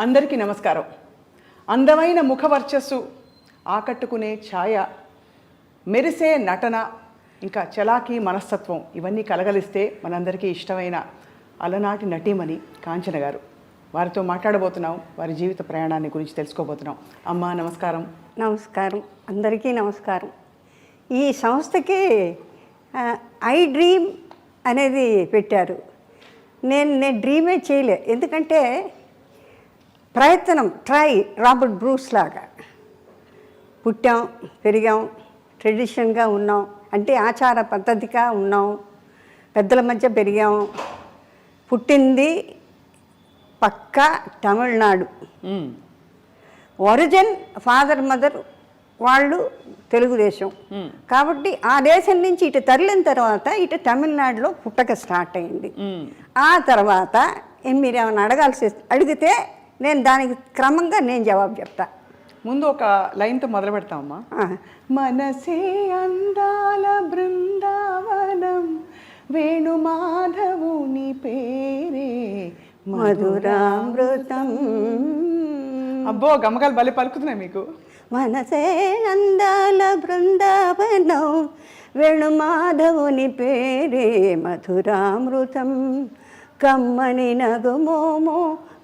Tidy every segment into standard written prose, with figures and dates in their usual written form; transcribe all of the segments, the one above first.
అందరికీ నమస్కారం. అందమైన ముఖవర్చస్సు, ఆకట్టుకునే ఛాయ, మెరిసే నటన, ఇంకా చలాకీ మనస్తత్వం ఇవన్నీ కలగలిస్తే మనందరికీ ఇష్టమైన అలనాటి నటీమణి కాంచన గారు. వారితో మాట్లాడబోతున్నాం, వారి జీవిత ప్రయాణాన్ని గురించి తెలుసుకోబోతున్నాం. అమ్మ నమస్కారం. నమస్కారం, అందరికీ నమస్కారం. ఈ సంస్థకి ఐ డ్రీమ్ అనేది పెట్టారు. నేను డ్రీమే చేయలే, ఎందుకంటే ప్రయత్నం రాబర్ట్ బ్రూస్ లాగా పుట్టాం, పెరిగాం, ట్రెడిషన్గా ఉన్నాం, అంటే ఆచార పద్ధతిగా ఉన్నాం, పెద్దల మధ్య పెరిగాం. పుట్టింది పక్కా తమిళనాడు, ఒరిజిన్ ఫాదర్ మదర్ వాళ్ళు తెలుగుదేశం. కాబట్టి ఆ దేశం నుంచి ఇటు తరలిన తర్వాత ఇటు తమిళనాడులో పుట్టక స్టార్ట్ అయింది. ఆ తర్వాత మీరు ఏమైనా అడిగితే నేను దానికి క్రమంగా నేను జవాబు చెప్తా. ముందు ఒక లైన్తో మొదలు పెడతామమ్మా. మనసే అందాల బృందావనం, వేణుమాధవుని పేరే మధురామృతం. అబ్బో, గమ్మకాలు భలే పలుకుతున్నాయి మీకు. మనసే అందాల బృందావనం, వేణుమాధవుని పేరే మధురామృతం. కమ్మని నగుమోమో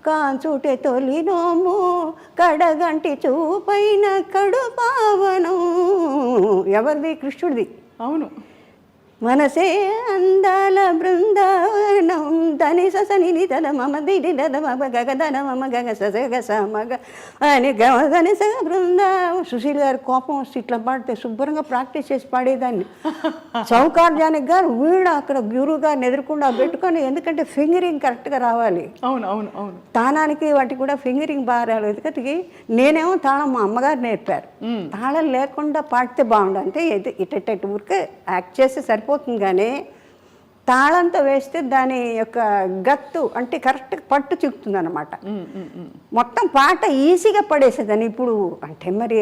కాంచుటే తొలినోము, కడగంటి చూపైన కడు పావనం. ఎవరిది? కృష్ణుడిది. అవును. మనసే అందాల బృందావనం, ధని ససని నిధన మమ దిడి దద మమ గగధన మమ గగ సస గస మగ అని గమని సగ బృందావం. సుశీల్ గారు కోపం వస్తే ఇట్లా పాడితే శుభ్రంగా ప్రాక్టీస్ చేసి పాడేదాన్ని. చౌకార్జానికి గారు వీడు అక్కడ గురువు గారిని ఎదుర్కొండా పెట్టుకొని, ఎందుకంటే ఫింగరింగ్ కరెక్ట్గా రావాలి. అవును అవును అవును. తానానికి వాటికి కూడా ఫింగరింగ్ బాగా రాలేదు. ఎందుకంటే నేనేమో తాళం మా అమ్మగారు నేర్పారు. తాళం లేకుండా పాడితే బాగుండు, అంటే ఇటు ఊరికే యాక్ట్ చేస్తే సరిపోతుంది. కానీ తాళంతో వేస్తే దాని యొక్క గత్తు అంటే కరెక్ట్గా పట్టు చిక్కుతుంది అన్నమాట. మొత్తం పాట ఈజీగా పడేసేదాన్ని. ఇప్పుడు అంటే మరి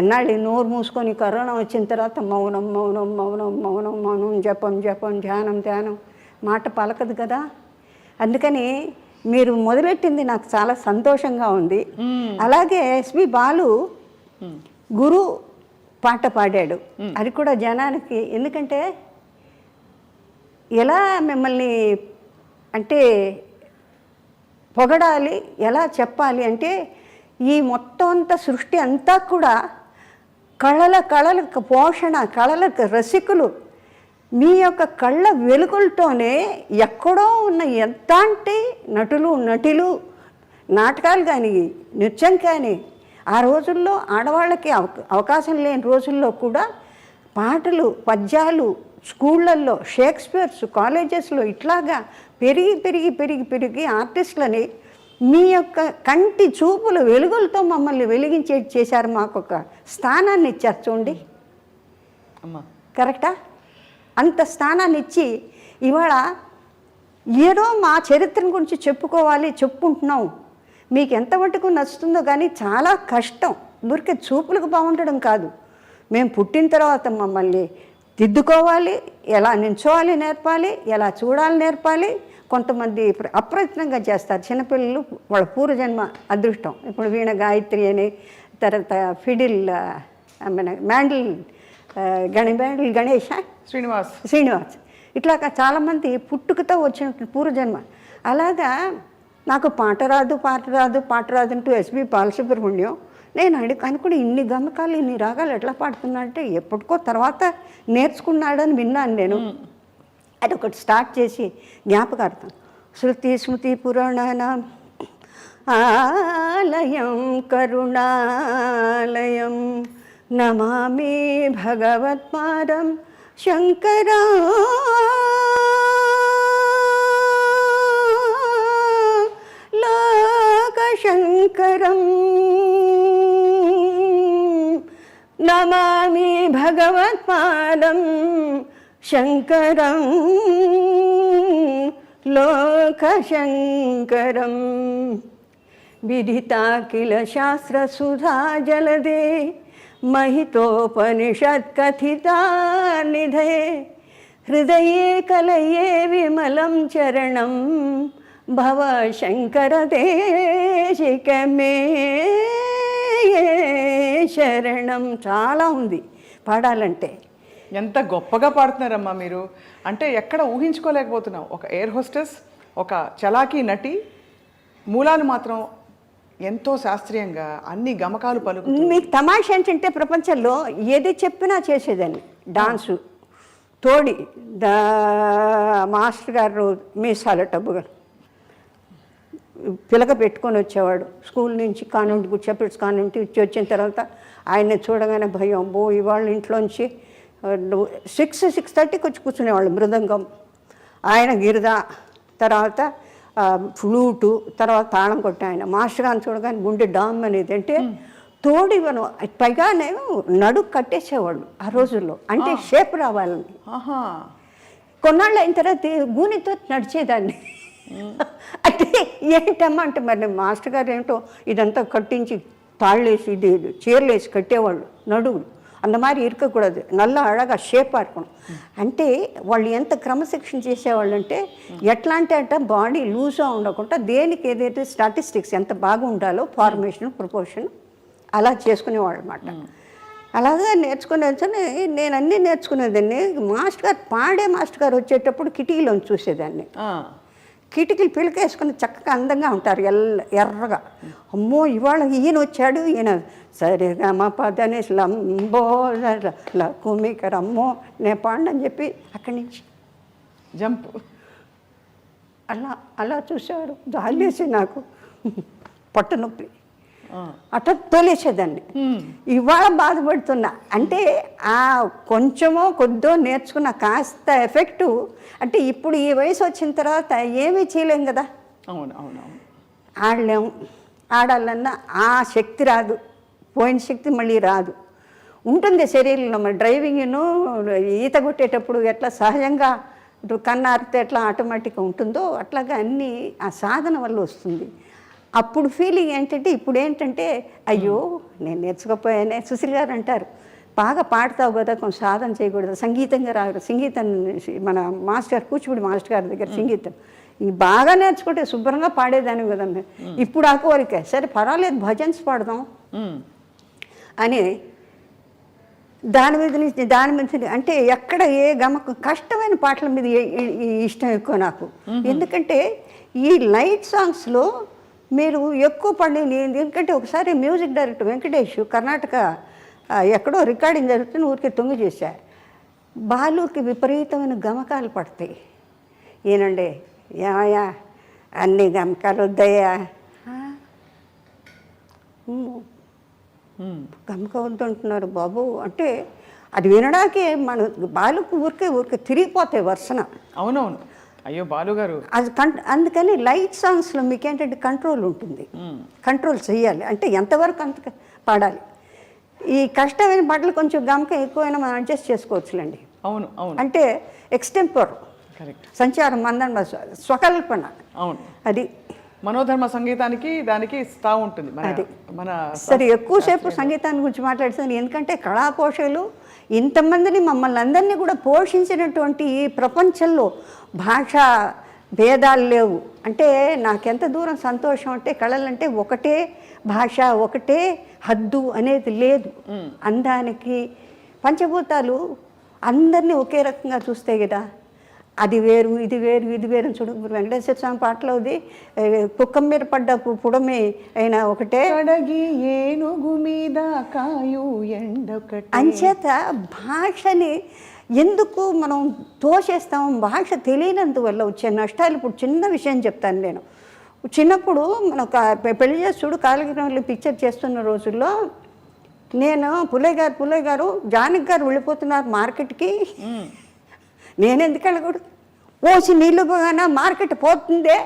ఎన్నాళ్ళు నోరు మూసుకొని కరోనా వచ్చిన తర్వాత మౌనం మౌనం మౌనం మౌనం మౌనం, జపం జపం, ధ్యానం ధ్యానం, మాట పలకదు కదా. అందుకని మీరు మొదలెట్టింది నాకు చాలా సంతోషంగా ఉంది. అలాగే ఎస్పి బాలు గురు పాట పాడాడు, అది కూడా జనానికి. ఎందుకంటే ఎలా మిమ్మల్ని అంటే పొగడాలి, ఎలా చెప్పాలి అంటే, ఈ మొత్తం అంతా సృష్టి అంతా కూడా కళలకు పోషణ, కళలకు రసికులు. మీ యొక్క కళ్ళ వెలుగులతోనే ఎక్కడో ఉన్న ఎంతంటి నటులు నాటకాలు కానీ నృత్యం కానీ, ఆ రోజుల్లో ఆడవాళ్ళకి అవకాశం లేని రోజుల్లో కూడా పాటలు, పద్యాలు స్కూళ్ళల్లో, షేక్స్పియర్స్ కాలేజెస్లో ఇట్లాగా పెరిగి పెరిగి పెరిగి పెరిగి ఆర్టిస్టులని మీ యొక్క కంటి చూపుల వెలుగులతో మమ్మల్ని చేశారు. మాకు ఒక స్థానాన్ని ఇచ్చారు చూడండి. కరెక్టా? అంత స్థానాన్ని ఇచ్చి ఇవాళ ఏదో మా చరిత్రను గురించి చెప్పుకుంటున్నాం. మీకు ఎంత మటుకు నచ్చుతుందో కానీ చాలా కష్టం. ఊరికే చూపులకు బాగుండడం కాదు, మేము పుట్టిన తర్వాత మమ్మల్ని దిద్దుకోవాలి, ఎలా నించోవాలి నేర్పాలి, ఎలా చూడాలి నేర్పాలి. కొంతమంది అప్రయత్నంగా చేస్తారు చిన్నపిల్లలు, వాళ్ళ పూర్వజన్మ అదృష్టం. ఇప్పుడు వీణ గాయత్రి అని, తర్వాత ఫిడిల్ మ్యాండిల్ గణేష్ శ్రీనివాస్ ఇట్లాగా చాలామంది పుట్టుకతో వచ్చిన పూర్వజన్మ. అలాగా నాకు పాట రాదు అంటూ ఎస్పి బాలసుబ్రహ్మణ్యం నేను అనుకుని ఇన్ని గమకాలు ఇన్ని రాగాలు ఎట్లా పాడుతున్నా అంటే ఎప్పటికో తర్వాత నేర్చుకున్నాడని విన్నాను నేను. అదొకటి స్టార్ట్ చేసి జ్ఞాపకార్థం. శృతి స్మృతి పురాణానాం ఆలయం కరుణాలయం, నమామి భగవత్పాదం శంకరా లోకశంకరం, నమామి భగవత్పాదం శంకరం లోకశంకరం. విదితాఖిల శాస్త్రసుధా జలదే महितोपनिषत्कथिता निधये हृदये कलये विमलं चरणं భవ శంకర దేశికమే శరణం. చాలా ఉంది పాడాలంటే. ఎంత గొప్పగా పాడుతున్నారమ్మా మీరు. అంటే ఎక్కడ ఊహించుకోలేకపోతున్నాం. ఒక ఎయిర్ హోస్టెస్, ఒక చలాకీ నటి, మూలాలు మాత్రం ఎంతో శాస్త్రీయంగా అన్ని గమకాలు పలుకుతూ. మీకు తమాషా ఏంటంటే ప్రపంచంలో ఏది చెప్పినా చేసేదాన్ని. డాన్సు తోడి మాస్టర్ గారు మీసాల టబ్బుగా పిలక పెట్టుకొని వచ్చేవాడు స్కూల్ నుంచి, కాన్వెంట్ గుచ్చాపెట్స్ కాన్వెంట్ వచ్చిన తర్వాత ఆయన్ని చూడగానే భయం. ఇవాళ ఇంట్లోంచి 6:30కి వచ్చి కూర్చునేవాళ్ళు. మృదంగం ఆయన, గిరిద, తర్వాత ఫ్లూటు, తర్వాత తాళం కొట్టే ఆయన. మాస్టర్ గారిని చూడగానే గుండె డామ్ అనేది. అంటే తోడివను పైగానే నడుకు కట్టేసేవాళ్ళు ఆ రోజుల్లో. అంటే షేప్ రావాలని. కొన్నాళ్ళు అయిన తర్వాత గూనితో నడిచేదాన్ని. అంటే ఏంటమ్మా అంటే మరి మాస్టర్ గారు ఏంటో ఇదంతా కట్టించి తాళ్ళేసి ఇది చీరలేసి కట్టేవాళ్ళు నడువులు. அந்த மாதிரி இருக்கக்கூடாது, நல்லா అழగా షేప్ ఆడుకోవడం. అంటే వాళ్ళు ఎంత క్రమశిక్షణ చేసేవాళ్ళు అంటే ఎట్లా అంటే బాడీ లూజ్గా ఉండకుండా దేనికి ఏదైతే స్టాటిస్టిక్స్ ఎంత బాగా ఉండాలో ఫార్మేషన్ ప్రపోర్షన్ అలా చేసుకునేవాళ్ళు అనమాట. అలాగా నేర్చుకునే నేను అన్నీ నేర్చుకునేదాన్ని. మాస్టర్ గారు మాస్టర్ గారు వచ్చేటప్పుడు కిటికీలోంచి చూసేదాన్ని. కిటికీలు పిలకేసుకుని చక్కగా అందంగా ఉంటారు, ఎర్రగా. అమ్మో ఇవాళ ఈయన వచ్చాడు, ఈయన సరిగా మా పదనే లంబో కుమికర్ అమ్మో నేను పాడని చెప్పి అక్కడి నుంచి జంప్ అలా చూసేవాడు. జాలేసి నాకు పట్టు నొప్పి అట్లా తోలేసేదాన్ని. ఇవాళ బాధపడుతున్నా. అంటే ఆ కొంచెమో కొద్దో నేర్చుకున్న కాస్త ఎఫెక్టు. అంటే ఇప్పుడు ఈ వయసు వచ్చిన తర్వాత ఏమీ చేయలేం కదా. అవును అవునవును. ఆడలేము. ఆడాలన్నా ఆ శక్తి రాదు, పోయిన శక్తి మళ్ళీ రాదు. ఉంటుంది శరీరంలో. మరి డ్రైవింగ్ను ఈత కొట్టేటప్పుడు ఎట్లా సహజంగా కన్నారితే ఎట్లా ఆటోమేటిక్గా ఉంటుందో అట్లాగా అన్నీ ఆ సాధన వల్ల వస్తుంది. అప్పుడు ఫీలింగ్ ఏంటంటే ఇప్పుడు ఏంటంటే అయ్యో నేను నేర్చుకోపోయానే. సుశీల్ గారు అంటారు, బాగా పాడతావు కదా, కొంచెం సాధన చేయకూడదు, సంగీతంగా రాదు. సంగీతం మన మాస్టర్ కూచిపూడి మాస్టర్ గారి దగ్గర సంగీతం ఇది బాగా నేర్చుకుంటే శుభ్రంగా పాడేదాన్ని కదండి. ఇప్పుడు ఆ కోరిక, సరే పర్వాలేదు భజన్స్ పాడదాం అని దాని మీద అంటే ఎక్కడ ఏ గమకం కష్టమైన పాటల మీద ఇష్టం ఎక్కువ నాకు. ఎందుకంటే ఈ లైట్ సాంగ్స్లో మీరు ఎక్కువ పడింది. ఎందుకంటే ఒకసారి మ్యూజిక్ డైరెక్టర్ వెంకటేష్ కర్ణాటక ఎక్కడో రికార్డింగ్ జరుగుతుంది, ఊరికే తొంగి చేశా. బాలుకి విపరీతమైన గమకాలు పడతాయి. ఏనండి ఏమయ్యా అన్ని గమకాలు వద్దయ్యా, గమక వద్దంటున్నారు బాబు అంటే అది వినడాకే మన బాలుకు ఊరికే తిరిగిపోతాయి వర్షన. అవునవును. అయ్యో బాలుగారు అది అందుకని లైట్ సాంగ్స్లో మీకు ఏంటంటే కంట్రోల్ ఉంటుంది. కంట్రోల్ చేయాలి అంటే ఎంతవరకు అంత పాడాలి. ఈ కష్టమైన పాటలు కొంచెం గమక ఎక్కువైనా మనం అడ్జస్ట్ చేసుకోవచ్చులేండి. అవును అవును. అంటే ఎక్స్టెంపర్, సంచారం, మందన, స్వకల్పన. అవును. అది మనోధర్మ సంగీతానికి దానికి స్థా ఉంటుంది. అది మన సరే ఎక్కువసేపు సంగీతాన్ని గురించి మాట్లాడుతుంది. ఎందుకంటే కళాపోషకులు ఇంతమందిని మమ్మల్ని అందరినీ కూడా పోషించినటువంటి ఈ ప్రపంచంలో భాషా భేదాలు లేవు. అంటే నాకెంత దూరం సంతోషం అంటే కళలంటే ఒకటే భాష, ఒకటే హద్దు అనేది లేదు. అందానికి పంచభూతాలు అందరినీ ఒకే రకంగా చూస్తే కదా, అది వేరు ఇది వేరు ఇది వేరు. చూడు వెంకటేశ్వర స్వామి పాటలో ఉంది, కుక్కం మీద పడ్డ పుడమే అయినా ఒకటే అడగి ఏనుగు మీద కాయు ఎండొకటే. అంచేత భాషని ఎందుకు మనం తోసేస్తాం? భాష తెలియనందువల్ల వచ్చే నష్టాలు. ఇప్పుడు చిన్న విషయం చెప్తాను నేను. చిన్నప్పుడు మన పెళ్లి చేసి చూడు కాలగిరిలో పిక్చర్ చేస్తున్న రోజుల్లో నేను పుల్లయ్య గారు జానకి గారు వెళ్ళిపోతున్నారు మార్కెట్కి, నేను ఎందుకు వెళ్ళకూడదు? పోసి నీళ్ళు పోగానే మార్కెట్ పోతుందే,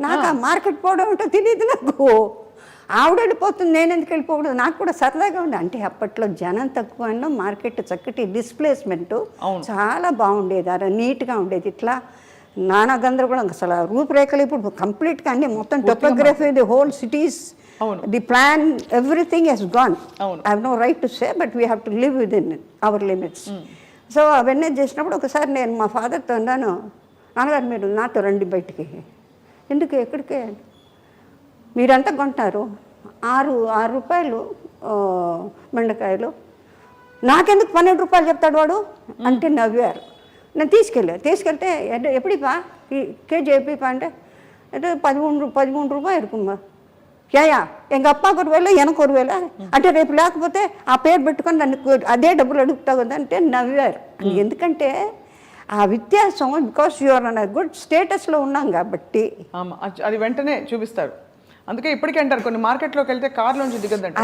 నాకు ఆ మార్కెట్ పోవడం ఏంటో తెలియదు. నాకు ఆవిడ వెళ్ళిపోతుంది, నేను ఎందుకు వెళ్ళిపోకూడదు? నాకు కూడా సరదాగా ఉంది. అంటే అప్పట్లో జనం తక్కువ అన్న మార్కెట్ చక్కటి డిస్ప్లేస్మెంటు చాలా బాగుండేది, అలా నీట్గా ఉండేది. ఇట్లా నానా గందరగోళం అసలు రూపురేఖలు ఇప్పుడు కంప్లీట్గా అన్ని మొత్తం topography, the whole cities, the plan, everything he's gone. I have no right to say, but we have to live within our limits. So అవన్నీ చేసినప్పుడు ఒకసారి నేను మా ఫాదర్తో అన్నాను, నాన్నగారు మీరు నాతో రండి బయటికి. ఎందుకు ఎక్కడికే మీరంతా కొంటారు 6 రూపాయలు బెండకాయలు, నాకెందుకు 12 రూపాయలు చెప్తాడు వాడు అంటే నవ్వారు. నేను తీసుకెళ్తే ఎప్పుడిపా కేజీ ఎప్పుడిపా అంటే 13 రూపాయలు இருக்குమ్మా. యా ఎంగ అప్పాకు 1 వేల ఎనకు 1 వేల అంటే రేపు లేకపోతే ఆ పేరు పెట్టుకొని నన్ను అదే డబ్బులు అడుగుతావు కదా అంటే నవ్వారు. ఎందుకంటే ఆ వ్యత్యాసం బికాస్ యూఆర్ అన్ గుడ్ స్టేటస్లో ఉన్నాం కాబట్టి. అది వెంటనే చూపిస్తారు. అందుకే ఇప్పటికీ అంటారు కొన్ని మార్కెట్లోకి వెళ్తే కార్లోంచి దిగద్దంట.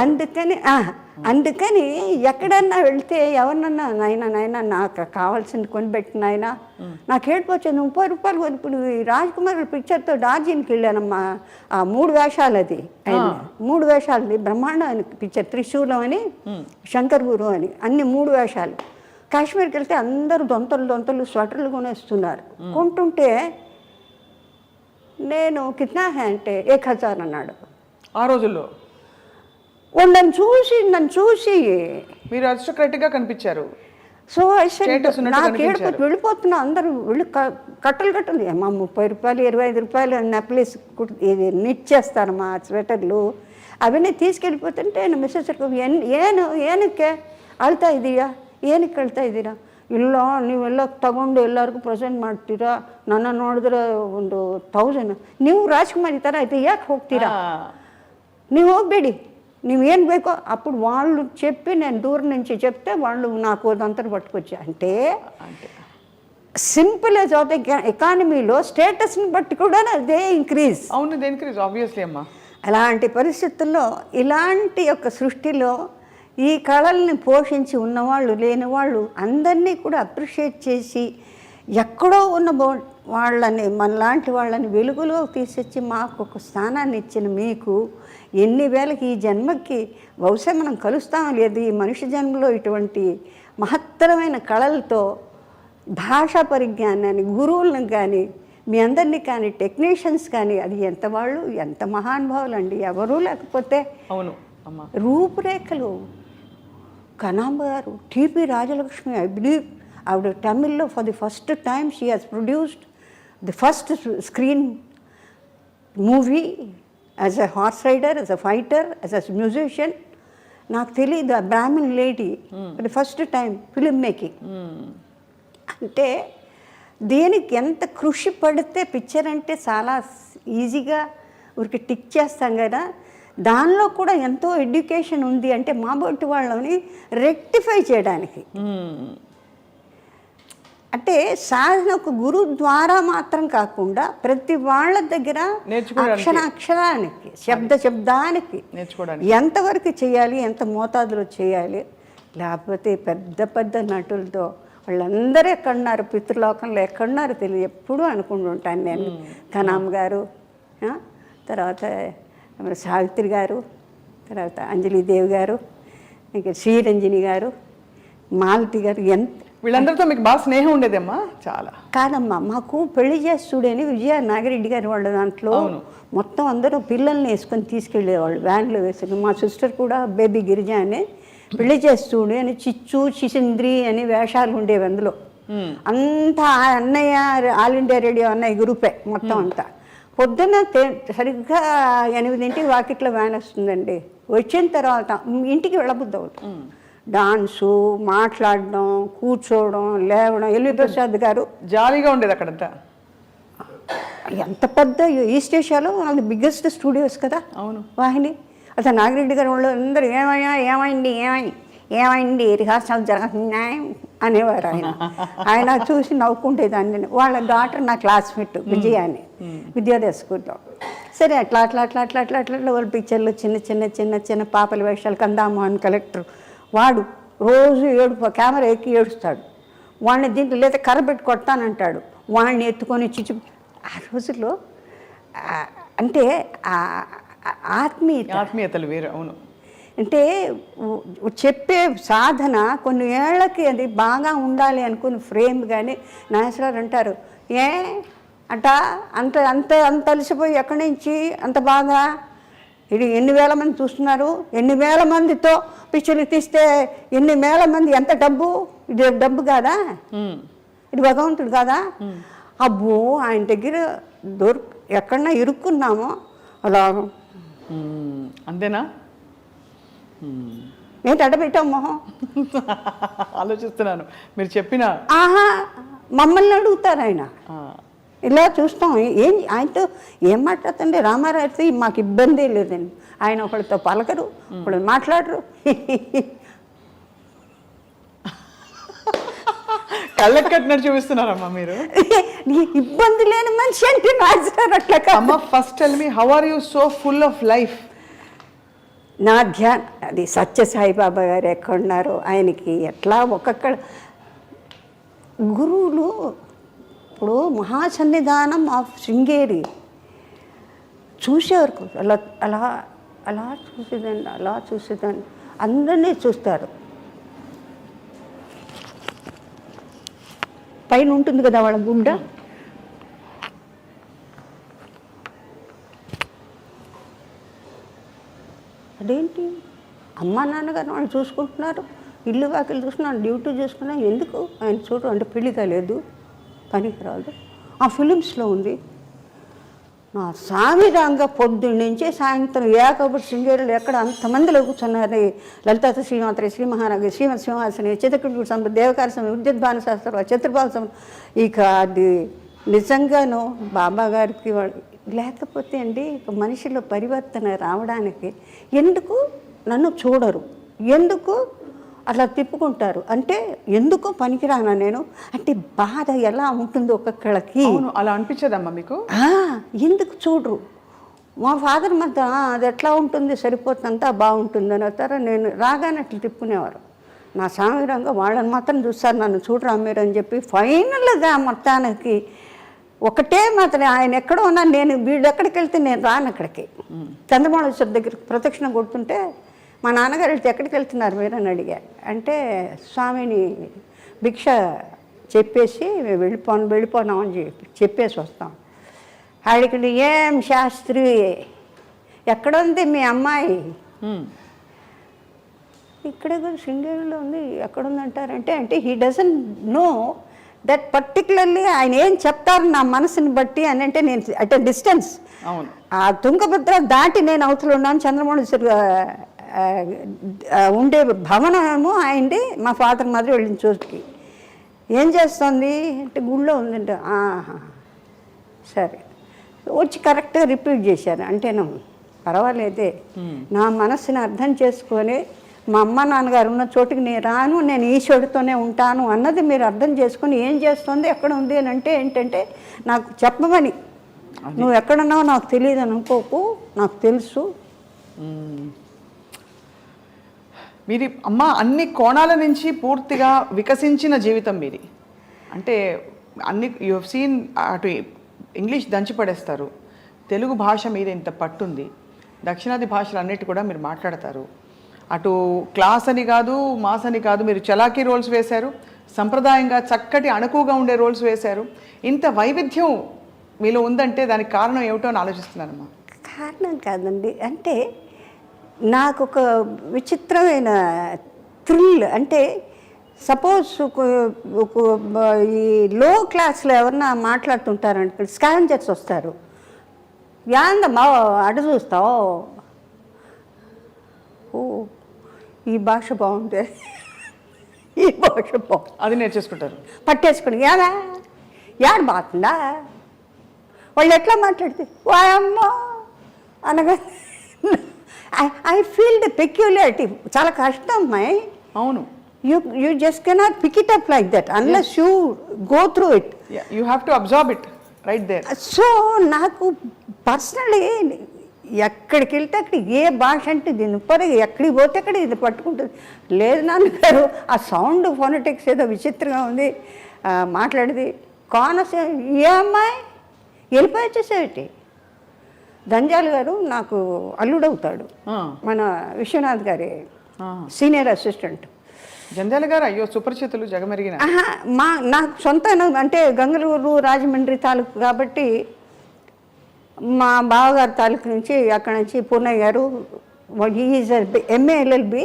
అందుకని ఎక్కడన్నా వెళ్తే ఎవరినన్నా నాయన నాకు కావాల్సింది కొనిపెట్టిన ఆయన నాకు ఏడిపోచ్చింది 30 రూపాయలు. ఇప్పుడు రాజ్ కుమార్ పిక్చర్తో డార్జిలింగ్కి వెళ్ళానమ్మా. 3 వేషాలు అది 3 వేషాలు బ్రహ్మాండ పిక్చర్. త్రిశూలం అని శంకర్ గురు అని అన్ని 3 వేషాలు. కాశ్మీర్కి వెళ్తే అందరూ దొంతలు స్వెటర్లు కొనేస్తున్నారు. కొంటుంటే నేను కిత్నా హే అంటే 1000 అన్నాడు. ఆ రోజుల్లో నన్ను చూసి మీరు అరిస్టోక్రాటిక్గా కనిపించారు. సో నాకు ఏడుపు వెళ్ళిపోతున్నా. అందరూ వెళ్ళి కట్టలు అమ్మా 30 రూపాయలు 25 రూపాయలు నెక్లెస్ ఇది నిట్ చేస్తాను మా స్వెటర్లు అవన్నీ తీసుకెళ్ళిపోతుంటే ಮಿಸಸ್ ಏನಕ್ಕೆ ಅಳ್ತಾ ಇದೀಯಾ ಏನಕ್ಕೆ ಅಳ್ತಾ ಇದ್ದೀರಾ ಇಲ್ಲ ನೀವೆಲ್ಲ ತಗೊಂಡು ಎಲ್ಲರಿಗೂ ಪ್ರೆಸೆಂಟ್ ಮಾಡ್ತೀರಾ ನನ್ನ ನೋಡಿದ್ರೆ 1000 ನೀವು ರಾಜ್ಕುಮಾರ್ ಈ ಥರ అయితే ಯಾಕೆ ಹೋಗ್ತೀರಾ ನೀವು ಹೋಗಬೇಡಿ నీవేం ಬೇಕో అప్పుడు వాళ్ళు చెప్పి నేను దూరం నుంచి చెప్తే వాళ్ళు నాకు అదంతా పట్టుకొచ్చా. అంటే సింపుల్ యాజ్ ఆఫ్ ఎకానమీలో స్టేటస్ని బట్టి కూడా అదే ఇంక్రీజ్. అవును, అదే ఇంక్రీజ్ ఆబ్వియస్లీ అమ్మా. అలాంటి పరిస్థితుల్లో ఇలాంటి యొక్క సృష్టిలో ఈ కళల్ని పోషించి ఉన్నవాళ్ళు లేనివాళ్ళు అందరినీ కూడా అప్రిషియేట్ చేసి ఎక్కడో ఉన్న వాళ్ళని మనలాంటి వాళ్ళని వెలుగులో తీసొచ్చి మాకు ఒక స్థానాన్ని ఇచ్చిన మీకు ఎన్ని వేలకి ఈ జన్మకి బహుశా మనం కలుస్తాం లేదు ఈ మనిషి జన్మలో ఇటువంటి మహత్తరమైన కళలతో భాషా పరిజ్ఞానాన్ని గురువులను కానీ మీ అందరినీ కానీ టెక్నీషియన్స్ కానీ అది ఎంత వాళ్ళు ఎంత మహానుభావులు అండి. ఎవరూ లేకపోతే అవును అమ్మా. రూపురేఖలు కనాంబ గారు టిపి రాజలక్ష్మి ఐ బిలీవ్ ఆవిడ తమిళ్లో for the first time she has produced the first screen movie as a horse rider, as a fighter, as a musician. నాకు తెలియదు ఆ Brahmin lady for the first time film making. అంటే దేనికి ఎంత కృషి పడితే పిక్చర్ అంటే చాలా ఈజీగా ఊరికి టిక్ చేస్తాం కదా, దానిలో కూడా ఎంతో ఎడ్యుకేషన్ ఉంది. అంటే మా బొట్టు వాళ్ళని రెక్టిఫై చేయడానికి అంటే సాధన ఒక గురువు ద్వారా మాత్రం కాకుండా ప్రతి వాళ్ళ దగ్గర అక్షరానికి శబ్దానికి ఎంతవరకు చేయాలి, ఎంత మోతాదులో చేయాలి. లేకపోతే పెద్ద నటులతో వాళ్ళందరూ ఎక్కడున్నారు, పితృలోకంలో ఎక్కడున్నారు తెలియదు ఎప్పుడూ అనుకుంటుంటాను నేను. కనామ్ గారు, తర్వాత సావిత్రి గారు, తర్వాత అంజలిదేవి గారు, ఇంకా శ్రీరంజని గారు, మాలతి గారు, ఎంత వీళ్ళందరితో మీకు బాగా స్నేహం ఉండేదమ్మా? చాలా కాదమ్మా, మాకు పెళ్లి చేసి చూడని విజయ నాగిరెడ్డి గారు వాళ్ళ దాంట్లో మొత్తం అందరూ పిల్లల్ని వేసుకొని తీసుకెళ్ళేవాళ్ళు వ్యాన్లో వేసుకుని. మా సిస్టర్ కూడా బేబీ గిరిజ అని పెళ్లి చేసి చూడు అని చిచ్చు చిసింద్రి అని వేషాలు ఉండేవి అందులో. అంతా అన్నయ్య ఆల్ ఇండియా రేడియో అన్నయ్య గ్రూపే మొత్తం అంతా. పొద్దున్న సరిగ్గా 8 వాకిట్లో వ్యాన్ వస్తుందండి. వచ్చిన తర్వాత ఇంటికి వెళ్ళబుద్ధి అవుతుంది. డాన్సు, మాట్లాడడం, కూర్చోవడం, లేవడం. ఎల్వి ప్రసాద్ గారు జాలీగా ఉండేది అక్కడంతా. ఎంత పెద్ద ఈస్ట్ ఏషియాలో అది బిగ్గెస్ట్ స్టూడియోస్ కదా. అవును, వాహిని. అసలు నాగిరెడ్డి గారు వాళ్ళు అందరూ ఏమైంది రిహార్సల్ జరుగుతున్నాయి అనేవారు. ఆయన చూసి నవ్వుకుంటేదాన్ని. వాళ్ళ డాటర్ నా క్లాస్మేట్ విజయ అని విద్యోదయ స్కూల్లో. సరే అట్లా వాళ్ళ పిక్చర్లు చిన్న పాపల వేషాలు. కందామోహన్ కలెక్టర్ వాడు రోజు కెమెరా ఎక్కి ఏడుస్తాడు. వాడిని దీంట్లో లేదా కర్ర పెట్టి కొడతానంటాడు. వాడిని ఎత్తుకొని ఆ రోజుల్లో అంటే ఆత్మీయతలు వేరు. అవును, అంటే చెప్పే సాధన కొన్ని ఏళ్ళకి అది బాగా ఉండాలి అనుకుని ఫ్రేమ్. కానీ నాగేశ్వరరావు అంటారు అంత అలసిపోయి ఎక్కడి నుంచి అంత బాగా ఇది ఎన్ని వేల మంది చూస్తున్నారు, ఎన్ని వేల మందితో పిక్చర్లు తీస్తే ఎన్ని వేల మంది, ఎంత డబ్బు, ఇది డబ్బు కాదా, ఇది భగవంతుడు కాదా. అబ్బో ఆయన దగ్గర ఎక్కడన్నా ఇరుక్కున్నామో అలా అంతేనా? ఏంటి అడబెట్టాం మొహం? ఆలోచిస్తున్నాను మీరు చెప్పిన. ఆహా, మమ్మల్ని అడుగుతారు ఆయన. ఇలా చూస్తాం. ఆయనతో ఏం మాట్లాడుతుండే రామారావుతో మాకు ఇబ్బంది లేదండి. ఆయన ఒకరితో పలకరు, ఒకళ్ళు మాట్లాడరు. కళ్ళకి కట్టినట్టు చూపిస్తున్నారమ్మా మీరు. ఇబ్బంది లేని మనిషి అంటే రాజారు అట్లా. అమ్మ first tell me, how are you so full of life? నా ధ్యాన్ అది సత్యసాయిబాబా గారు ఎక్కడున్నారు, ఆయనకి ఎట్లా ఒక్కొక్కడ గురువులు. ఇప్పుడు మహాసన్నిధానం ఆఫ్ శృంగేరి చూసేవారు అలా అలా అలా చూసేదండి, అలా చూసేదాన్ని. అందరినీ చూస్తారు. పైన ఉంటుంది కదా వాళ్ళ గుడ్డ, అదేంటి అమ్మా నాన్నగారు వాళ్ళు చూసుకుంటున్నారు, ఇల్లు వాకిలు చూసుకున్నాను, డ్యూటీ చూసుకున్నాను, ఎందుకు ఆయన చూడు అంటే పెళ్లి కాలేదు, పనికి రాదు. ఆ ఫిలిమ్స్లో ఉంది. నా సామిరంగా పొద్దున్నుంచి సాయంత్రం ఏకబుడు శృంగేరులు ఎక్కడ అంతమందిలో కూర్చున్నారు. లలితా శ్రీమాత్రి, శ్రీ మహారాజు, శ్రీమతి సింహాసని, చిత్రకూట సంపద, దేవకార సమయం, విద్యుద్భాను శాస్త్రం, చతుర్భావ సమయం. ఇక అది నిజంగాను బాబా గారికి లేకపోతే అండి ఇక మనిషిలో పరివర్తన రావడానికి ఎందుకు నన్ను చూడరు, ఎందుకు అట్లా తిప్పుకుంటారు అంటే ఎందుకు పనికిరానా నేను అంటే బాధ ఎలా ఉంటుందో ఒక్కొక్కళ్ళకి. అలా అనిపించదమ్మా మీకు? ఎందుకు చూడరు? మా ఫాదర్ మధ్య అది ఎట్లా ఉంటుంది, సరిపోతుందంతా బాగుంటుంది అని వస్తారా. నేను రాగానే అట్లా తిప్పుకునేవారు. నా సామిరంగా వాళ్ళని మాత్రం చూస్తారు, నన్ను చూడరా మీరు అని చెప్పి. ఫైనల్గా మొత్తానికి ఒకటే మాత్రం ఆయన ఎక్కడో ఉన్నా నేను వీళ్ళు ఎక్కడికి వెళ్తే నేను రాను అక్కడికి. చంద్రమౌళేశ్వర దగ్గర ప్రదక్షిణ కొడుతుంటే మా నాన్నగారు వెళ్తే ఎక్కడికి వెళ్తున్నారు మీరు అని అడిగారు. అంటే స్వామిని భిక్ష చెప్పేసి వెళ్ళిపోనామని చెప్పేసి వస్తాం. అడిగి ఏం శాస్త్రి ఎక్కడుంది మీ అమ్మాయి? ఇక్కడ కూడా శృంగేరిలో ఉంది, ఎక్కడుందంటారంటే అంటే he doesn't know that particularly ఆయన ఏం చెప్తారు నా మనసుని బట్టి అని. అంటే నేను అట్ డిస్టెన్స్ ఆ తుంగభద్ర దాటి నేను అవతల ఉన్నాను. చంద్రమౌళేశ్వర ఉండే భవనము ఆయనది. మా ఫాదర్ మాదిరి వెళ్ళిన చోటుకి ఏం చేస్తుంది అంటే గుళ్ళో ఉందంటే సరే వచ్చి కరెక్ట్గా రిపీట్ చేశాను. అంటేను పర్వాలేదే, నా మనసుని అర్థం చేసుకొని మా అమ్మ నాన్నగారు ఉన్న చోటుకి నేను రాను, నేను ఈశ్వరుడితోనే ఉంటాను అన్నది మీరు అర్థం చేసుకొని ఏం చేస్తుంది, ఎక్కడ ఉంది అని అంటే ఏంటంటే నాకు చెప్పమని. నువ్వు ఎక్కడున్నావో నాకు తెలియదు అని అనుకోకు, నాకు తెలుసు. మీది అమ్మ అన్ని కోణాల నుంచి పూర్తిగా వికసించిన జీవితం మీది. అంటే అన్ని యూ హెవ్ సీన్. అటు ఇంగ్లీష్ దంచి పడేస్తారు, తెలుగు భాష మీద ఇంత పట్టుంది, దక్షిణాది భాషలు అన్నిటి కూడా మీరు మాట్లాడతారు. అటు క్లాస్ అని కాదు, మాస్ అని కాదు, మీరు చలాకీ రోల్స్ వేశారు, సంప్రదాయంగా చక్కటి అణకువగా ఉండే రోల్స్ వేశారు. ఇంత వైవిధ్యం మీలో ఉందంటే దానికి కారణం ఏమిటో అని ఆలోచిస్తున్నానమ్మా. కారణం కాదండి, అంటే నాకు ఒక విచిత్రమైన థ్రిల్. అంటే సపోజ్ ఈ లో క్లాస్లో ఎవరన్నా మాట్లాడుతుంటారంటే స్కావెంజర్స్ వస్తారు, యాందమ్మా అటు చూస్తావు, ఓ ఈ భాష బాగుంది, ఈ భాష బాగుంది, అది నేర్చేసుకుంటారు, పట్టేసుకుని యాడ బాగుందా వాళ్ళు ఎట్లా మాట్లాడితే వాయమ్మా అనగా ఐ ఫీల్ ద పెక్యులారిటీ. చాలా కష్టం అమ్మాయి. అవును, you just cannot pick it up like that unless you go through it. You have to absorb it right there. So నాకు పర్సనలీ ఎక్కడికి వెళ్తే అక్కడ ఏ భాష అంటే దీని పరగ ఎక్కడికి పోతే అక్కడ ఇది పట్టుకుంటుంది. లేదు నాన్నగారు ఆ సౌండ్ ఫోనటిక్స్ ఏదో విచిత్రంగా ఉంది మాట్లాడేది. కోనసీమ ఏ అమ్మాయి వెళ్ళిపోయి వచ్చేసేటి. దంజాల్ గారు నాకు అల్లుడవుతాడు, మన విశ్వనాథ్ గారి సీనియర్ అసిస్టెంట్. జంజాల గారు అయ్యో సుపరిచితులు, జగమెరిగిన. నాకు సొంత అంటే గంగలూరు రాజమండ్రి తాలూకు కాబట్టి మా బావగారి తాలూకు నుంచి అక్కడ నుంచి పూర్ణయ్య గారు is MA LLB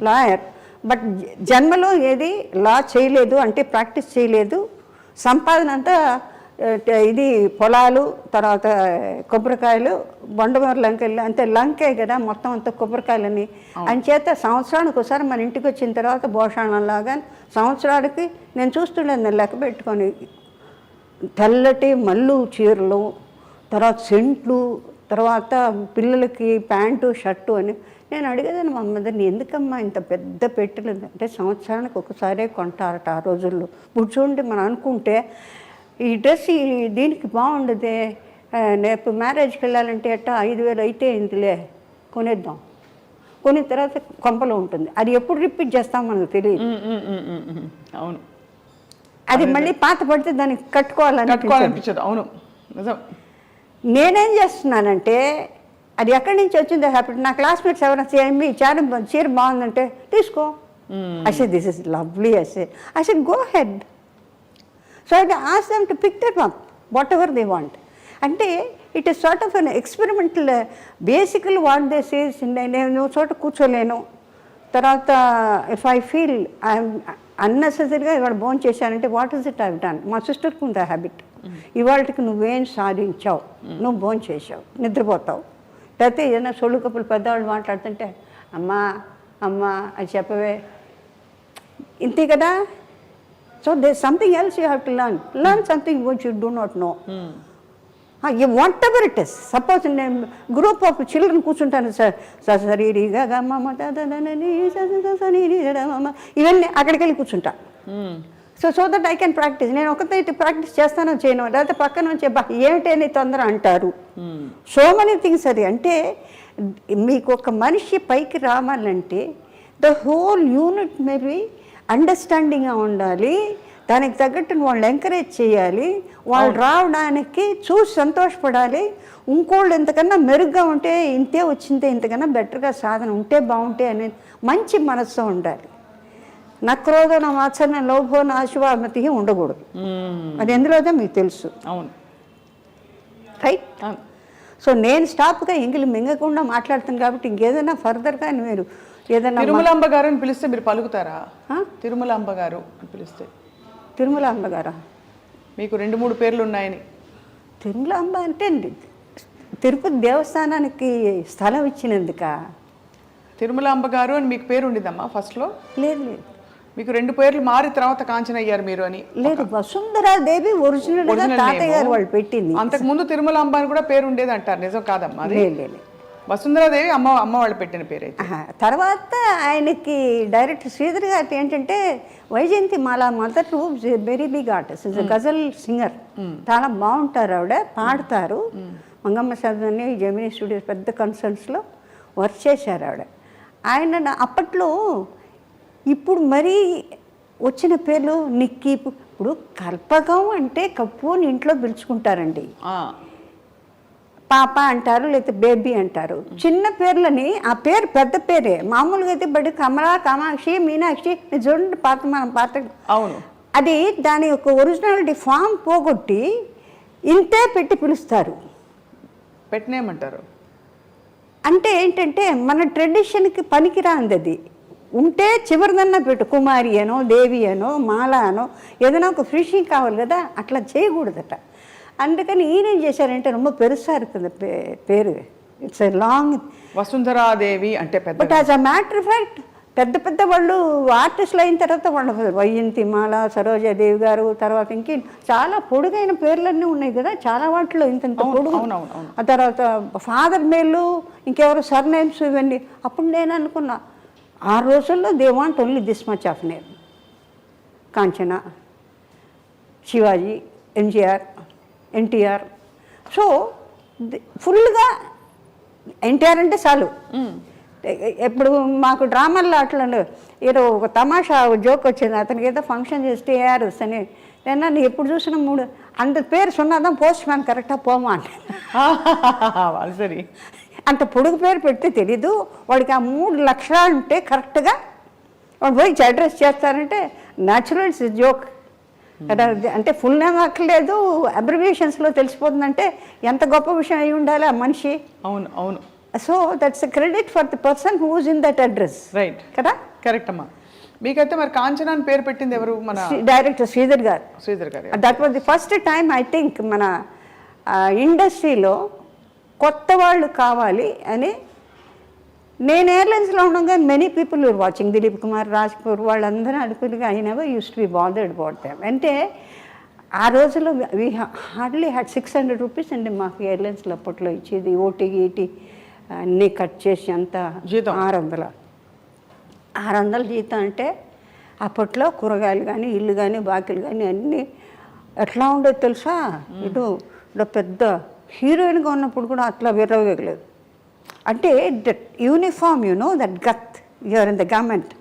lawyer. But జన్మలో ఏది లా చేయలేదు, అంటే ప్రాక్టీస్ చేయలేదు. సంపాదన అంతా ఇది పొలాలు, తర్వాత కొబ్బరికాయలు, బండమూర లంకెళ్ళు, అంతే లంకే కదా మొత్తం అంతా కొబ్బరికాయలని. అంచేత సంవత్సరానికి ఒకసారి మన ఇంటికి వచ్చిన తర్వాత భోషాణంలాగా సంవత్సరానికి నేను చూస్తుండేది, నేను లెక్క పెట్టుకొని తెల్లటి మల్లు చీరలు, తర్వాత సెంట్లు, తర్వాత పిల్లలకి ప్యాంటు షర్టు అని. నేను అడిగేదాన్ని మా మదర్ని, ఎందుకమ్మా ఇంత పెద్ద పెట్టెలు అంటే సంవత్సరానికి ఒకసారే కొంటారట ఆ రోజుల్లో. ఇప్పుడు చూడండి మనం అనుకుంటే ఈ డ్రెస్ దీనికి బాగుండదే, రేపు మ్యారేజ్కి వెళ్ళాలంటే అట్ట 5,000 అయితే ఇందులే కొనేద్దాం, కొనిన తర్వాత కొంపలో ఉంటుంది. అది ఎప్పుడు రిపీట్ చేస్తాం మనకు తెలియదు. అవును, అది మళ్ళీ పాత పడితే దానికి కట్టుకోవాలనిపించదు. అవును, నిజం. నేనేం చేస్తున్నానంటే అది ఎక్కడి నుంచి వచ్చిందో హ్యాపీ. నా క్లాస్మేట్స్ ఎవరైనా మీ చీర బాగుందంటే తీసుకో, అసే దిస్ ఇస్ లవ్లీ, అసే go ahead. So I ask them to pick them up whatever they want. అంటే it is sort of an experimental. Basically what they says, నేను చోట కూర్చోలేను, తర్వాత ఇఫ్ ఐ ఫీల్ ఐఎమ్ అన్నెసెసరీగా ఇవాళ భోజనం చేశానంటే what is it I've done. మా సిస్టర్కి ఉంది ఆ హ్యాబిట్, ఇవాళకి నువ్వేం సాధించావు, నువ్వు భోజనం చేసావు, నిద్రపోతావు, లేకపోతే ఏదైనా సొళ్ళు కప్పులు పెద్దవాళ్ళు మాట్లాడుతుంటే అమ్మా అమ్మా అది చెప్పవే, ఇంతే కదా. So they something else you have to learn something which you do not know. What ever it is. Suppose నేను గ్రూప్ ఆఫ్ చిల్డ్రన్ కూర్చుంటాను, సరిగా ఇవన్నీ అక్కడికి వెళ్ళి కూర్చుంటా. So that I can practice. నేను ఒకటైతే ప్రాక్టీస్ చేస్తానో చేయను, లేకపోతే పక్కన నుంచి ఏమిటని తొందర అంటారు. So many things. అది అంటే మీకు ఒక మనిషి పైకి రావాలంటే ద హోల్ యూనిట్ మేబీ అండర్స్టాండింగ్గా ఉండాలి, దానికి తగ్గట్టు వాళ్ళు ఎంకరేజ్ చేయాలి, వాళ్ళు రావడానికి చూసి సంతోషపడాలి. ఇంకోళ్ళు ఇంతకన్నా మెరుగ్గా ఉంటే ఇంతే వచ్చిందే, ఇంతకన్నా బెటర్గా సాధన ఉంటే బాగుంటే అనేది మంచి మనస్సు ఉండాలి. నక్రోధ నా వాత్సల్య లోభో నాశువామతి ఉండకూడదు. అది ఎందులోదో మీకు తెలుసు. అవును, రైట్. సో నేను స్టాప్గా ఎంగిలి మింగకుండా మాట్లాడుతాను కాబట్టి ఇంకేదైనా ఫర్దర్గా మీరు ఏదైనా తిరుమలాంబ గారు అని పిలిస్తే మీరు పలుకుతారా? తిరుమలాంబ గారు అని పిలిస్తే. తిరుమలాంబ గారా? మీకు 2-3 పేర్లు ఉన్నాయని. తిరుమలాంబ అంటే తిరుపతి దేవస్థానానికి స్థలం ఇచ్చినందుక తిరుమలాంబ గారు అని మీకు పేరు ఉండిందమ్మా ఫస్ట్లో? లేదు లేదు, మీకు 2 పేర్లు మారి తర్వాత కాంచన అయ్యారు మీరు అని. లేదు, వసుంధరాదేవి ఒరిజినల్ తాతయ్య గారు వాళ్ళు పెట్టింది. అంతకు ముందు తిరుమలాంబ అని కూడా పేరు ఉండేది అంటారు, నిజం కాదమ్మా? లేదు, వసుంధరాదేవి అమ్మ వాళ్ళు పెట్టిన పేరు. తర్వాత ఆయనకి డైరెక్టర్ శ్రీధర్ గారి ఏంటంటే Vyjayanthimala mother very big artist, is ghazal singer, చాలా బాగుంటారు ఆవిడ, పాడతారు. మంగమ్మ సదని జెమినీ స్టూడియోస్ పెద్ద కన్సర్న్స్లో వర్క్ చేశారు ఆవిడ. ఆయన అప్పట్లో ఇప్పుడు మరీ వచ్చిన పేర్లు నిక్కీ, ఇప్పుడు కల్పకం అంటే కప్పు అని ఇంట్లో పిలుచుకుంటారండి, పాప అంటారు, లేకపోతే బేబీ అంటారు. చిన్న పేర్లని ఆ పేరు పెద్ద పేరే మామూలుగా అయితే బడి కమలా, కామాక్షి, మీనాక్షి చూడండి మనం పాత. అవును, అది దాని యొక్క ఒరిజినాలిటీ ఫామ్ పోగొట్టి ఇంతే పెట్టి పిలుస్తారు. పెట్టినేమంటారు అంటే ఏంటంటే మన ట్రెడిషన్కి పనికిరాంది. అది ఉంటే చివరిదన్నా పెట్టు, కుమారి అనో, దేవి అనో, మాల అనో, ఏదైనా ఒక ఫినిషింగ్ కావాలి కదా, అట్లా చేయకూడదట. అందుకని ఈయనేం చేశారంటే ரொம்ப పెరుసా இருக்குது పేరు, ఇట్స్ ఎ లాంగ్. వసుంధరాదేవి అంటే పెద్ద. But as a matter of fact పెద్ద వాళ్ళు ఆర్టిస్టులు అయిన తర్వాత వాళ్ళు వైజయంతి మాల, సరోజాదేవి గారు, తర్వాత ఇంకే చాలా పొడుగైన పేర్లన్నీ ఉన్నాయి కదా చాలా వాటిలో, ఇంత పొడుగు. ఆ తర్వాత ఫాదర్ మేలు, ఇంకెవరు సర్నేమ్స్, ఇవన్నీ. అప్పుడు నేను అనుకున్నా ఆ రోజుల్లో they want only this much of name. Kanchana, Shivaji, MGR, NTR. So ఫుల్గా ఎన్టీఆర్ అంటే చాలు. ఎప్పుడు మాకు డ్రామాల్లో అట్లా ఏదో ఒక తమాషా జోక్ వచ్చింది, అతనికి ఏదో ఫంక్షన్ చేస్తే ఏఆర్ఎస్ అని. నేను ఎప్పుడు చూసినా 3 అంత పేరు సున్నాదాం పోస్ట్ మ్యాన్ కరెక్టా పోమా అంటే సరే అంత పొడుగు పేరు పెడితే తెలీదు వాడికి. ఆ 3 లక్షణాలు ఉంటే కరెక్ట్గా వాడు పోయి అడ్రస్ చేస్తారంటే న్యాచురల్ ఇట్స్ జోక్. అంటే ఫుల్ నేమ్ అక్కర్లేదు, అబ్రివియేషన్స్లో తెలిసిపోతుందంటే ఎంత గొప్ప విషయం అయి ఉండాలి ఆ మనిషి. అవును అవును. So that's a credit for the person who is in that address. Right కదా? కరెక్ట్ అమ్మా. మీకైతే మరి కాంచన అని పేరు పెట్టింది ఎవరు? మన director Sridhar garu. Sridhar garu. That was the first time I think మన ఇండస్ట్రీలో కొత్త వాళ్ళు కావాలి అని. నేను ఎయిర్లైన్స్లో ఉండగా many people were watching. Dilip Kumar, Raj Kapoor వాళ్ళందరూ అనుకునిగా I never use to be bothered about them. అంటే ఆ రోజుల్లో వీ హార్డ్లీ హ్యాడ్ 600 రూపీస్ అండి మాకు ఎయిర్లైన్స్లో అప్పట్లో ఇచ్చేది. ఓటీ గీటీ అన్నీ కట్ చేసి అంతా జీతం 600 జీతం. అంటే అప్పట్లో కూరగాయలు కానీ ఇల్లు కానీ బాకీలు కానీ అన్నీ ఎట్లా ఉండేది తెలుసా? ఇటు పెద్ద హీరోయిన్గా ఉన్నప్పుడు కూడా అట్లా విరవగలేదు. అంటే that uniform that got you're in the government,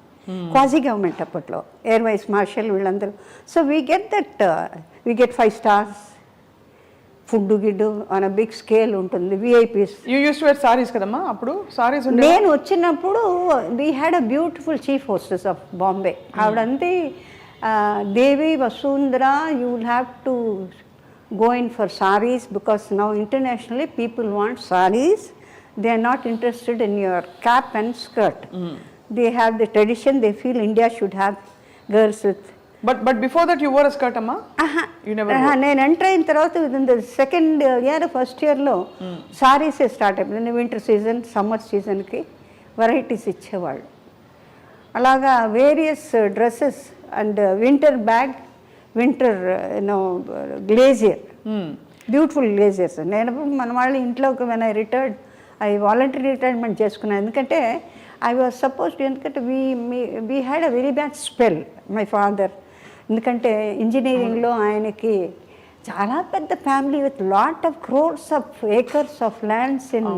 quasi government అప్పట్లో, ఎయిర్ వైస్ మార్షల్ వీళ్ళందరూ. So we get 5 stars, food గిడ్డు ఆన్ అ బిగ్ స్కేల్ ఉంటుంది. VIPs. You use to wear saris కదమ్మా అప్పుడు? సారీస్ నేను వచ్చినప్పుడు we had a beautiful chief hostess of Bombay. ఆవిడంతే Devi Vasundhara, you will have to go in for sarees because now internationally people want sarees. They are not interested in your cap and skirt. They have the tradition. They feel India should have girls with. But before that you wore a skirt, amma? You never. నేను enter అయిన తర్వాత within the second year, first year లో sarees start అయిపోయింది. Winter season, summer సీజన్కి varieties ఇచ్చేవాళ్ళు. అలాగా various dresses and winter bag, winter blazer, beautiful blazers. నేను మన వాళ్ళ ఇంట్లోకి when I retired, I voluntary retirement చేసుకున్నాను. ఎందుకంటే ఐ వాజ్ సపోజ్డ్, ఎందుకంటే we had a very bad spell my father. ఎందుకంటే ఇంజనీరింగ్లో ఆయనకి చాలా పెద్ద family with lot of crores of acres of lands in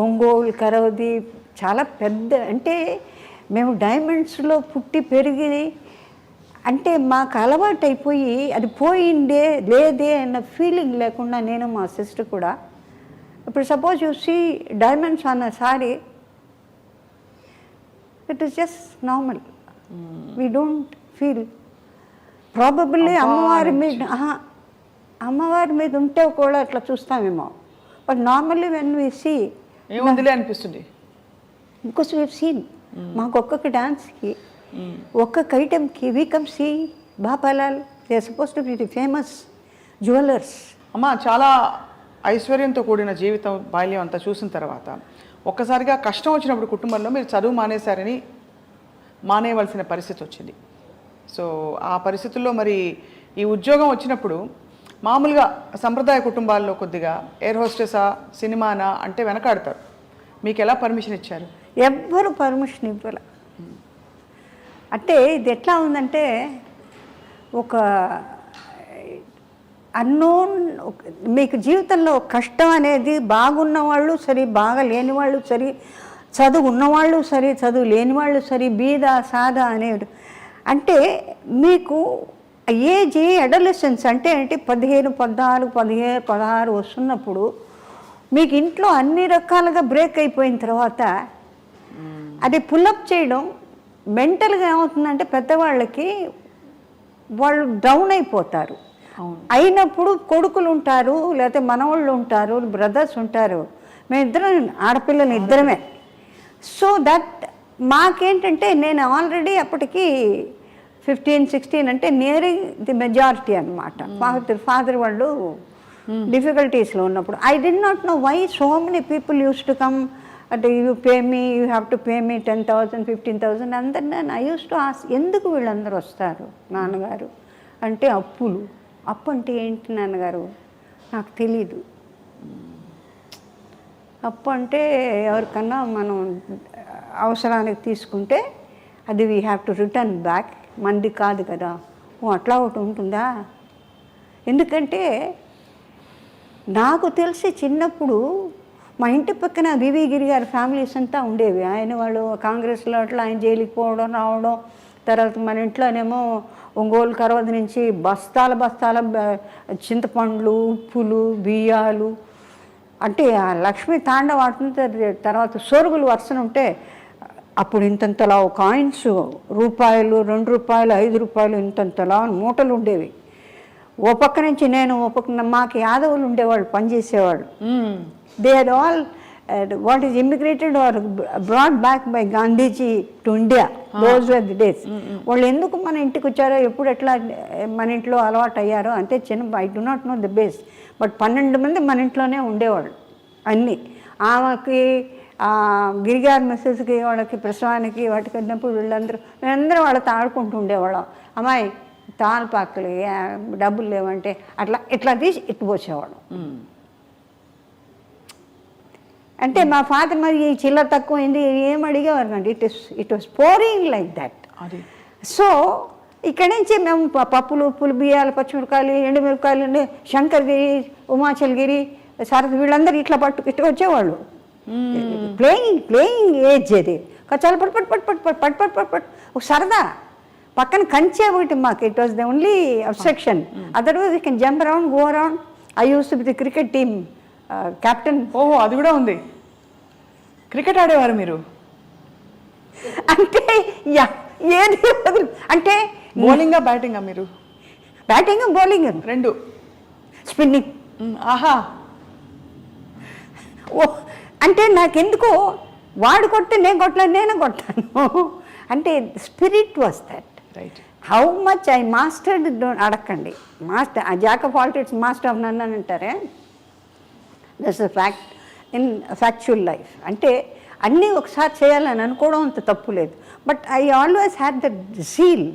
Ongole, Karavadi, చాలా పెద్ద. అంటే మేము డైమండ్స్లో పుట్టి పెరిగి, అంటే మాకు అలవాటు అయిపోయి అది పోయిందే లేదే అన్న ఫీలింగ్ లేకుండా నేను మా సిస్టర్ కూడా. ఇప్పుడు సపోజ్ యూ సీ డైమండ్స్ అన్న sari, it is just normal. We don't feel. Probably అమ్మవారి మీద ఉంటే కూడా అట్లా చూస్తామేమో. But normally when we see అనిపిస్తుంది. బికాస్ వీ సీన్ మాకు ఒక్కొక్క డాన్స్కి ఒక్కొక్క ఐటెంకి we come see Bapalal, they are suppose to be the famous jewellers. అమ్మ, చాలా ఐశ్వర్యంతో కూడిన జీవితం, బాల్యం అంతా చూసిన తర్వాత ఒక్కసారిగా కష్టం వచ్చినప్పుడు కుటుంబంలో మీరు చదువు మానేయవలసిన పరిస్థితి వచ్చింది. సో ఆ పరిస్థితుల్లో మరి ఈ ఉద్యోగం వచ్చినప్పుడు మామూలుగా సంప్రదాయ కుటుంబాల్లో కొద్దిగా ఎయిర్ హోస్టెసా, సినిమానా అంటే వెనకాడతారు. మీకు ఎలా పర్మిషన్ ఇచ్చారు? ఎవ్వరు పర్మిషన్ ఇవ్వాలి. అంటే ఇది ఎట్లా ఉందంటే, ఒక అన్నోన్, మీకు జీవితంలో కష్టం అనేది బాగున్న వాళ్ళు సరే, బాగా లేని వాళ్ళు సరే, చదువు ఉన్నవాళ్ళు సరే, చదువు లేని వాళ్ళు సరే, బీద సాదా అనేది. అంటే మీకు ఏజ్ అడోలెసెన్స్ అంటే ఏంటి, 15, 14, 15, 16 వస్తున్నప్పుడు మీకు ఇంట్లో అన్ని రకాలుగా బ్రేక్ అయిపోయిన తర్వాత అది పుల్అప్ చేయడం మెంటల్గా ఏమవుతుందంటే, పెద్దవాళ్ళకి వాళ్ళు డౌన్ అయిపోతారు. అయినప్పుడు కొడుకులు ఉంటారు, లేకపోతే మనవాళ్ళు ఉంటారు, బ్రదర్స్ ఉంటారు. మేమిద్దరం ఆడపిల్లలు ఇద్దరమే. సో దట్ మాకేంటంటే, నేను ఆల్రెడీ అప్పటికి 15, 16 అంటే నియరింగ్ ది మెజారిటీ అనమాట. ఫాదర్ వాళ్ళు డిఫికల్టీస్లో ఉన్నప్పుడు I did not know why so many people use to come. అంటే you pay me, you have to pay me 10,000, 15,000 అందరు. నేను ఐ యూస్ టు ఆస్క్, ఎందుకు వీళ్ళందరూ వస్తారు నాన్నగారు అంటే? అప్పులు. అప్పు అంటే ఏంటి నాన్నగారు నాకు తెలీదు. అప్పు అంటే ఎవరికన్నా మనం అవసరానికి తీసుకుంటే అది we have to return back, మంది కాదు కదా. ఓ అట్లా ఒకటి ఉంటుందా? ఎందుకంటే నాకు తెలిసి చిన్నప్పుడు మా ఇంటి పక్కన వివి గిరి గారి ఫ్యామిలీస్ అంతా ఉండేవి. ఆయన వాళ్ళు కాంగ్రెస్లో అట్లా ఆయన జైలుకి పోవడం రావడం. తర్వాత మన ఇంట్లోనేమో ఒంగోలు కరవది నుంచి బస్తాల చింతపండ్లు, ఉప్పులు, బియ్యాలు. అంటే ఆ లక్ష్మీ తాండవ ఆడుతుంది. తర్వాత సోరుగులు వరుసన ఉంటే అప్పుడు ఇంతంతలా కాయిన్స్, రూపాయలు, 2 రూపాయలు, 5 రూపాయలు ఇంతంతలా మూటలు ఉండేవి. ఓ పక్క నుంచి నేను, ఓ పక్కన మాకు యాదవులు ఉండేవాళ్ళు, పనిచేసేవాళ్ళు. They are all what is immigrated or brought back by Gandhiji to India. Those were the days. వాళ్ళు ఎందుకు మన ఇంటికి వచ్చారో ఎప్పుడు ఎట్లా మన ఇంట్లో అలవాటు అయ్యారో అంటే చిన్న I do not know the base but 12 మంది మన ఇంట్లోనే ఉండేవాళ్ళు అన్నీ. ఆమెకి గిరిగారి మిస్సెస్కి వాళ్ళకి ప్రసవానికి వాటికి వెళ్ళినప్పుడు మేమందరం వాళ్ళతో ఆడుకుంటూ ఉండేవాళ్ళం. అమ్మాయి తాళపాకులు డబ్బులు లేవంటే ఇట్లా తీసి ఇటు పోసేవాళ్ళం. అంటే మా ఫాదర్ మరి ఈ చిల్లర తక్కువైంది ఏం అడిగేవారు కండి. It was pouring like that. So ఇక్కడి నుంచి మేము పప్పులు ఉప్పులు బియ్యాలు పచ్చిమిరకాయలు ఎండుమిరకాయలు శంకర్గిరి ఉమాచల్గిరి సారథి వీళ్ళందరూ ఇట్లా ఇట్లా వచ్చేవాళ్ళు. ప్లేయింగ్ ఏజ్ అది చాలా పట్ ఒక సరదా. పక్కన కంచే ఒకటి మాకు. It was the only obstruction. Otherwise you can jump around go around. I use to be the cricket team captain. ఓహో, అది కూడా ఉంది. క్రికెట్ ఆడేవారు మీరు? అంటే ఏది అంటే బౌలింగా బ్యాటింగా మీరు? బ్యాటింగ్ బౌలింగ్ రెండు. స్పిన్నింగ్. ఆహా. ఓ అంటే నాకెందుకో వాడు కొట్టి నేను కొట్టలేదు, నేను కొట్టాను అంటే spirit was that. Right. How much I mastered అడగండి. Master jack of all trades master of none అని అంటారే. That's a fact in factual life. అంటే అన్నీ ఒకసారి చేయాలని అనుకోవడం అంత తప్పు లేదు. But I always had that zeal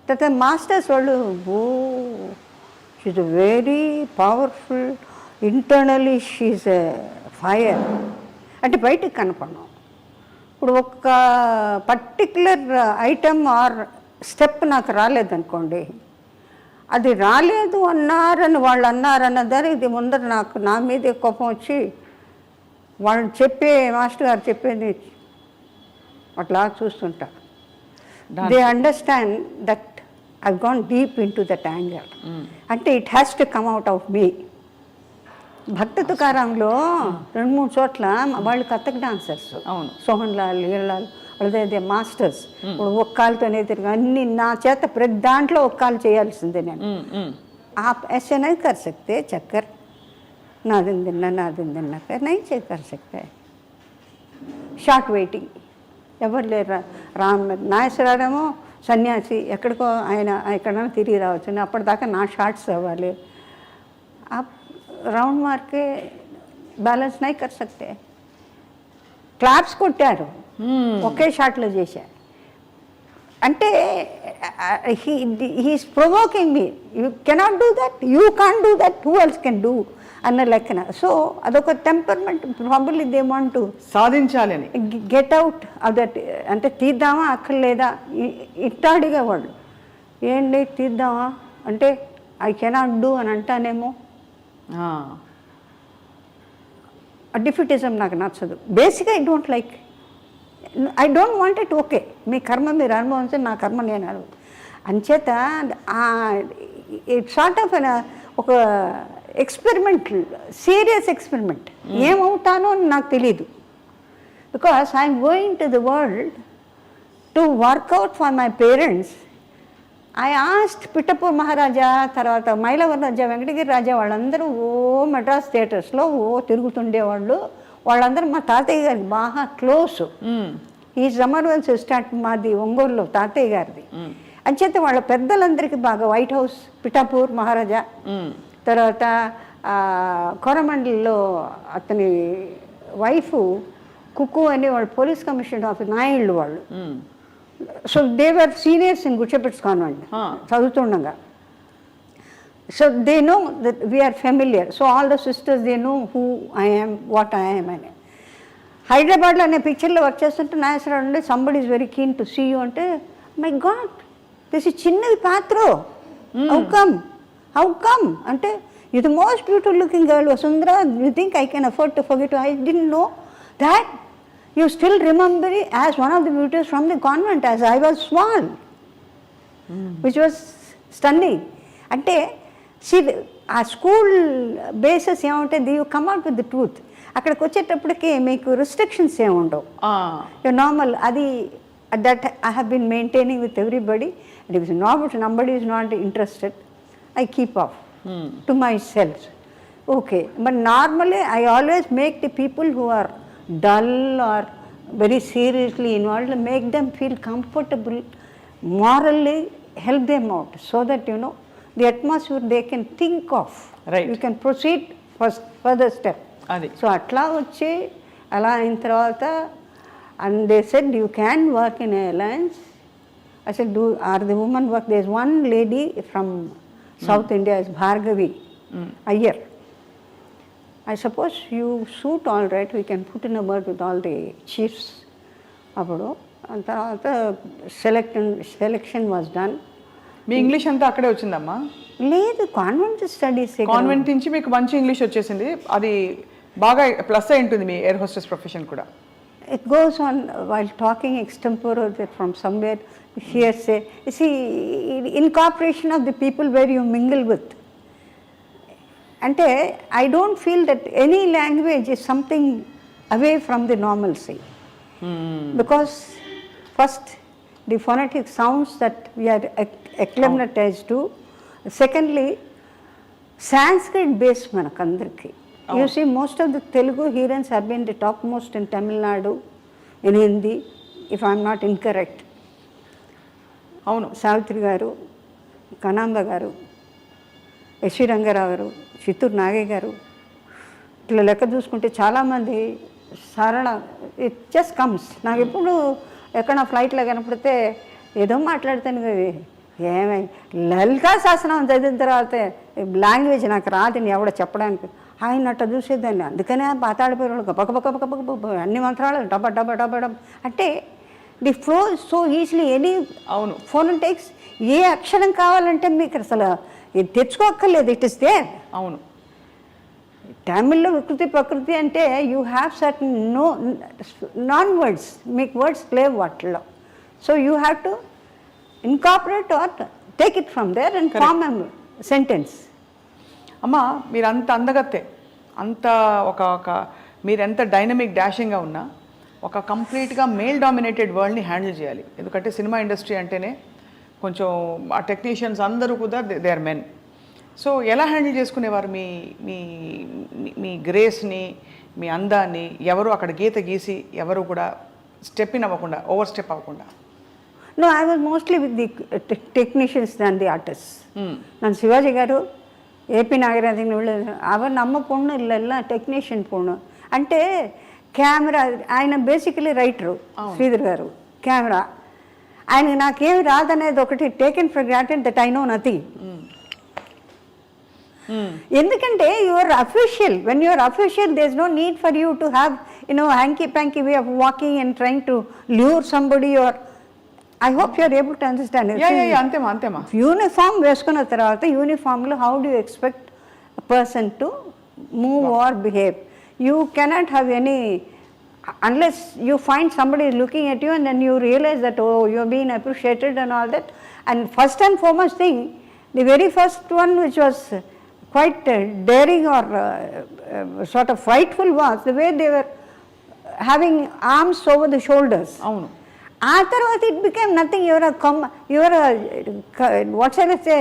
that masters వాళ్ళు she's very powerful internally she's a fire అంటే బయటికి కనపడడం. ఇప్పుడు ఒక పర్టిక్యులర్ ఐటమ్ ఆర్ స్టెప్ నాకు రాలేదనుకోండి, అది రాలేదు అన్నారని వాళ్ళు అన్నారన్న దానికి ముందర నా మీదే కోపం వచ్చి వాళ్ళు మాస్టర్ గారు చెప్పేది అట్లా చూస్తుంటా. They understand that I gone deep into that anger. అంటే it has to come out of me. భక్త తుకారాంలో 2-3 చోట్ల వాళ్ళు కథక్ డాన్సర్స్. అవును. సోహన్ లాల్ వీళ్ళ వాళ్ళదే మాస్టర్స్. ఇప్పుడు ఒక్కాలతోనే తిరిగి అన్ని నా చేత ప్రతి దాంట్లో ఒక్కాలు చేయాల్సిందే నేను. आप ऐसे नहीं कर सकते चक्कर, ना दिन कर नहीं कर सकते. షార్ట్ వెయిటింగ్ ఎవరు లేరు. నాగేశ్వరరావు సన్యాసి ఎక్కడికో ఆయన ఎక్కడైనా తిరిగి రావచ్చు. అప్పటిదాకా నా షార్ట్స్ అవ్వాలి. రౌండ్ మార్కే బ్యాలెన్స్ నై కర్ సక్తే. క్లాప్స్ కొట్టారు, ఒకే షాట్లో చేశారు. అంటే he's provoking me. You cannot do that, you can do that, who else can do అన్న లెక్కన. సో అదొక temperament. Probably they want to సాధించాలి అని గెట్ అవుట్ ఆఫ్ దట్. అంటే తీద్దామా అక్కర్లేదా ఇట్టాడిగా వాళ్ళు. ఏంటి తీద్దామా అంటే ఐ కెనాట్ డూ అని అంటానేమో. డిఫిటిజం నాకు నచ్చదు. బేసిక్గా I don't like, I don't want it. Okay, మీ కర్మ మీరు అనుభవించండి, నా కర్మ నేను అంచేత ఇట్ సార్ట్ ఆఫ్ ఒక ఎక్స్పెరిమెంట్, సీరియస్ ఎక్స్పెరిమెంట్. ఏమవుతానో అని నాకు తెలీదు. Because I'm going to the world to work out for my parents. I asked Pithapur Maharaja, తర్వాత మైలవరం రాజా, వెంకటగిరి రాజా వాళ్ళందరూ మెడ్రాస్ థియేటర్స్లో తిరుగుతుండేవాళ్ళు. వాళ్ళందరూ మా తాతయ్య గారికి బాగా క్లోజ్. ఈ జమర్వెల్స్ స్టార్ట్ మాది ఒంగోలులో తాతయ్య గారిది. అంచేత వాళ్ళ పెద్దలందరికీ బాగా వైట్ హౌస్, పిఠాపూర్ మహారాజా, తర్వాత కోరమండలిలో అతని వైఫ్ కుక్కు అని వాళ్ళు పోలీస్ కమిషనర్ ఆఫ్ నాయుళ్ళు వాళ్ళు. So they were seniors in Good Shepherds convent చదువుతుండగా. So they know that we're familiar. So all the sisters they know who I am, what I am అని. హైదరాబాద్లో అనే పిక్చర్లో వర్క్ చేస్తుంటే నాగేశ్వరరావు అంటే somebody is very keen to see you అంటే, my God this is చిన్నది పాత్ర, హౌ కమ్ అంటే, you the most beautiful looking girl Vasundhara, you think I can afford to forget. I didn't know that you still remember it as one of the beauties from the convent as I was small, which was stunning. అంటే ఆ school bases ఏముంటుంది, you come out with the truth. అక్కడికి వచ్చేటప్పటికి మీకు restrictions ఏమి ఉండవు. You normal. అది that I have been maintaining with everybody. It is not, somebody is not interested, I keep off to myself. Okay, but normally I always make the people who are dull or very seriously involved, make them feel comfortable, morally help them out, so that the atmosphere they can think of. Right. You can proceed first further step. అది so అట్లా వచ్చి అలా అయిన తర్వాత and they said you can work in alliance. I said, are the women work? There's one lady from South India, is Bhargavi Iyer. I suppose you suit all right, we can put in a word with all the chiefs. అప్పుడు తర్వాత selection was done. Me English అంతా అక్కడే వచ్చిందమ్మా? లేదు, convent studies. Convent నుంచి మీకు మంచి English వచ్చేసింది, అది బాగా ప్లస్ అయి ఉంటుంది మీ ఎయిర్ హోస్టెస్ ప్రొఫెషన్ కూడా. It goes on while talking extempore from somewhere, hearsay. You see, incorporation of the people where you mingle with. Ante, I don't feel that any language is something away from the normalcy. Because first, the phonetic sounds that we are acclimatized to. Secondly, Sanskrit based manakandarki. You see, most of the Telugu hearers have been the topmost in Tamil Nadu, in Hindi, if I am not incorrect. అవును. సావిత్రి గారు, కనాంబ గారు, SV Rangarao గారు, చిత్తూరు నాగయ్య గారు, ఇట్లా లెక్క చూసుకుంటే చాలామంది సరళ, ఇట్ జస్ట్ కమ్స్. నాకు ఎప్పుడు ఎక్కడ ఫ్లైట్లో కనపడితే ఏదో మాట్లాడతాను కదా, ఏమై లలితా శాసనం చదివిన తర్వాత లాంగ్వేజ్ నాకు రాదని ఎవడో చెప్పడానికి, ఆయన అట్ట చూసేదాన్ని. అందుకనే పాతాడిపోయాడు పక్క పక్క పక్క పక్క అన్ని మంత్రాలు డబ్బా డబ్బా డబ్బా డబ్బా అంటే the flow so easily. Any అవును ఫోనెటిక్స్, ఏ అక్షరం కావాలంటే మీకు అసలు ఇది తెచ్చుకోక్కర్లేదు, ఇట్ ఇస్ దేర్. అవును. తమిళ్లో వికృతి ప్రకృతి అంటే you have certain non words, మీకు వర్డ్స్ లేవు వాటిల్లో. So you have to incorporate or take it from there and form a sentence. అమ్మ, మీరు అంత అందగత్తే, అంత ఒక మీరు ఎంత డైనమిక్ డాషింగ్గా ఉన్నా ఒక కంప్లీట్గా మేల్ డామినేటెడ్ వరల్డ్ని హ్యాండిల్ చేయాలి. ఎందుకంటే సినిమా ఇండస్ట్రీ అంటేనే కొంచెం ఆ టెక్నీషియన్స్ అందరూ కూడా దే ఆర్ మెన్. సో ఎలా హ్యాండిల్ చేసుకునేవారు మీ మీ మీ గ్రేస్ని, మీ అందాన్ని? ఎవరు అక్కడ గీత గీసి ఎవరు కూడా స్టెప్ ఇన్ అవ్వకుండా, ఓవర్ స్టెప్ అవ్వకుండా? No, I was mostly with the technicians than the artists. ನಾನು ಶಿವಾಜಿ ಗಾರು, AP ನಾಗರಾಜನ್ ಅವರು ನಮ್ಮ ಪೊಣ್ಣು ಇಲ್ಲೆಲ್ಲ ಟೆಕ್ನಿಷಿಯನ್ ಪೊಣ್ಣು అంటే కెమెరా. ఆయన బేసికలీ రైటరు శ్రీధర్ గారు, కెమెరా. ఆయన నాకేమి రాదనేది ఒకటి taken for granted that I know nothing. ఎందుకంటే your official, when your official there is no need for you to have hanky panky way of walking and trying to lure somebody. Your I hope you are able to understand. అంతేమా అంతేమా. Uniform వేసుకున్న తర్వాత యూనిఫామ్లో how do expect a person to move or behave? You cannot have any unless you find somebody is looking at you and then you realize that, oh, you're being appreciated and all that. And first and foremost thing, the very first one which was quite daring or sort of frightful was the way they were having arms over the shoulders. అవును. ఆ తర్వాత it became nothing. Your what shall I say,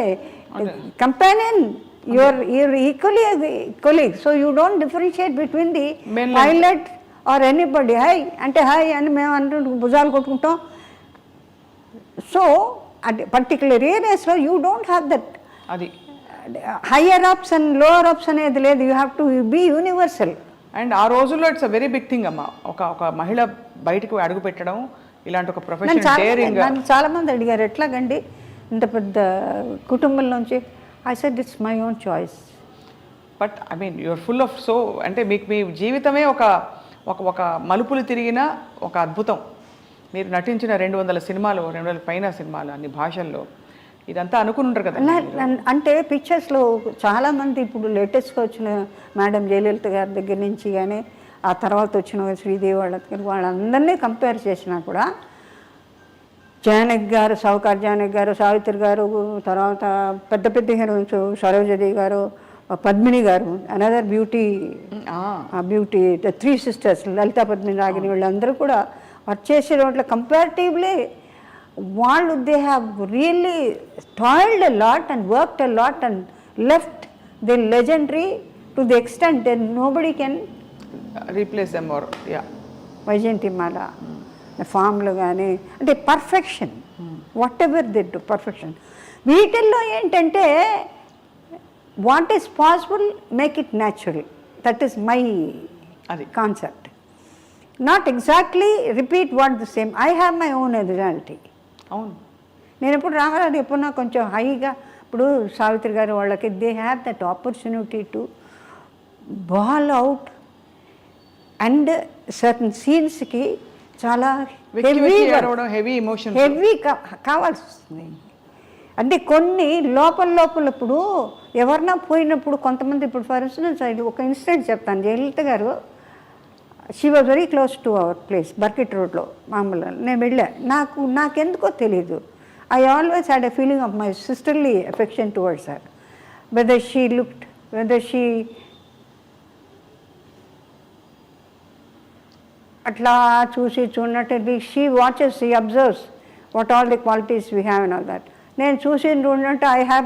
companion, your equally colleague. So you don't differentiate between the pilot or anybody. Hi అంటే hi అని మేము అంటూ భుజాలు కొట్టుకుంటాం. So at particular ఏరియాస్లో యూ డోంట్ హ్యావ్ దట్. అది higher ups and lower ups అనేది లేదు. You have to be universal. And ఆ రోజుల్లో it's a very big thing అమ్మ, ఒక మహిళ బయటకు అడుగు పెట్టడం, ఇలాంటి ఒక ప్రొఫెషన్ డేరింగ్. నన్ను చాలామంది అడిగారు, ఎట్లాగండి ఇంత పెద్ద కుటుంబంలోంచి? I said it's my own choice. But I mean you're full of so, అంటే మీకు మీ జీవితమే ఒక మలుపులు తిరిగిన ఒక అద్భుతం. మీరు నటించిన 200 సినిమాలు, 200 పైన సినిమాలు, అన్ని భాషల్లో, ఇదంతా అనుకుని ఉంటారు కదా. అంటే పిక్చర్స్లో చాలామంది ఇప్పుడు లేటెస్ట్గా వచ్చిన మేడం జయలలిత గారి దగ్గర నుంచి కానీ ఆ తర్వాత వచ్చిన శ్రీదేవి వాళ్ళ దగ్గర వాళ్ళందరినీ కంపేర్ చేసినా కూడా జానకి గారు, సౌకార్ జానకి గారు, సావిత్రి గారు, తర్వాత పెద్ద పెద్ద heroines Saroja Devi garu, Padmini garu, another beauty, the 3 sisters Lalitha Padmini Ragini, వీళ్ళందరూ కూడా వచ్చేసే వాటిలో కంపారిటివ్లీ వాళ్ళు they have really toiled a lot and worked a lot and left the legendary to to the extent then nobody can replace them or యా వైజయంతిమాల ఫామ్లు కానీ అంటే perfection whatever they do perfection. వీటిల్లో ఏంటంటే what is possible make it natural, that is my అది concept. Not exactly repeat what the same. I have my own originality. అవును. నేను ఎప్పుడు రామారావు ఎప్పుడున్నా కొంచెం హైగా, ఇప్పుడు సావిత్రి గారు వాళ్ళకి they have that opportunity to bawl out and certain సీన్స్కి చాలా హెవీ ఎమోషన్ హెవీ కావాల్సి వస్తుంది. అంటే కొన్ని లోపల ఇప్పుడు ఎవరన్నా పోయినప్పుడు కొంతమంది, ఇప్పుడు ఫర్ ఇన్స్టెన్స్ ఒక ఇన్సిడెంట్ చెప్తాను. Jayalalitha garu she was very close to our place Burkit రోడ్లో మామూలు. నేను వెళ్ళా, నాకెందుకో తెలీదు, I always had a feeling of my sisterly affection towards her. Whether she atla చూసి చూడనట్టు she watches, she observes what all the qualities we have and all that. నేను చూసి చూడనట్టు I have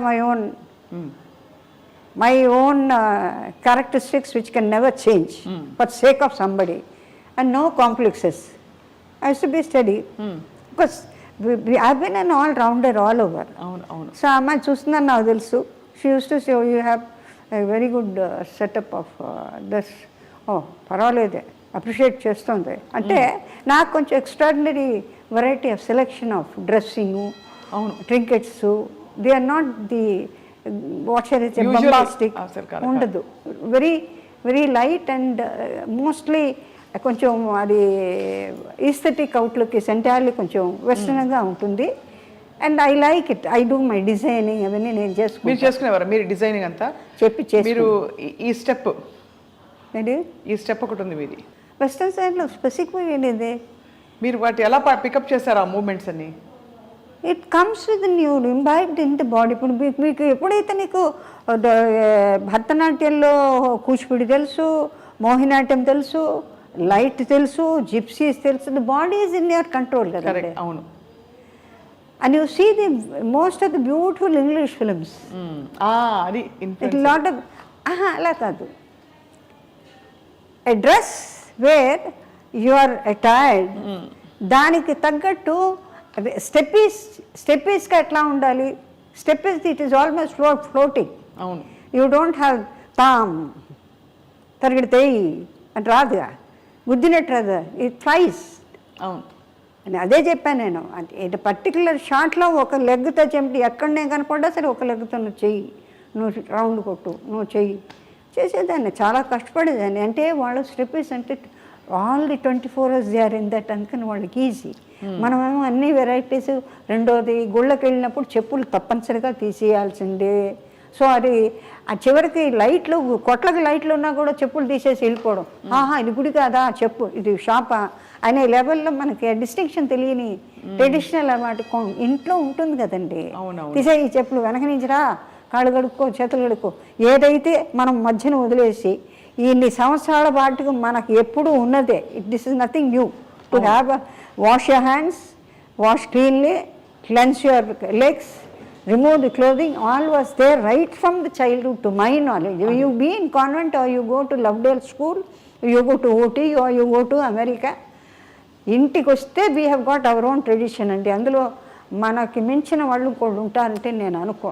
my own characteristics which can never change for sake of somebody, and no complexes. I used to be steady because I've been an all-rounder all over. అవును. So అమ్మాయి చూస్తుందని నాకు తెలుసు. She use to say you have a very good setup of this. పర్వాలేదే, appreciate చేస్తుంది. అంటే నాకు కొంచెం extraordinary variety of selection of dressing, అవును, trinkets. They are not the bombastic ఉండదు. Very very light and mostly కొంచెం అది ఈస్థెటిక్ అవుట్లుక్ ఎంటైర్లీ కొంచెం వెస్టర్న్గా ఉంటుంది. And I like it. I do my designing అవన్నీ నేను చేసుకునేవారు. మీరు డిజైనింగ్ అంతా మీరు ఈ స్టెప్ ఒకటి ఉంది మీది వెస్టర్న్ సైడ్లో స్పెసిఫిక్ ఏంటిది, మీరు వాటి ఎలా పికప్ చేశారు ఆ మూమెంట్స్ అన్ని? It comes with new imbibed in the body. ఇప్పుడు మీకు ఎప్పుడైతే నీకు భరతనాట్యంలో కూచిపూడి తెలుసు, మోహినాట్యం తెలుసు, లైట్ తెలుసు, జిప్సీస్ తెలుసు, the body is in your control కదా. అవును. And you see the most of the beautiful English films, అది లాట్ ఆఫ్ అలా కాదు. A dress where you are attired, దానికి తగ్గట్టు స్టెప్పీస్గా ఎట్లా ఉండాలి. Steps it is almost floating. అవును. యూ డోంట్ హ్యావ్ తామ్ తరగడితేయి అని రాదుగా, గుద్దినట్టు రాదు, ఇట్ ఫ్లైస్. అవును. అని అదే చెప్పాను నేను. అంటే పర్టికులర్ షాట్లో ఒక లెగ్తో చెంపి ఎక్కడనే కనపడ్డా సరే ఒక లెగ్తో నువ్వు చెయ్యి, నువ్వు రౌండ్ కొట్టు, నువ్వు చెయ్యి చేసేదాన్ని. చాలా కష్టపడేదాన్ని. అంటే వాళ్ళు స్టెప్పీస్ అంటే all the 24 hours they are in that, అందుకని వాళ్ళకి ఈజీ. మనమేమో అన్ని వెరైటీస్. రెండోది, గుళ్ళకి వెళ్ళినప్పుడు చెప్పులు తప్పనిసరిగా తీసేయాల్సిందే. సో అది ఆ చివరికి లైట్లు, కొట్లకి లైట్లు ఉన్నా కూడా చెప్పులు తీసేసి వెళ్ళిపోవడం. ఇది గుడి కాదా చెప్పు, ఇది షాపా అనే లెవెల్లో మనకి డిస్టింక్షన్ తెలియని ట్రెడిషనల్ అన్నమాట ఇంట్లో ఉంటుంది కదండి. తీసే ఈ చెప్పులు వెనక నుంచి రా, కాళ్ళు కడుక్కో, చేతులు కడుక్కో. ఏదైతే మనం మధ్యన వదిలేసి ఇన్ని సంవత్సరాల పాటుకు మనకు ఎప్పుడు ఉన్నదే. This is nothing new to have wash your hands, wash cleanly, cleanse your legs, remove the clothing, all was there right from the childhood to my knowledge. You be in convent or you go to Lovedale school, you go to OT or you go to America. ఇంటికి వస్తే we have got our own tradition అండి. అందులో మనకి మించిన వాళ్ళు కూడా ఉంటారంటే నేను అనుకో.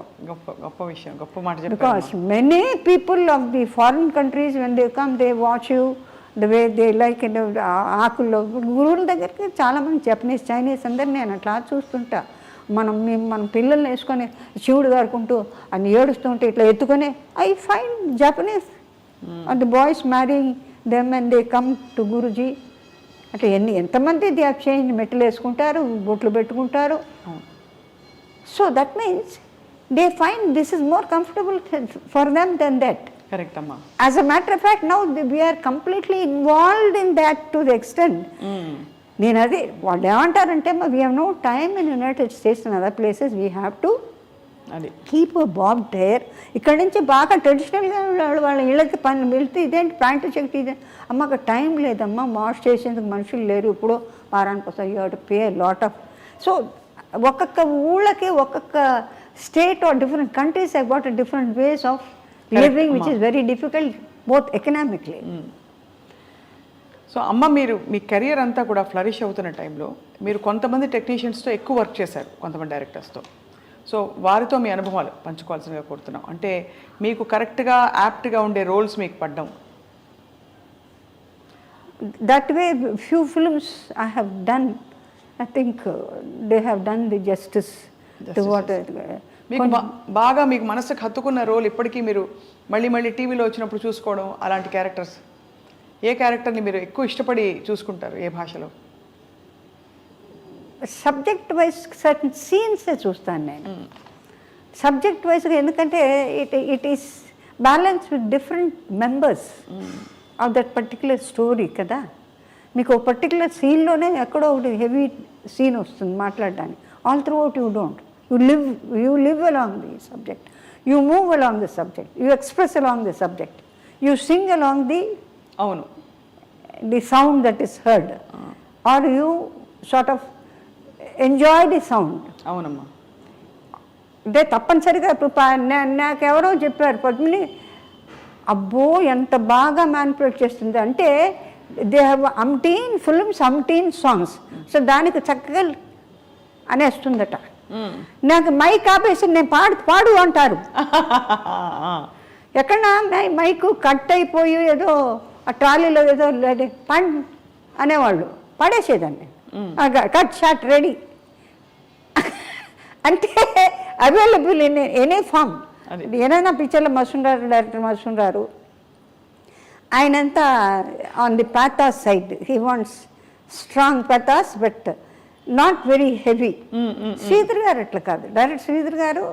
గొప్ప విషయం, గొప్ప మాట. Because many people of the foreign countries when they come they watch you the way they like. ఆకుల్లో గురువుల దగ్గరికి చాలామంది జపనీస్, చైనీస్ అందరు నేను అట్లా చూస్తుంటా. మన పిల్లల్ని వేసుకొని శివుడు గారుకుంటూ అని ఏడుస్తుంటే ఇట్లా ఎత్తుకొని I find Japanese and the boys marrying them and they come to Guruji. అంటే ఎంతమంది దే హ్యావ్ చేంజ్, మెట్లు వేసుకుంటారు, బొట్లు పెట్టుకుంటారు. So that means they find this is more comfortable for them then that. Correct అమ్మా. As a matter of fact now we are completely involved in that to the extent. నేను అది వాళ్ళు ఏమంటారంటే we have no time in United States and other places we have to keep a bob tyre. ఇక్కడ నుంచి బాగా ట్రెడిషనల్గా వాళ్ళ ఇళ్ళకి పని వెళ్తే ఇదేంటి ప్యాంటు చెక్కి ఇదే అమ్మ అక్కడ టైం లేదమ్మా, వాష్ చేసేందుకు మనుషులు లేరు, ఇప్పుడు వారానికి వస్తాయి, you to pay lot of. So ఒక్కొక్క ఊళ్ళకి ఒక్కొక్క state or different countries have got different ways of living which is very difficult both economically. So అమ్మ, మీరు మీ కెరియర్ అంతా కూడా ఫ్లరిష్ అవుతున్న టైంలో మీరు కొంతమంది టెక్నీషియన్స్తో ఎక్కువ వర్క్ చేశారు, కొంతమంది డైరెక్టర్స్తో. సో వారితో మీ అనుభవాలు పంచుకోవాల్సిందిగా కోరుతున్నాం. అంటే మీకు కరెక్ట్గా యాప్ట్గా ఉండే రోల్స్ మీకు పడ్డం. That way, few films I have done, I think they have done the justice to what మీకు బాగా మీకు మనసుకు హత్తుకున్న రోల్ ఇప్పటికీ మీరు మళ్ళీ మళ్ళీ టీవీలో వచ్చినప్పుడు చూసుకోవడం, అలాంటి క్యారెక్టర్స్ ఏ క్యారెక్టర్ని మీరు ఎక్కువ ఇష్టపడి చూసుకుంటారు, ఏ భాషలో? సబ్జెక్ట్ వైజ్ సర్టన్ సీన్సే చూస్తాను నేను. సబ్జెక్ట్ వైజ్గా, ఎందుకంటే it is balance with different members of that particular story కదా. మీకు ఒక పర్టికులర్ సీన్లోనే ఎక్కడో ఒకటి హెవీ సీన్ వస్తుంది మాట్లాడడానికి. All through out you don't, you live along the subject, you move along the subject, you express along the subject, you sing along the అవును the sound that is heard, or you sort of enjoy the sound. అవునమ్మా. అంటే తప్పనిసరిగా ఇప్పుడు నాకెవరో చెప్పారు పద్మిని, అబ్బో ఎంత బాగా manipulate చేస్తుంది అంటే, they have umpteen films, umpteen songs, so దానికి చక్కగా అనేస్తుందట. నాకు మైక్ ఆపేసి నేను పాడు అంటారు. ఎక్కడ మైకు కట్ అయిపోయి ఏదో ఆ ట్రాలీలో ఏదో పండ్ అనేవాళ్ళు, పడేసేదాన్ని. కట్ షాట్ రెడీ అంటే అవైలబుల్ ఇన్ ఎనీ ఫామ్. ఏదైనా పిక్చర్లో మసూన్ డైరెక్టర్ మసూన్ గారు, ఆయనంతా on the pathos side, he wants strong pathos but not very heavy. Sridhar గారు అట్లా కాదు, డైరెక్టర్ శ్రీధర్ గారు,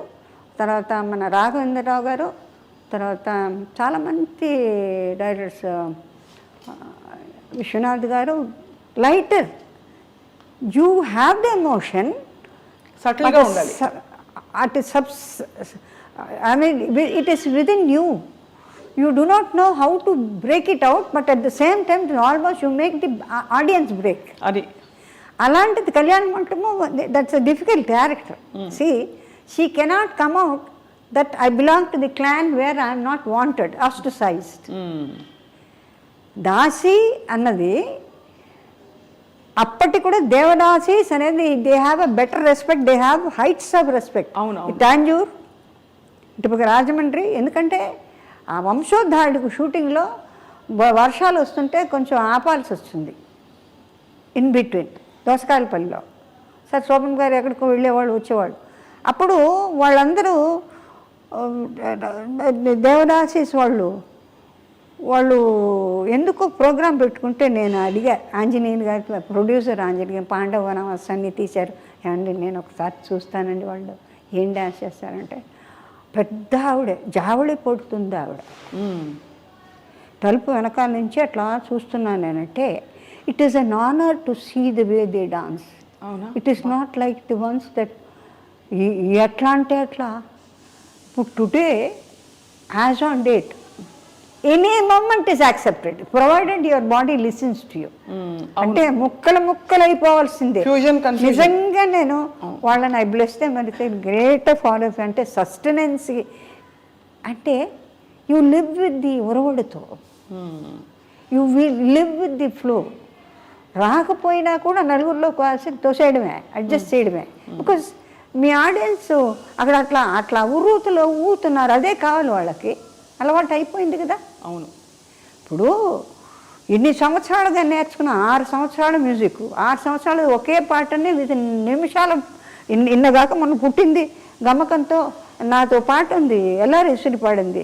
తర్వాత మన రాఘవేంద్రరావు గారు, తర్వాత చాలామంది డైరెక్టర్స్, విశ్వనాథ్ గారు, lighter. You have the emotion, సటిల్గా ఉండాలి. I mean, it is within you. You do not know how to break it out, but at the same time, almost you make the audience break. అది అలాంటిది కళ్యాణ మంటపము, that's a difficult character. See, she cannot come out that I belong to the clan where I am not wanted, ostracized. దాసి అన్నది అప్పటి కూడా దేవదాసీస్ అనేది they have a better respect, they have heights of respect. Tanjore, ఇటుపక్క రాజమండ్రి, ఎందుకంటే ఆ వంశోద్ధారుడికి షూటింగ్లో వర్షాలు వస్తుంటే కొంచెం ఆపాల్సి వస్తుంది ఇన్ బిట్వీన్ దోసకాయలపల్లిలో. సార్ శోభన్ గారు ఎక్కడికో వెళ్ళేవాళ్ళు వచ్చేవాళ్ళు. అప్పుడు వాళ్ళందరూ దేవదాసీస్ వాళ్ళు ఎందుకో ప్రోగ్రాం పెట్టుకుంటే నేను అడిగా ఆంజనేయుని గారికి, ప్రొడ్యూసర్ ఆంజనేయ, పాండవ వనవాసాన్ని తీశారు, ఏమండి నేను ఒకసారి చూస్తానండి, వాళ్ళు ఏం డ్యాన్స్ చేస్తారంటే, పెద్ద ఆవిడ జావళి పడుతుంది ఆవిడ, తలుపు వెనకాల నుంచి అట్లా చూస్తున్నాను నేనంటే, it is an honour to see the way they dance. It is not like the ones that ఎట్లా అంటే అట్లా. ఇప్పుడు today as on date any moment is accepted provided your body listens to you. అంటే ముక్కలు అయిపోవాల్సిందే. నిజంగా నేను వాళ్ళని ఐబ్లెస్తే మరి గ్రేట్ ఫాలో అంటే సస్టెనెన్సీ అంటే యూ లివ్ విత్ ది ఉరవడితో, you live with the flow. రాకపోయినా కూడా నలుగురిలో కాసి తోసేయడమే, అడ్జస్ట్ చేయడమే. బికాజ్ మీ ఆడియన్స్ అక్కడ అట్లా ఉర్రూతులో ఊతున్నారు, అదే కావాలి వాళ్ళకి, అలవాటు అయిపోయింది కదా. అవును. ఇప్పుడు ఇన్ని సంవత్సరాలుగా నేర్చుకున్న 6 సంవత్సరాల మ్యూజిక్, 6 సంవత్సరాలు ఒకే పాటని విత్ నిమిషాల ఇన్నగాక మనం పుట్టింది గమకంతో నాతో పాట ఉంది, ఎల్లారి ఇసుడి పాడింది,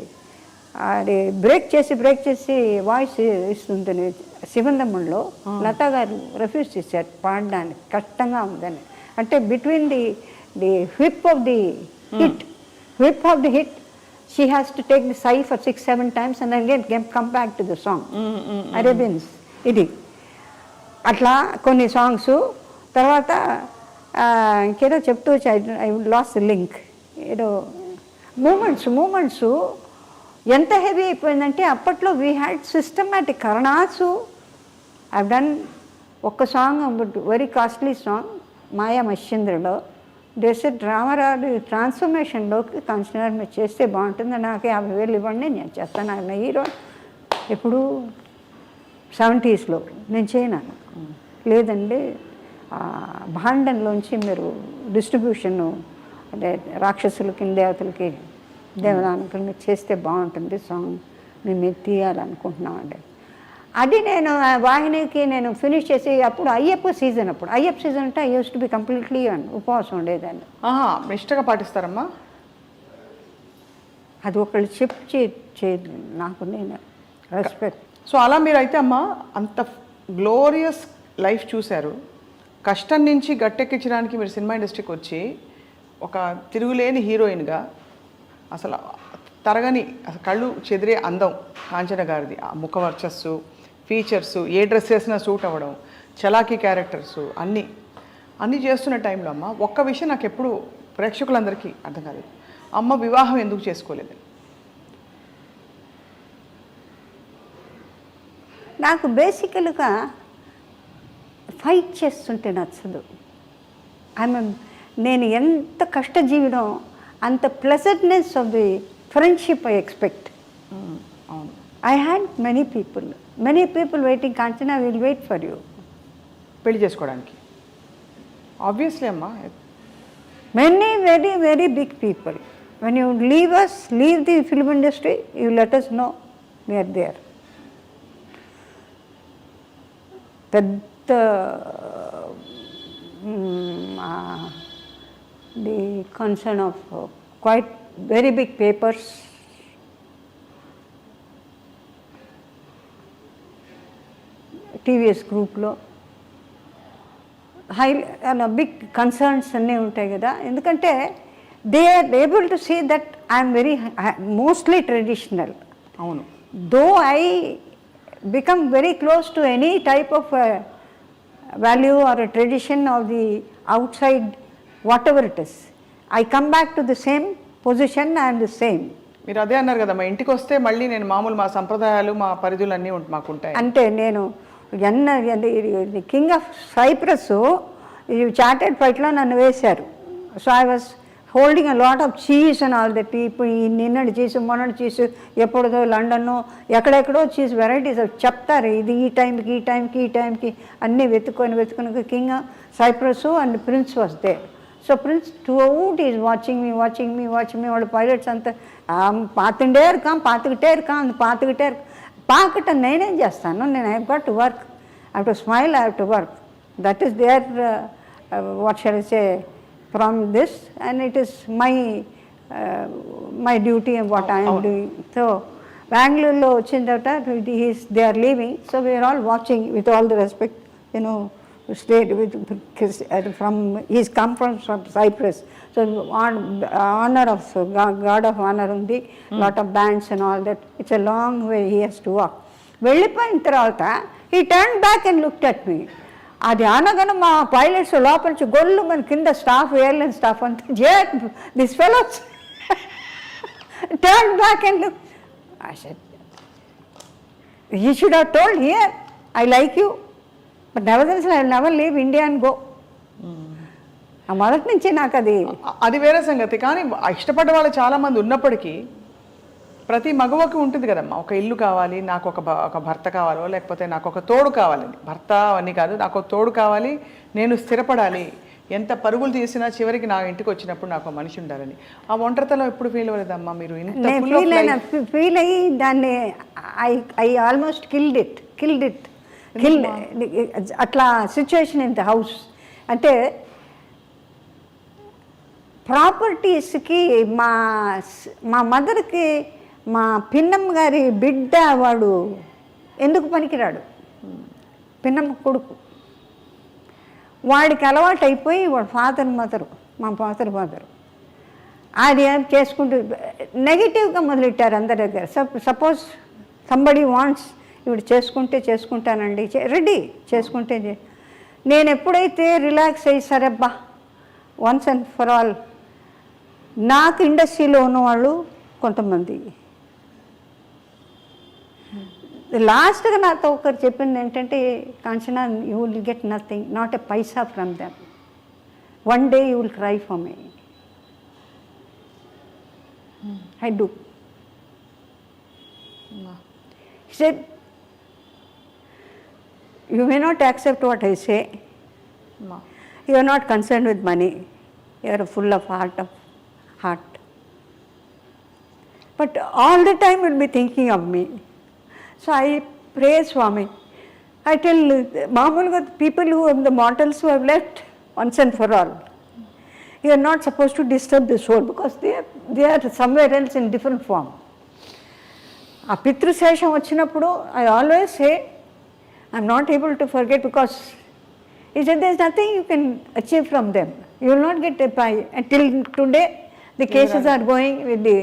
అది బ్రేక్ చేసి వాయిస్ ఇస్తుంది శివందమ్మంలో. లతా గారు రిఫ్యూజ్ చేశారు పాడడానికి, కష్టంగా ఉందని. అంటే between the whip of the hit, she has to take the sigh for 6-7 times and then come back to the song. Arabians ఇది అట్లా కొన్ని సాంగ్స్. తర్వాత ఇంకేదో చెప్తూ ఐ లాస్ లింక్, ఏదో మూమెంట్స్ ఎంత హెవీ అయిపోయిందంటే అప్పట్లో వీ హ్యాడ్ సిస్టమాటిక్ కరణాసు. ఐ డన్ ఒక్క song, but very costly song, Maya మశ్చంద్రలో. దేశ రామారావు ట్రాన్స్ఫర్మేషన్లోకి కన్సిడర్ మీరు చేస్తే బాగుంటుంది, నాకు 50,000 ఇవ్వండి నేను చేస్తాను, ఆయన హీరో ఎప్పుడు 70sలో నేను చేయను. లేదండి భాండంలోంచి మీరు డిస్ట్రిబ్యూషన్ అంటే రాక్షసులకి దేవతలకి దేవదానకులు మీరు చేస్తే బాగుంటుంది సాంగ్ మేము తీయాలనుకుంటున్నామండి. అది నేను వాహినికి నేను ఫినిష్ చేసి అప్పుడు అయ్యప్ప సీజన్ అంటే I use to be completely ఉపవాసం ఉండేదాన్ని. నిష్టగా పాటిస్తారమ్మా? అది ఒకళ్ళు చెప్పి నాకు నేను రెస్పెక్ట్. సో అలా మీరు అయితే అమ్మా అంత గ్లోరియస్ లైఫ్ చూశారు. కష్టం నుంచి గట్టెక్కించడానికి మీరు సినిమా ఇండస్ట్రీకి వచ్చి ఒక తిరుగులేని హీరోయిన్గా అసలు తరగని అసలు కళ్ళు చెదిరే అందం కాంచన గారిది. ఆ ముఖ వర్చస్సు, ఫీచర్సు, ఏ డ్రెస్ వేసినా సూట్ అవ్వడం, చలాకీ క్యారెక్టర్సు అన్నీ చేస్తున్న టైంలో అమ్మ ఒక్క విషయం నాకు ఎప్పుడు ప్రేక్షకులందరికీ అర్థం కాలేదు. అమ్మ వివాహం ఎందుకు చేసుకోలేదు? నాకు బేసికల్గా ఫైట్ చేస్తుంటే నచ్చదు. నేను ఎంత కష్టజీవినో అంత pleasantness of the friendship I expect. అవును, I had many people waiting. Kanchana will wait for you. పెళ్లి చేసుకోవడానికి ఆబ్వియస్లీ అమ్మా many very very big people. When you leave the film industry, you let us know we are there. పెద్ద the concern of quite very big papers, TVS గ్రూప్లో big concerns అన్నీ ఉంటాయి కదా. ఎందుకంటే they are able to see that I'm very mostly traditional. అవును, though I become very close to any type of value or a tradition of the outside, whatever it is, I come back to the same position and the same. మీరు అదే అన్నారు కదా, మా ఇంటికి వస్తే మళ్ళీ నేను మామూలు మా సంప్రదాయాలు మా పరిధులు అన్నీ మాకు ఉంటాయి అంటే నేను కింగ్ ఆఫ్ సైప్రస్ చార్టెడ్ ఫైట్లో నన్ను వేశారు. So I was holding a lot of cheese and all that. ఇప్పుడు ఈ నిన్నటి చీజ్ మొన్నటి చీజ్ ఎప్పుడుదో లండన్ ఎక్కడెక్కడో చీజ్ వెరైటీస్ చెప్తారు. ఇది ఈ టైంకి అన్నీ వెతుకొని king Cyprus and prince was there. So prince throughout is watching me వాళ్ళు పైలట్స్ అంతా పాతుకిటే ఇరుకాం పాకటం నేనేం చేస్తాను, నేను I got to work, I to smile, I to work. That is there what shall I say from this, and it is my duty and what I am doing. So Bangalore వచ్చిన తర్వాత they are leaving, so we are all watching with all the respect, stayed with he's come from Cyprus, so honor of God of honor undi, lot of bands and all that. It's a long way he has to walk. వెళ్ళిపోయిన తర్వాత he turned back and looked at me. అది అనగానే మా pilots లోపల నుంచి గొల్లు మన కింద స్టాఫ్, ఎయిర్లైన్ స్టాఫ్ అంతా this fellows turn back and look. I said you should have told here I like you, but nevertheless I will never leave India and go. ఆ మొదటి నుంచి నాకు అది వేరే సంగతి. కానీ ఇష్టపడ్డ వాళ్ళు చాలామంది ఉన్నప్పటికీ ప్రతి మగవకి ఉంటుంది కదమ్మా, ఒక ఇల్లు కావాలి, నాకు ఒక భర్త కావాలో లేకపోతే నాకు ఒక తోడు కావాలని. భర్త అవన్నీ కాదు, నాకు ఒక తోడు కావాలి, నేను స్థిరపడాలి, ఎంత పరుగులు తీసినా చివరికి నా ఇంటికి వచ్చినప్పుడు నాకు మనిషి ఉండాలని. ఆ ఒంటరితనం ఎప్పుడు ఫీల్ అవ్వలేదమ్మా మీరు? ఫీల్ అయ్యి దాన్ని ఐ ఆల్మోస్ట్ కిల్డ్ ఇట్ అట్లా సిచ్యువేషన్ ఇన్ ద హౌస్. అంటే ప్రాపర్టీస్కి మా మదర్కి మా పిన్నమ్మ గారి బిడ్డ వాడు ఎందుకు పనికిరాడు, పిన్నమ్మ కొడుకు, వాడికి అలవాటు అయిపోయి వాడు మా ఫాదర్ మదరు అది చేసుకుంటూ నెగిటివ్గా మొదలెట్టారు అందరి దగ్గర. సపోజ్ సంబడి వాంట్స్ ఇప్పుడు చేసుకుంటానండి, రెడీ చేసుకుంటే. నేను ఎప్పుడైతే రిలాక్స్ అయ్యి సరేబ్బా వన్స్ అండ్ ఫర్ ఆల్, నాకు ఇండస్ట్రీలో ఉన్నవాళ్ళు కొంతమంది లాస్ట్గా నాతో ఒకరు చెప్పింది ఏంటంటే, Kanchana you will get nothing, not a Paisa from them, one day you will cry for me. I do. said, you may not accept what I say. అమ్మా You are not concerned with money. You are full of heart. But all the time you will be thinking of me. So I pray, Swami. I tell Mamulga, people who have the mortals who have left once and for all. You are not supposed to disturb the soul because they are somewhere else in different form. ఆ పితృశేషం వచ్చినప్పుడు I always say, I am not able to forget because he said there is nothing you can achieve from them. You will not get a pie. Until today, the cases are going with the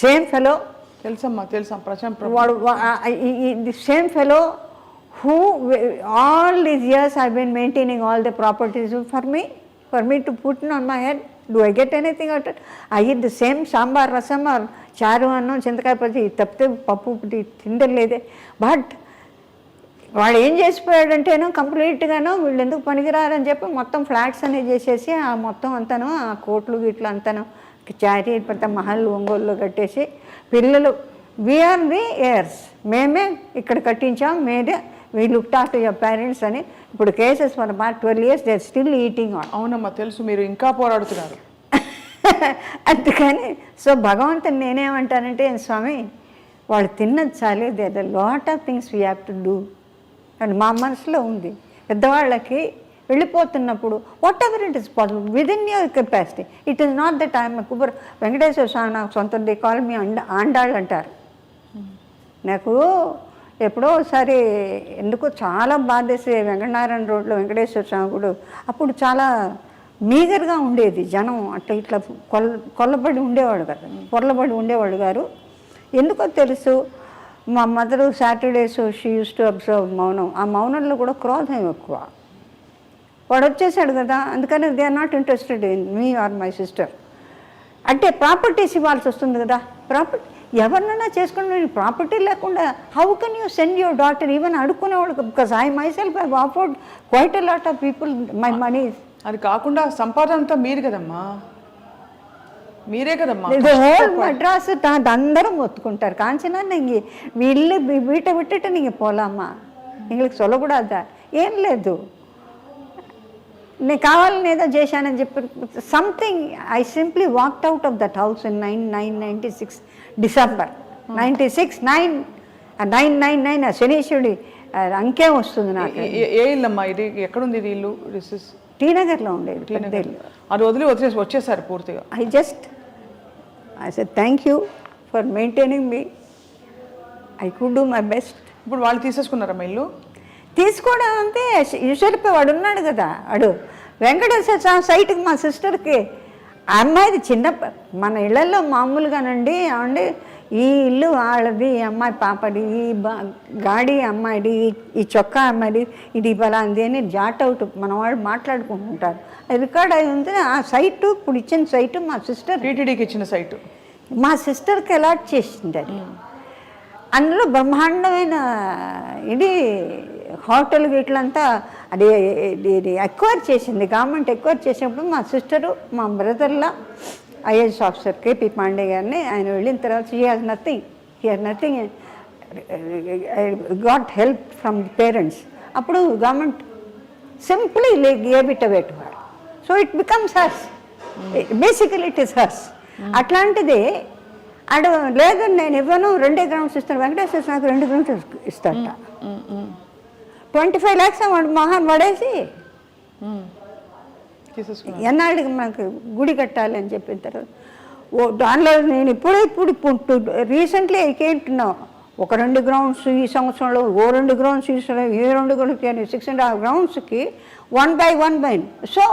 same fellow. తెలుసమ్మా ప్రశాంత్ ప్రభు The same fellow who all these years I have been maintaining all the properties for me to put on my head. Do I get anything out of it? I eat the same sambar, rasam or charu annam, చింతకాయ పచ్చి తప్పితే పప్పు తిండలేదే. But వాడు ఏం చేసిపోయాడంటేనో కంప్లీట్గానో వీళ్ళు ఎందుకు పనికిరారని చెప్పి మొత్తం ఫ్లాట్స్ అనేవి చేసేసి ఆ మొత్తం అంతాను ఆ కోట్లు గిట్లు అంతాను చారీ పెద్ద మహల్ ఒంగోలులో కట్టేసి పిల్లలు వీఆర్ ది ఎయిర్స్, మేమే ఇక్కడ కట్టించాం, మేమే we looked after your parents అని. ఇప్పుడు cases for about 12 years they are still eating on. అవునమ్మా తెలుసు, మీరు ఇంకా పోరాడుతున్నారు. అందుకని సో భగవంతుని నేనేమంటానంటే, స్వామి వాళ్ళు తిన్నది చాలే, there are lot of things we have to do అని మా మనసులో ఉంది. పెద్దవాళ్ళకి వెళ్ళిపోతున్నప్పుడు what ever it is possible within your capacity. It is not that I'm Kuber. Venkateshwara Swami నాకు సొంత దే కాల్ మీ ఆండాళ్ళు అంటారు. నాకు ఎప్పుడో ఒకసారి ఎందుకో చాలా బాధేసి వెంకటనారాయణ రోడ్లో వెంకటేశ్వర స్వామి గుడి అప్పుడు చాలా మీగర్గా ఉండేది జనం, అట్లా ఇట్లా కొల్లబడి ఉండేవాడు కదా, పొరలబడి ఉండేవాడు గారు. ఎందుకో తెలుసు మా mother Saturdays she use to observe మౌనం. ఆ మౌనంలో కూడా క్రోధం ఎక్కువ. వాడు వచ్చేసాడు కదా, అందుకని they are not interested in me or my sister. అంటే ప్రాపర్టీస్ ఇవ్వాల్సి వస్తుంది కదా. ప్రాపర్టీ ఎవరినైనా చేసుకుని ప్రాపర్టీ లేకుండా how can you send your daughter even అడుక్కునేవాడు. Because I myself I afford quite a lot of people my money. అది కాకుండా సంపాదన అంతా మీరు కదమ్మా, మీరే కదమ్మా. హోల్ మద్రాస్ అందరూ మొత్తుకుంటారు. కాంచనా నీకు వీళ్ళు వీట విட்டுட்டு நீங்கள் పోలామా, எங்களுக்கு சொல்லக்கூடாதா? ఏం లేదు, నేను కావాలని ఏదో చేశానని చెప్పి something. I simply walked out of that house in 996 December 96 999. శనీశ్వరుడి అంకే వస్తుంది నాకు. ఏ ఇల్లమ్మా ఇది? ఎక్కడుంది ఇది ఇల్లు? టీ నగర్లో ఉండేది పెద్ద ఇల్లు. అది వదిలి వచ్చేసారు పూర్తిగా. I said thank you for maintaining me. I could do my best. ఇప్పుడు వాళ్ళు తీసేసుకున్నారమ్మా ఇల్లు? తీసుకోవడం అంతే. యూశ్వరిపై వాడు ఉన్నాడు కదా, వాడు వెంకటేశ్వర స్వామి సైట్కి మా సిస్టర్కి ఆ అమ్మాయిది చిన్న మన ఇళ్లలో మామూలుగానండి ఏమండి ఈ ఇల్లు వాళ్ళది, ఈ అమ్మాయి పాపది, ఈ గాడి అమ్మాయిది, ఈ చొక్కా అమ్మాయిది, ఇది బలాంది అని జాట్ అవుట్ మన వాళ్ళు మాట్లాడుకుంటుంటారు. రికార్డ్ అయి ఉంది. ఆ సైటు ఇప్పుడు ఇచ్చిన సైటు మా సిస్టర్ టీటీడీకి ఇచ్చిన సైటు మా సిస్టర్కి అలాట్ చేసింది. అది అందులో బ్రహ్మాండమైన ఇది హోటల్ ఇట్లంతా అది ఎక్వైర్ చేసింది గవర్నమెంట్. ఎక్వైర్ చేసినప్పుడు మా సిస్టరు మా బ్రదర్లా ఐఏఎస్ ఆఫీసర్ కేపీ పాండే గారిని ఆయన వెళ్ళిన తర్వాత he has nothing got help from the parents. అప్పుడు government simply gave it away to her. So it becomes hers, basically it is hers. అట్లాంటిది అడు లేదు నేను ఇవ్వను, 2 గ్రౌండ్స్ ఇస్తాను. వెంకటేశ్వర నాకు 2 గ్రౌండ్స్ ఇస్తాడట. 25 lakhs వాడు మహాన్ పడేసి ఎన్నాళ్ళకి మనకు గుడి కట్టాలి అని చెప్పిన తర్వాత దానిలో నేను ఇప్పుడు రీసెంట్లీ ఐకేంటున్నావు ఒక 2 గ్రౌండ్స్ ఈ సంవత్సరంలో, 2 గ్రౌండ్స్ ఈ సంవత్సరం, 2 గ్రౌండ్స్ 6.5 గ్రౌండ్స్కి 1 by 1. సో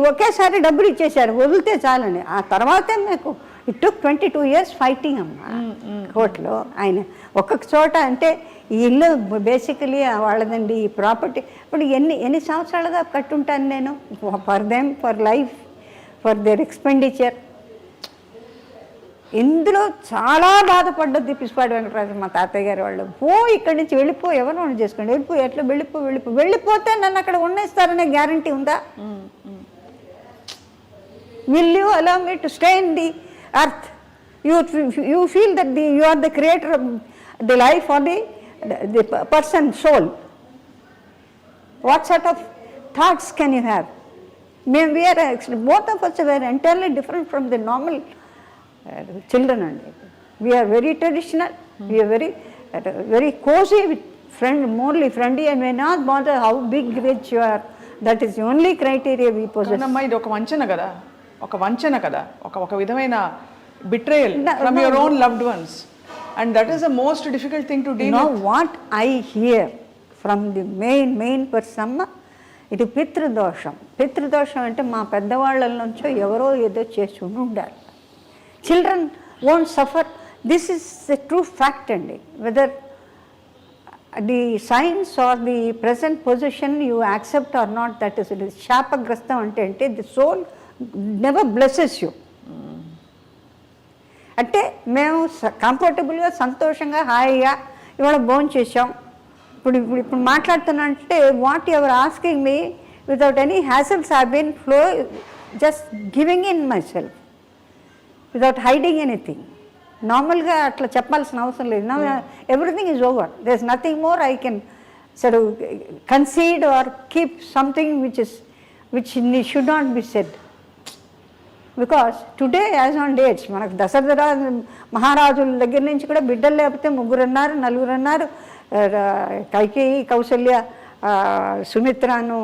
ఒకేసారి డబ్బులు ఇచ్చేసారు, వదిలితే చాలని. ఆ తర్వాతే మీకు ఇట్ టుక్ 22 years ఫైటింగ్ అమ్మా కోర్టులో. ఆయన ఒక్కొక్క చోట అంటే ఈ ఇల్లు బేసికలీ వాళ్ళదండి, ఈ ప్రాపర్టీ. ఇప్పుడు ఎన్ని సంవత్సరాలుగా కట్టుంటాను నేను for them, for life, for their expenditure. ఇందులో చాలా బాధపడ్డది పిసిపాటి వెంకటరాజు మా తాతయ్య గారు వాళ్ళు. ఇక్కడి నుంచి వెళ్ళిపో, ఎవరు వాళ్ళు చేసుకోండి, ఎట్లా వెళ్ళిపోతే నన్ను అక్కడ ఉండేస్తారనే గ్యారంటీ ఉందా? Will you allow me to stay in the earth? You feel that you are the creator of the life or the person soul. What sort of thoughts can you have? We are both of us were entirely different from the normal children. And we are very traditional. We are very cozy with morely friendly, and we not bother how big rich you are. That is the only criteria we possess. అమ్మా ఇది ఒక వంచన కదా, ఒక విధమైన betrayal from your own loved ones, and that is the most difficult thing to deal with. What I here from the main person, ఇది పితృదోషం అంటే మా పెద్దవాళ్ళ నుంచో ఎవరో ఏదో చేసి ఉండాలి. Children won't suffer. This is the true fact అండి. Whether the science or the present position you accept or not, that is it. శాపగ్రస్తం అంటే the soul never blesses you. అంటే మేము కంఫర్టబుల్గా సంతోషంగా హాయిగా ఇవాళ భోజనం చేసాం, ఇప్పుడు మాట్లాడుతున్నా అంటే what your asking me without any hassles have been flow, just giving in myself without hiding anything. నార్మల్గా అట్లా చెప్పాల్సిన అవసరం లేదు. నా everything is over. There is nothing more I can sir concede or keep something which should not be said. Because today as on dates మనకు దశరథ మహారాజుల దగ్గర నుంచి కూడా బిడ్డలు లేకపోతే 3 అన్నారు, 4 అన్నారు. కైకేయి, కౌసల్య, సుమిత్రను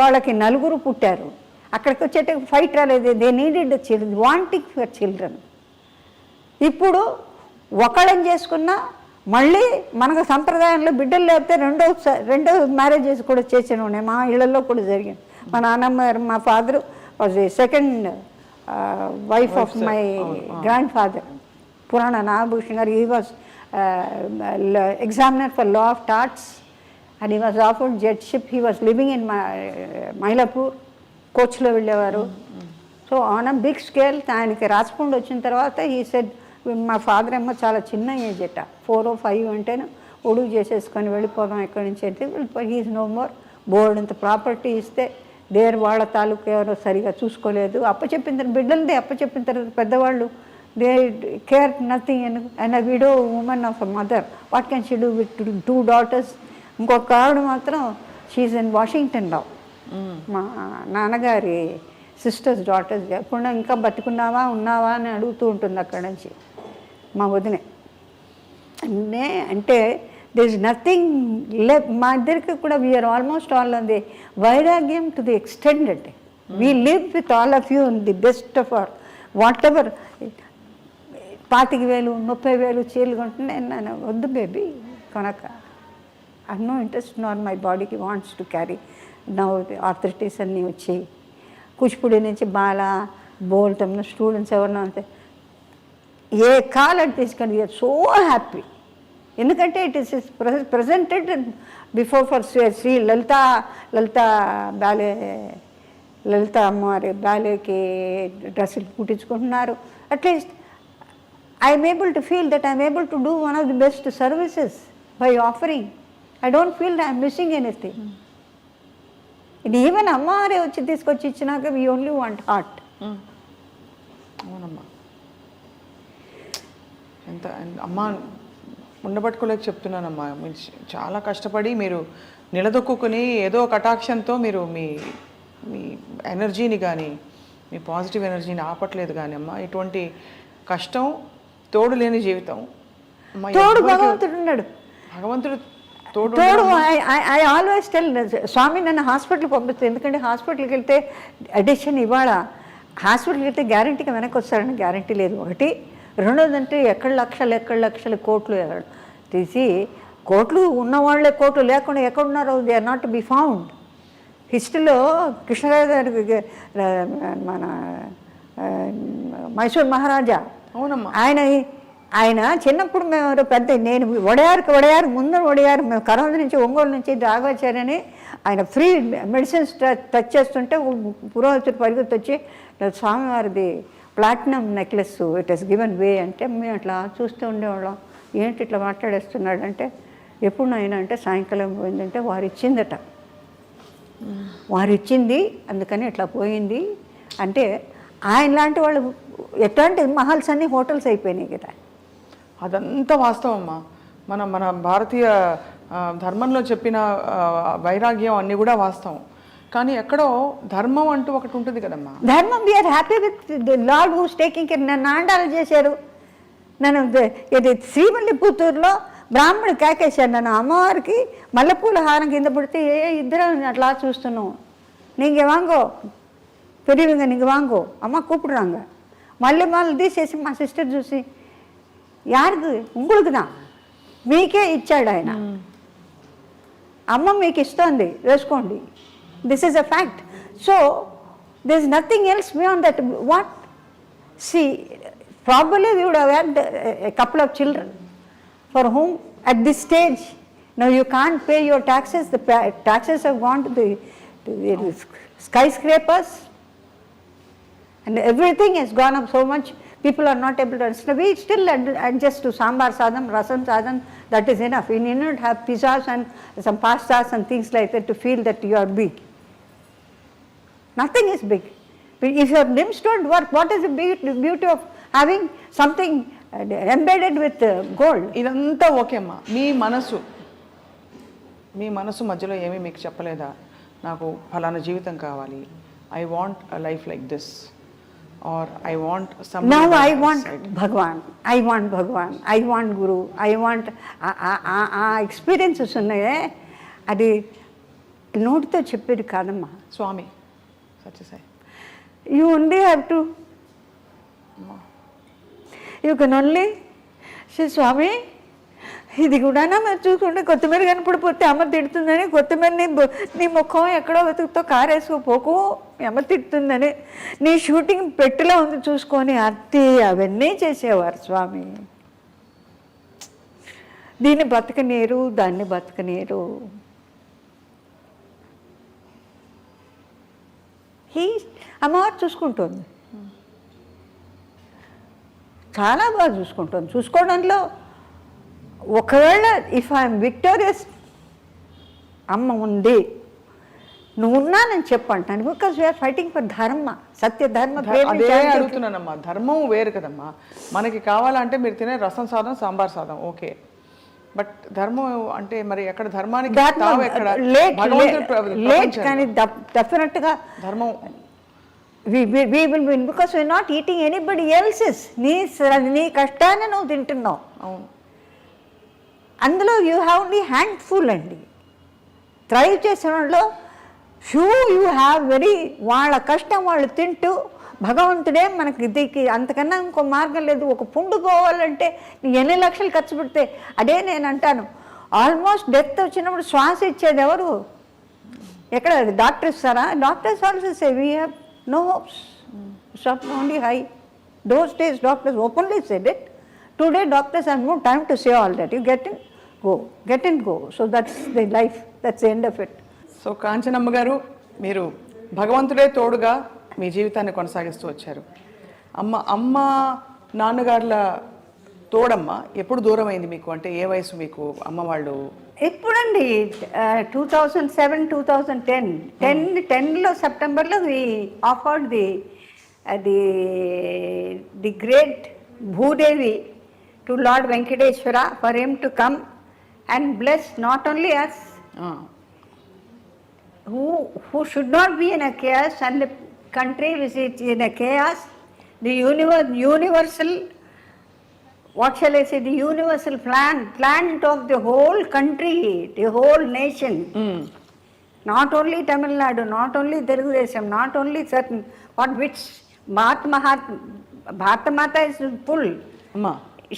వాళ్ళకి 4 పుట్టారు. అక్కడికి వచ్చేట ఫైట్ రాలేదు. They needed children, wanting for children. ఇప్పుడు ఒకళ్ళని చేసుకున్నా మళ్ళీ మనకు సంప్రదాయంలో బిడ్డలు లేకపోతే రెండో మ్యారేజెస్ కూడా చేసిన ఉన్నాయి. మా ఇళ్లలో కూడా జరిగింది. మా నాన్నమ్మ, మా father was the second wife of my grand father, పురాణ నాగభూషణ్ గారు. He was examiner for law of torts, and he was offered judgeship. He was living in Mylapore, కోచ్లో వెళ్ళేవారు. So on a big scale ఆయనకి రాజపూండ్ వచ్చిన తర్వాత ఈ సెడ్, మా ఫాదర్ ఏమో చాలా చిన్న ఏజ్ అట, 4 or 5 అంటేనే ఒడుగు చేసేసుకొని వెళ్ళిపోదాం ఎక్కడి నుంచి అయితే వెళ్ళిపోయి. He's no more. బోర్డు అంత ప్రాపర్టీ ఇస్తే వాళ్ళ తాలూకు ఎవరో సరిగా చూసుకోలేదు. అప్పచెప్పిన తర్వాత బిడ్డలదే అప్పచెప్పిన తర్వాత పెద్దవాళ్ళు they care nothing. And a widow women of a mother, what can she do with 2 daughters? ఇంకొక ఆవిడ మాత్రం షీఈస్ ఇన్ వాషింగ్టన్ నౌ. మా నాన్నగారి సిస్టర్స్ డాటర్స్. ఎప్పుడు ఇంకా ఉన్నావా అని అడుగుతూ ఉంటుంది అక్కడ నుంచి మా వదినే. అంటే there is nothing left. మా ఇద్దరికి కూడా we are almost all on the వైరాగ్యం to the extended. We live with all of you in the best of our what ever. 25,000 30,000 చీరలు కొంటున్నా నేను వద్దు బేబీ కొనక. I no interest not my బాడీకి wants to carry. Now arthritis అన్నీ వచ్చి కూచిపూడి నుంచి బాలా బోల్టమ్ స్టూడెంట్స్ ఎవరన్నా అంతే ఏ కాలంటే తీసుకొని యూఆర్ సో హ్యాపీ. ఎందుకంటే it is presented before for Shri Lalitha ballet, Lalitha అమ్మవారి బ్యాలేకి డ్రెస్సులు కుట్టించుకుంటున్నారు. At least I'm able to feel that I'm able to do one of the best services by offering. I don't feel that I'm missing anything. ఇది even అమ్మవారే వచ్చి తీసుకొచ్చి ఇచ్చినాక we only want heart. అవునమ్మా, ఎంత అమ్మ ఉండబట్టుకోలేక చెప్తున్నానమ్మా. మీరు చాలా కష్టపడి మీరు నిలదొక్కుని ఏదో కటాక్షంతో మీరు మీ మీ ఎనర్జీని కానీ మీ పాజిటివ్ ఎనర్జీని ఆపట్లేదు కానీ అమ్మ. ఇటువంటి కష్టం తోడు లేని జీవితం. తోడు భగవంతుడు ఉన్నాడు. భగవంతుడు తోడు. ఐ ఆల్వేస్ టెల్ స్వామి నన్ను హాస్పిటల్కి పంపిస్తుంది. ఎందుకంటే హాస్పిటల్కి వెళ్తే అడిషన్ ఇవాళ హాస్పిటల్కి వెళ్తే గ్యారంటీగా వెనక్కి వస్తారని గ్యారంటీ లేదు. ఒకటి. రెండోదంటే ఎక్కడ లక్షలు కోట్లు తీసి కోట్లు ఉన్నవాళ్లే కోట్లు లేకుండా ఎక్కడున్నారో they are not to be found. హిస్టరీలో కృష్ణరాజు గారి మన మైసూర్ మహారాజా, అవునమ్మా, ఆయన చిన్నప్పుడు మేము నేను వడయారు ముందర మేము కరోనా నుంచి ఒంగోలు నుంచి రాఘవాచార్యని ఆయన ఫ్రీ మెడిసిన్స్ టచ్ చేస్తుంటే పురోహితుడు పరిగెత్తి వచ్చి స్వామివారిది platinum necklace it has given way అంటే మేము అట్లా చూస్తూ ఉండేవాళ్ళం. ఏంటి ఇట్లా మాట్లాడేస్తున్నాడంటే ఎప్పుడు అయినా అంటే సాయంకాలం పోయిందంటే వారు ఇచ్చింది అందుకని ఇట్లా పోయింది అంటే. ఆయన లాంటి వాళ్ళు ఎట్లాంటి మహల్స్ అన్నీ హోటల్స్ అయిపోయినాయి కదా. అదంతా వాస్తవం అమ్మా. మన మన భారతీయ ధర్మంలో చెప్పిన వైరాగ్యం అన్నీ కూడా వాస్తవం, కానీ ఎక్కడో ధర్మం అంటూ ఒకటి ఉంటుంది కదమ్మా. ధర్మం, we are happy with the lord who's taking care. నన్ను ఆండాలు చేశారు, నన్ను ఇది శ్రీవల్లిపుత్తూరులో బ్రాహ్మణుడు కేకేశాడు నన్ను. అమ్మవారికి మల్లెపూల హారం కింద పడితే ఇద్దరం అట్లా చూస్తున్నాం. நீங்கள் வாங்கோ பெரியவங்க, நீங்கள் வாங்கோ, అమ్మ கூப்பிடுறாங்க. మళ్ళీ తీసేసి మా సిస్టర్ చూసి, యారికి உங்களுக்கு தான், మీకే ఇచ్చాడు ఆయన, అమ్మ మీకు ఇస్తోంది వేసుకోండి, this is a fact. So this is nothing else beyond that. What see probably we would have had a couple of children for whom at this stage now you can't pay your taxes. The taxes have gone to the skyscrapers and everything has gone up so much, people are not able to understand. We still adjust to sambar sadam, rasam sadam, that is enough. You need not have pizzas and some pastas and things like that to feel that you are big. Nothing is big. If your limbs don't work, what is the beauty of having something embedded with gold? ఇదంతా okay అమ్మా, మీ మనసు మధ్యలో ఏమీ మీకు చెప్పలేదా, నాకు ఫలానా జీవితం కావాలి, I want a life like this, or I want some. Now I want Bhagwan, I want Bhagwan, I want Guru, I want ఆ ఎక్స్పీరియన్సెస్ ఉన్నాయే, అది నోటితో చెప్పేది కాదమ్మా. స్వామి Sathya Sai, you only have to, you can only say, స్వామి ఇది కూడా మరి చూసుకుంటే కొత్తిమీర కనపడిపోతే అమ్మ తిడుతుందని, కొత్తిమీరని నీ ముఖం ఎక్కడో వెతుకుతో కారేసుకోపోకు, అమ్మ తిడుతుందని, నీ షూటింగ్ పెట్టెలో ఉంది చూసుకొని అత్తి అవన్నీ చేసేవారు స్వామి. దీన్ని బతకనీరు, దాన్ని బతకనీరు. అమ్మవారు చూసుకుంటుంది, చాలా బాగా చూసుకుంటుంది. చూసుకోవడంలో ఒకవేళ ఇఫ్ ఐఎమ్ విక్టోరియస్, అమ్మ ఉంది, నువ్వు ఉన్నానని చెప్పంటాను. బికాస్ వీఆర్ ఫైటింగ్ ఫర్ ధర్మ, సత్య ధర్మ. అదే అడుగుతున్నానమ్మా, ధర్మం వేరు కదమ్మా. మనకి కావాలంటే మీరు తినే రసం సాదం, సాంబార్ సాదం ఓకే, బట్ ధర్మం అంటే మరి ఎక్కడ ధర్మానికి లేట్, కానీ డెఫినెట్గా ధర్మం we will win because we are not eating anybody else's. నీ కష్టాన్ని నువ్వు తింటున్నావు. అవును, అందులో యూ హ్యావ్ ఓన్లీ హ్యాండ్ఫుల్ అండి. థ్రైవ్ చేసిన వాళ్ళు ఫ్యూ యూ హ్యావ్ వెరీ, వాళ్ళ కష్టం వాళ్ళు తింటూ భగవంతుడే మనకి ఇదికి అంతకన్నా ఇంకో మార్గం లేదు. ఒక పుండు పోవాలంటే ఎన్ని లక్షలు ఖర్చు పెడితే, అదే నేను అంటాను, ఆల్మోస్ట్ డెత్ వచ్చినప్పుడు శ్వాస ఇచ్చేది ఎవరు? ఎక్కడ డాక్టర్ ఇస్తారా? Doctors also say we have no hopes, stop only high. Those days doctors openly said it. Today doctors have no time to say all that. You get in, go. So that's the life, that's the end of it. So Kanchanamma గారు, మీరు భగవంతుడే తోడుగా మీ జీవితాన్ని కొనసాగిస్తూ వచ్చారు. అమ్మ నాన్నగారుల తోడమ్మ ఎప్పుడు దూరం అయింది మీకు? అంటే ఏ వయసు మీకు అమ్మ వాళ్ళు? ఇప్పుడండి 2007, 2010, 10లో సెప్టెంబర్లో we offered the great Bhudevi to lord Venkateshwara for him to come and bless not only us who should not be in a chaos and the country which is in a chaos, the universal, what shall I say, the universal plan of the whole country, the whole nation. Not only Tamil Nadu, not only Telugu Desam, not only certain, which Bharata Mata is full.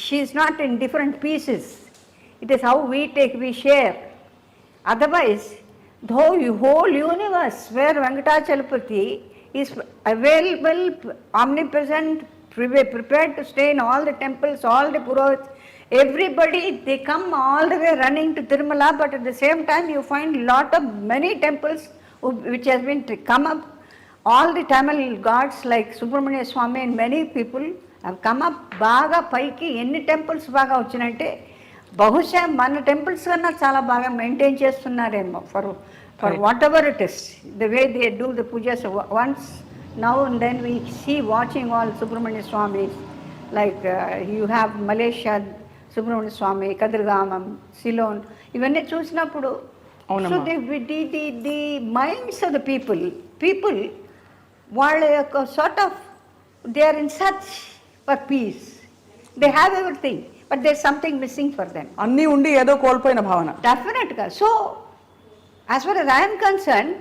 She is not in different pieces. It is how we share. Otherwise, the whole universe where Venkatachalapati is available, omnipresent, prepared to stay in all the temples, all the Purohits, everybody, they come all the way running to Tirumala, but at the same time you find many temples which has been come up. All the Tamil gods like Subramania Swami and many people have come up. బాగా పైకి ఎన్ని temples బాగా వచ్చినంటే బహుశా మన temples కన్నా చాలా బాగా maintain చేస్తున్నారేమో for what ever it is, the way they do the pujas. Once now and then we see watching all Subramania Swamis, like you have Malaysia Subrahmanya Swami, Kataragama, Ceylon ఇవన్నీ చూసినప్పుడు అవునమ్మా. So the minds of the people వాళ్ళ యొక్క sort of they are in search for peace. They have everything but there something missing for them. అన్నీ ఉండి ఏదో కోల్పోయిన భావన. డెఫినెట్గా. So as far as I'm concern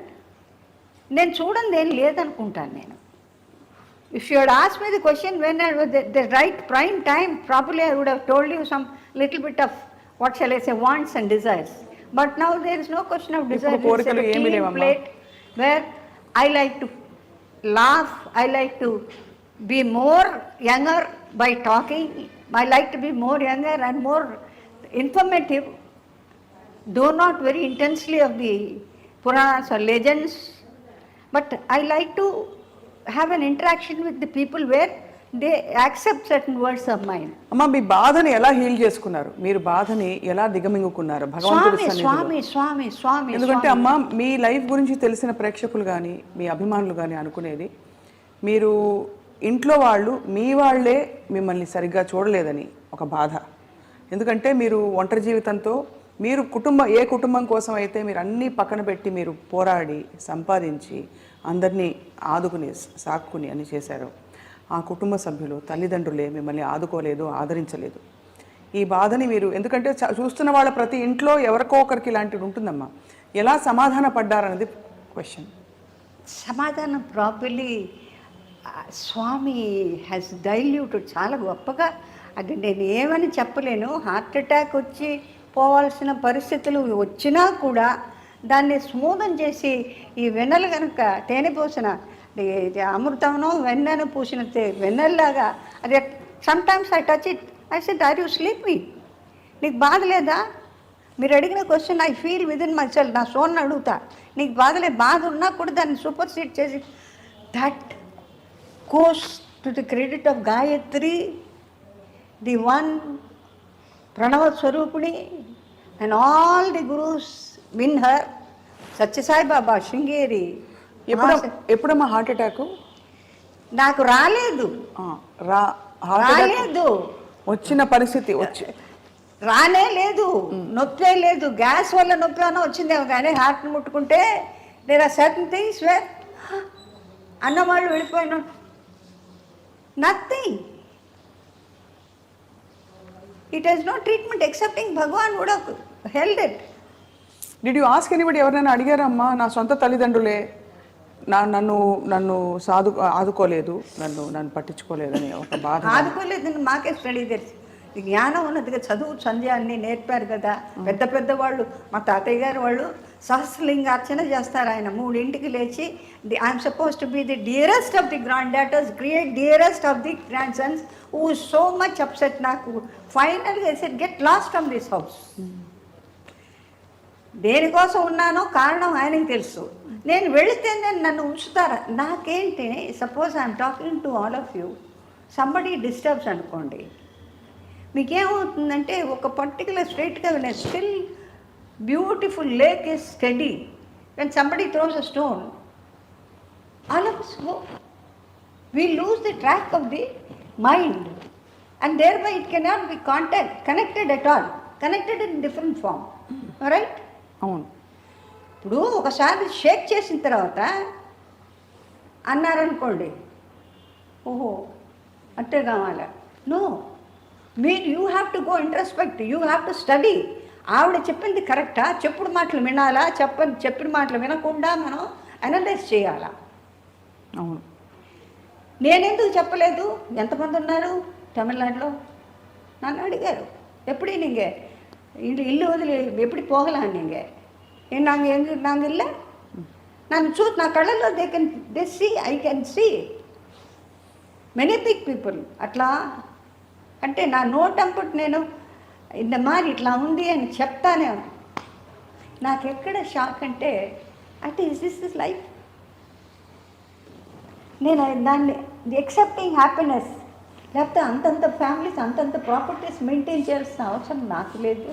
నేను చూడండి ఏం లేదనుకుంటాను నేను. If you had asked me the question when I was the right prime time, probably I would have told you some little bit of, what shall I say, wants and desires. But now there is no question of desire. It's a clean plate where I like to laugh, I like to be more younger by talking, I like to be more younger and more informative, though not very intensely of the Puranas or legends, but I like to have an interaction with the people where they accept certain words of mine. అమ్మా, మీ బాధని ఎలా heal చేసుకున్నారు? మీరు బాధని ఎలా దిగమింగుకున్నారు భగవంతుడి సన్నిధిలో? స్వామి. ఎందుకంటే అమ్మా, మీ లైఫ్ గురించి తెలిసిన ప్రేక్షకులు కానీ మీ అభిమానులు కానీ అనుకునేది మీరు ఇంట్లో వాళ్ళు మీ వాళ్ళే మిమ్మల్ని సరిగ్గా చూడలేదని ఒక బాధ. ఎందుకంటే మీరు ఒంటరి జీవితంతో మీరు ఏ కుటుంబం కోసం అయితే మీరు అన్నీ పక్కన పెట్టి మీరు పోరాడి సంపాదించి అందరినీ ఆదుకుని సాక్కుని అని చేశారు, ఆ కుటుంబ సభ్యులు తల్లిదండ్రులే మిమ్మల్ని ఆదుకోలేదు, ఆదరించలేదు. ఈ బాధని మీరు, ఎందుకంటే చూస్తున్న వాళ్ళ ప్రతి ఇంట్లో ఎవరికో ఒకరికి ఇలాంటిది ఉంటుందమ్మా, ఎలా సమాధాన పడ్డారన్నది క్వశ్చన్. సమాధానం ప్రాపర్లీ స్వామి హ్యాస్ డైల్యూటెడ్ చాలా గొప్పగా. అది నేను ఏమని చెప్పలేను. హార్ట్ అటాక్ వచ్చి పోవాల్సిన పరిస్థితులు వచ్చినా కూడా దాన్ని స్మూదం చేసి ఈ వెన్నెలు కనుక తేనె పూసిన అమృతంలో వెన్నెను పూసిన వెన్నెల్లాగా అది sometimes I touch it, I said are you sleeping, నీకు బాధ లేదా? మీరు అడిగిన question I feel within myself. నా సోన్ని అడుగుతా, నీకు బాధ ఉన్నా కూడా దాన్ని సూపర్ సీడ్ చేసి that goes to the credit of Gayatri, the one Pranava Swarupini, and all the gurus win her. Satya Sai Baba, Shringeri. ఎప్పుడమ్మా హార్ట్ అటాక్? నాకు రాలేదు. వచ్చిన పరిస్థితి రానే లేదు, నొప్పే లేదు. గ్యాస్ వల్ల నొప్పి అన్న వచ్చిందేమో కానీ హార్ట్ని ముట్టుకుంటే there are certain things where అన్నవాళ్ళు వెళ్ళిపోయిన nothing. It has no treatment excepting Bhagwan would have held it. Did you ask anybody? ఎవరైనా అడిగారమ్మా? నా సొంత తల్లిదండ్రులే నన్ను ఆదుకోలేదు, నన్ను పట్టించుకోలేదని ఒక బాధ. ఆదుకోలేదని మాకే స్టడీ తెలుసు. జ్ఞానం ఉన్నదిగా, చదువు సంధ్య అన్నీ నేర్పారు కదా పెద్ద వాళ్ళు. మా తాతయ్య గారు వాళ్ళు సహస్రలింగార్చన చేస్తారు. ఆయన 3 లేచి I'm suppose to be the dearest of the grand daughters, create dearest of the grand Sons who so much upset. నాకు ఫైనల్గా said get lost from this house. దేనికోసం ఉన్నానో కారణం ఆయనకి తెలుసు. నేను వెళితే నన్ను ఉంచుతారా? నాకేంటి, suppose I'm talking to all of you, somebody disturbs అనుకోండి, మీకేమవుతుందంటే ఒక పర్టికులర్ స్ట్రైట్గా still beautiful lake is study. When somebody throws a stone, all of us go. We lose the track of the mind and thereby it cannot be connected at all. Connected in different form. Right? అవును. ఇప్పుడు ఒకసారి షేక్ చేసిన తర్వాత అన్నారనుకోండి, ఓహో అంటే కావాలా? No, you have to go introspect, you have to study. ఆవిడ చెప్పింది కరెక్టా, చెప్పుడు మాటలు వినాలా, చెప్పిన మాటలు వినకుండా మనం అనలైజ్ చేయాలా? అవును. నేనెందుకు చెప్పలేదు? ఎంతమంది ఉన్నారు తమిళనాడులో? నన్ను అడిగారు, ఎప్పుడు నీంగే ఇల్లు వదిలి ఎప్పుడు పోగలా నీంగే నాంగ్ ఇల్ల నన్ను నా కళ్ళలో they see, I can see many big people. అట్లా అంటే నా నోటంపటి నేను ఇంత మారి ఇట్లా ఉంది అని చెప్తానే. నాకెక్కడ షాక్ అంటే ఇస్ దిస్ లైఫ్? నేను దాన్ని ఎక్సెప్టింగ్ హ్యాపీనెస్, లేకపోతే అంతంత ఫ్యామిలీస్ అంతంత ప్రాపర్టీస్ మెయింటైన్ చేయాల్సిన అవసరం నాకు లేదు.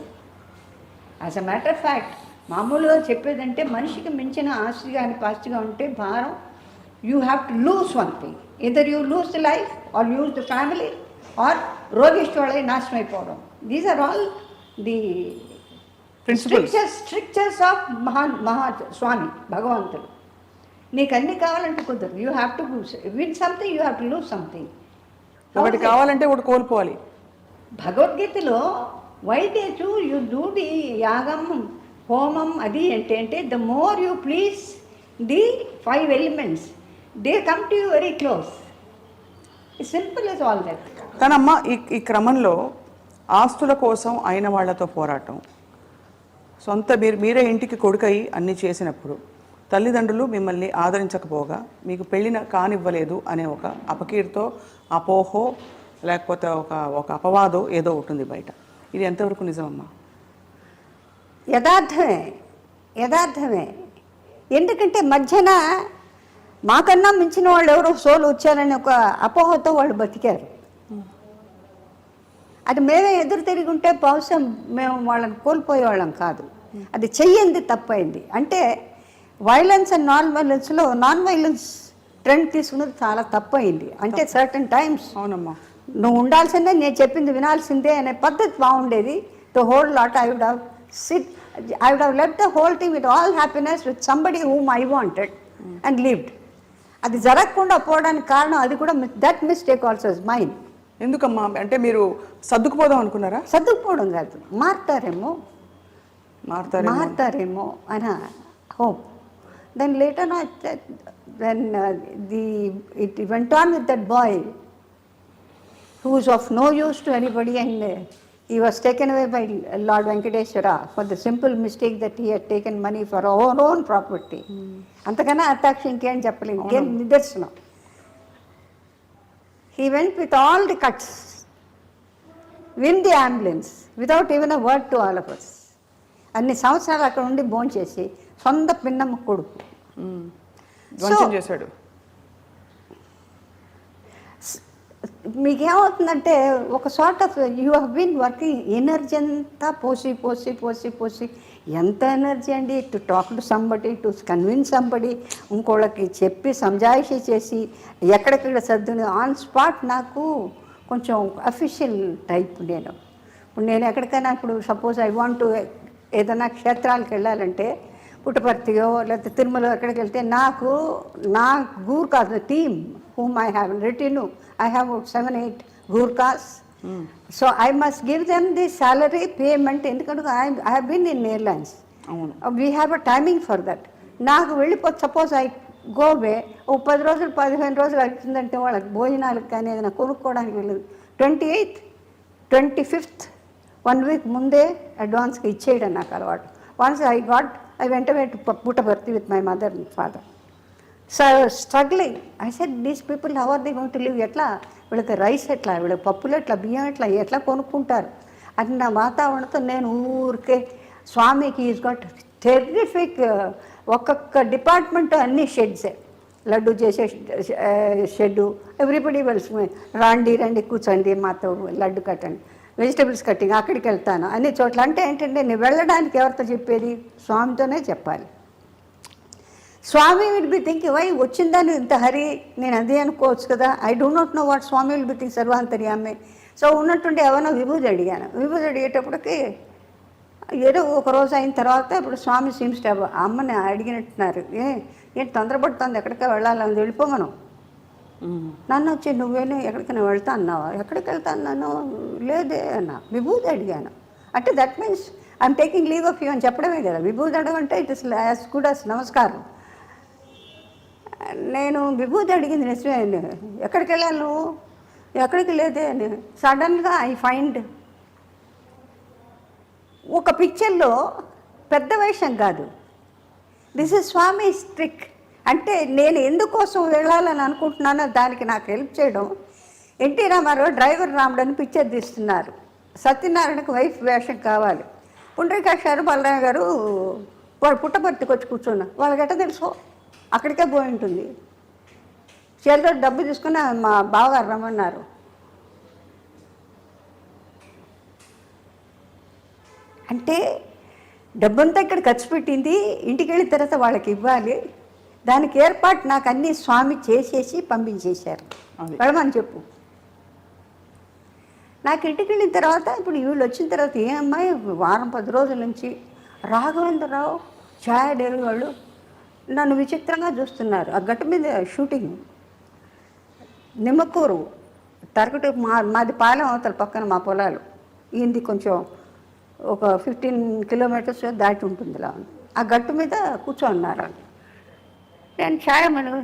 As a matter of fact మామూలుగా చెప్పేదంటే మనిషికి మించిన ఆస్తి కానీ పాస్తిగా ఉంటే భారం. You have to lose one thing, either you lose the life or lose the family or రోగిష్టి వాళ్ళే నాశనం అయిపోవడం. These are all the Principles. Strictures of Maha Swami భగవంతుడు. నీకు అన్ని కావాలంటే కుదరదు. You have to win something, you have to lose something. ఒకటి కావాలంటే ఒకటి కోల్పోవాలి. భగవద్గీతలో వైదేచు యు డూ ది యాగం హోమం అది అంటే the more you please the 5 elements they come to you very close. Simple as all that. కానమ్మ ఈ క్రమంలో ఆస్తుల కోసం అయిన వాళ్ళతో పోరాటం, సొంత మీరే ఇంటికి కొడుకై అన్నీ చేసినప్పుడు తల్లిదండ్రులు మిమ్మల్ని ఆదరించకపోగా మీకు పెళ్ళిన కానివ్వలేదు అనే ఒక అపకీర్తో, అపోహో, లేకపోతే ఒక అపవాదో ఏదో ఉంటుంది బయట. ఇది ఎంతవరకు నిజమమ్మా? యథార్థమే. ఎందుకంటే మధ్యన మాకన్నా మించిన వాళ్ళు ఎవరో సోలు వచ్చారని ఒక అపోహతో వాళ్ళు బతికారు. అది మేమే ఎదురు తిరిగి ఉంటే బహుశా మేము వాళ్ళని కోల్పోయేవాళ్ళం కాదు. అది చెయ్యింది తప్పైంది. అంటే violence and non violence trend తీసుకున్నది చాలా తప్పైంది. అంటే సర్టన్ టైమ్స్ అవునమ్మా, నువ్వు ఉండాల్సిందే, నేను చెప్పింది వినాల్సిందే అనే పద్ధతి బాగుండేది. The whole lot I would have left the whole thing with all happiness with somebody whom I wanted and lived. అది జరగకుండా పోవడానికి కారణం అది కూడా that mistake also is mine. ఎందుకమ్మా? అంటే మీరు సర్దుకుపోదాం అనుకున్నారా? సర్దుకుపోవడం కాదు, మారుతారేమో అని hope. Then later it went on with that boy who was of no use to anybody, and he was taken away by Lord Venkateshwara for the simple mistake that he had taken money for our own property. అంతకన్నా అత్తాక్షి ఇంకేం చెప్పలేము, ఇంకేం నిదర్శనం. He went with all the cuts, in the ambulance, without even a word to all of us. అన్ని సంవత్సరాలు అక్కడ ఉండి భోంచేసి సొంత పిన్నమ్మ కొడుకు ధ్వంసం చేశాడు. మీకేమవుతుందంటే ఒక sort of you have been working, energy అంతా పోసి ఎంత ఎనర్జీ అండి, to talk to somebody, to convince somebody, ఇంకోళ్ళకి చెప్పి సంజాయిషి చేసి ఎక్కడెక్కడ సర్దుని ఆన్ స్పాట్. నాకు కొంచెం అఫీషియల్ టైప్. ఇప్పుడు నేను ఎక్కడికైనా ఇప్పుడు సపోజ్ ఐ వాంట్ టు ఏదైనా క్షేత్రాలకు వెళ్ళాలంటే పుట్టపర్తియో లేకపోతే తిరుమల ఎక్కడికి వెళ్తే నా Gurkhas team whom I have written, I have 7-8 Gurkhas. So I must give them the salary payment. ఎందుకంటే I have been in airlines. We have a timing for that. నాకు వెళ్ళిపోతే suppose I go వే ఓ 10 రోజులు 15 రోజులు అవుతుందంటే వాళ్ళకి భోజనాలకు కానీ ఏదైనా కొనుక్కోవడానికి వెళ్ళదు. 28th 25th 1 week ముందే అడ్వాన్స్గా ఇచ్చేయడం నాకు అలవాటు. Once I went away to Puttaparthi with my mother and father. So I was struggling. I said, these people, how are they going to live? ఎట్లా వీళ్ళకి రైస్ ఎట్లా, వీళ్ళకి పప్పులు ఎట్లా, బియ్యం ఎట్లా కొనుక్కుంటారు అని నా వాతావరణంతో నేను ఊరికే స్వామికి ఈజ్ గాట్ టెర్రిఫిక్. ఒక్కొక్క డిపార్ట్మెంట్ అన్ని షెడ్సే, లడ్డు చేసే షెడ్డు, ఎవ్రీబడి వెల్స్ రండి కూర్చోండి మాతో లడ్డు కట్టండి, వెజిటబుల్స్ కట్టింగ్ అక్కడికి వెళ్తాను అన్ని చోట్ల. అంటే ఏంటంటే నేను వెళ్ళడానికి ఎవరితో చెప్పేది? స్వామితోనే చెప్పాలి. Swami will be thinking why వచ్చిందని ఇంత హరి, నేను అదే అనుకోవచ్చు కదా. I do not know what Swami will be think సర్వాంతర్యామి. సో ఉన్నట్టుండి ఎవరైనా విభూతి అడిగాను. విభూతి అడిగేటప్పటికి ఏదో ఒక రోజు అయిన తర్వాత ఇప్పుడు స్వామి సీమ్స్ టు అమ్మని అడిగినట్టున్నారు, ఏంటి తొందరపడుతుంది, ఎక్కడికి వెళ్ళాలని వెళ్ళిపోమను. నన్ను వచ్చి నువ్వేను ఎక్కడికైనా వెళ్తా అన్నావా? ఎక్కడికి వెళ్తా అన్నాను, లేదే అన్నా. విభూతి అడిగాను అంటే that means I'm taking leave of you అని చెప్పడమే కదా. విభూతి అడగంటే it is as good as నమస్కారం. నేను విభూతి అడిగింది నిజమే. ఎక్కడికి వెళ్ళాను నువ్వు? ఎక్కడికి లేదే అని. సడన్గా ఐ ఫైండ్ ఒక పిక్చర్లో పెద్ద వేషం కాదు, దిస్ ఇస్ స్వామి ట్రిక్. అంటే నేను ఎందుకోసం వెళ్ళాలని అనుకుంటున్నానో దానికి నాకు హెల్ప్ చేయడం. ఎన్టీ రామారావు డ్రైవర్ రాముడని పిక్చర్ తీస్తున్నారు. సత్యనారాయణకు వైఫ్ వేషం కావాలి. పుండ్రీకాక్ష గారు బలరామ గారు వాడు పుట్టపర్తికి వచ్చి కూర్చున్నారు. వాళ్ళకి ఎట్ట తెలుసు? అక్కడికే పోయి ఉంటుంది. చేతిలో డబ్బు తీసుకుని మా బావగారు రమ్మన్నారు. అంటే డబ్బంతా ఇక్కడ ఖర్చు పెట్టింది, ఇంటికి వెళ్ళిన తర్వాత వాళ్ళకి ఇవ్వాలి. దానికి ఏర్పాటు నాకు అన్నీ స్వామి చేసేసి పంపించేశారు. వెళ్ళమని చెప్పు. నాకు ఇంటికి వెళ్ళిన తర్వాత ఇప్పుడు వీళ్ళు వచ్చిన తర్వాత ఏ అమ్మాయి వారం 10 రోజుల నుంచి రాఘవేంద్రరావు ఛాయా డైరీ వాళ్ళు నన్ను విచిత్రంగా చూస్తున్నారు. ఆ గట్టు మీద షూటింగ్ నిమ్మకూరు తరగటి మాది పాలెం అవతల పక్కన మా పొలాలు, ఈయనది కొంచెం ఒక 15 కిలోమీటర్స్ దాటి ఉంటుంది ఇలా. ఆ గట్టు మీద కూర్చోన్నారు. నేను ఛాయమను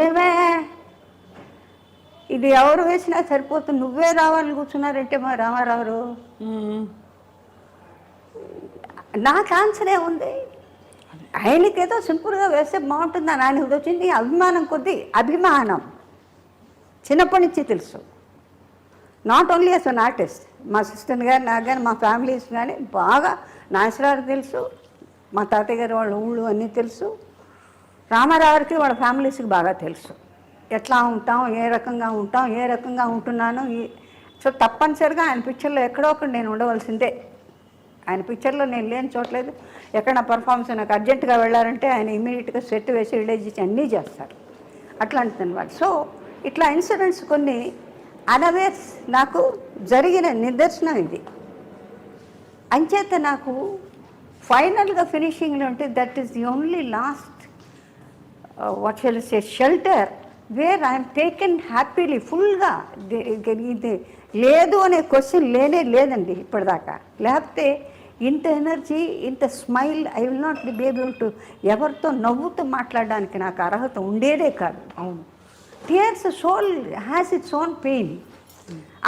ఏమే ఇది ఎవరు వేసినా సరిపోతుంది, నువ్వే రావాలని కూర్చున్నారంటే మా రామారావు. నాకు ఆన్సరే ఉంది, ఆయనకేదో సింపుల్గా వేస్తే బాగుంటుందని ఆయనకి వచ్చింది అభిమానం కొద్దీ. అభిమానం చిన్నప్పటి నుంచి తెలుసు. Not only as an artist, మా సిస్టర్ గారు నాకు కానీ మా ఫ్యామిలీస్ కానీ బాగా నాగేశ్వరరావుకి తెలుసు, మా తాతయ్య గారు వాళ్ళ ఊళ్ళు అన్నీ తెలుసు, రామారావుకి వాళ్ళ ఫ్యామిలీస్కి బాగా తెలుసు. ఎట్లా ఉంటాం, ఏ రకంగా ఉంటున్నాను. సో తప్పనిసరిగా ఆయన పిక్చర్లో ఎక్కడో ఒకటి నేను ఉండవలసిందే. ఆయన పిక్చర్లో నేను లేని చోట్లేదు. ఎక్కడ నా పర్ఫార్మెన్స్ నాకు అర్జెంటుగా వెళ్ళారంటే ఆయన ఇమీడియట్గా సెట్ వేసి రిలీజ్ చేసి అన్నీ చేస్తారు. అట్లాంటిది అనమాట. సో ఇట్లా ఇన్సిడెంట్స్ కొన్ని అన్అవేర్స్ నాకు జరిగిన నిదర్శనం ఇది. అంచేత నాకు ఫైనల్గా ఫినిషింగ్లో ఉంటే that is the only last what shall say shelter where I'm taken happily ఫుల్గా. ఇది లేదు అనే క్వశ్చన్ లేదండి ఇప్పటిదాకా. లేకపోతే ఇంత ఎనర్జీ, ఇంత smile I will not be able to ఎవరితో నవ్వుతూ మాట్లాడడానికి నాకు అర్హత ఉండేదే కాదు. అవును, tears soul has its own pain.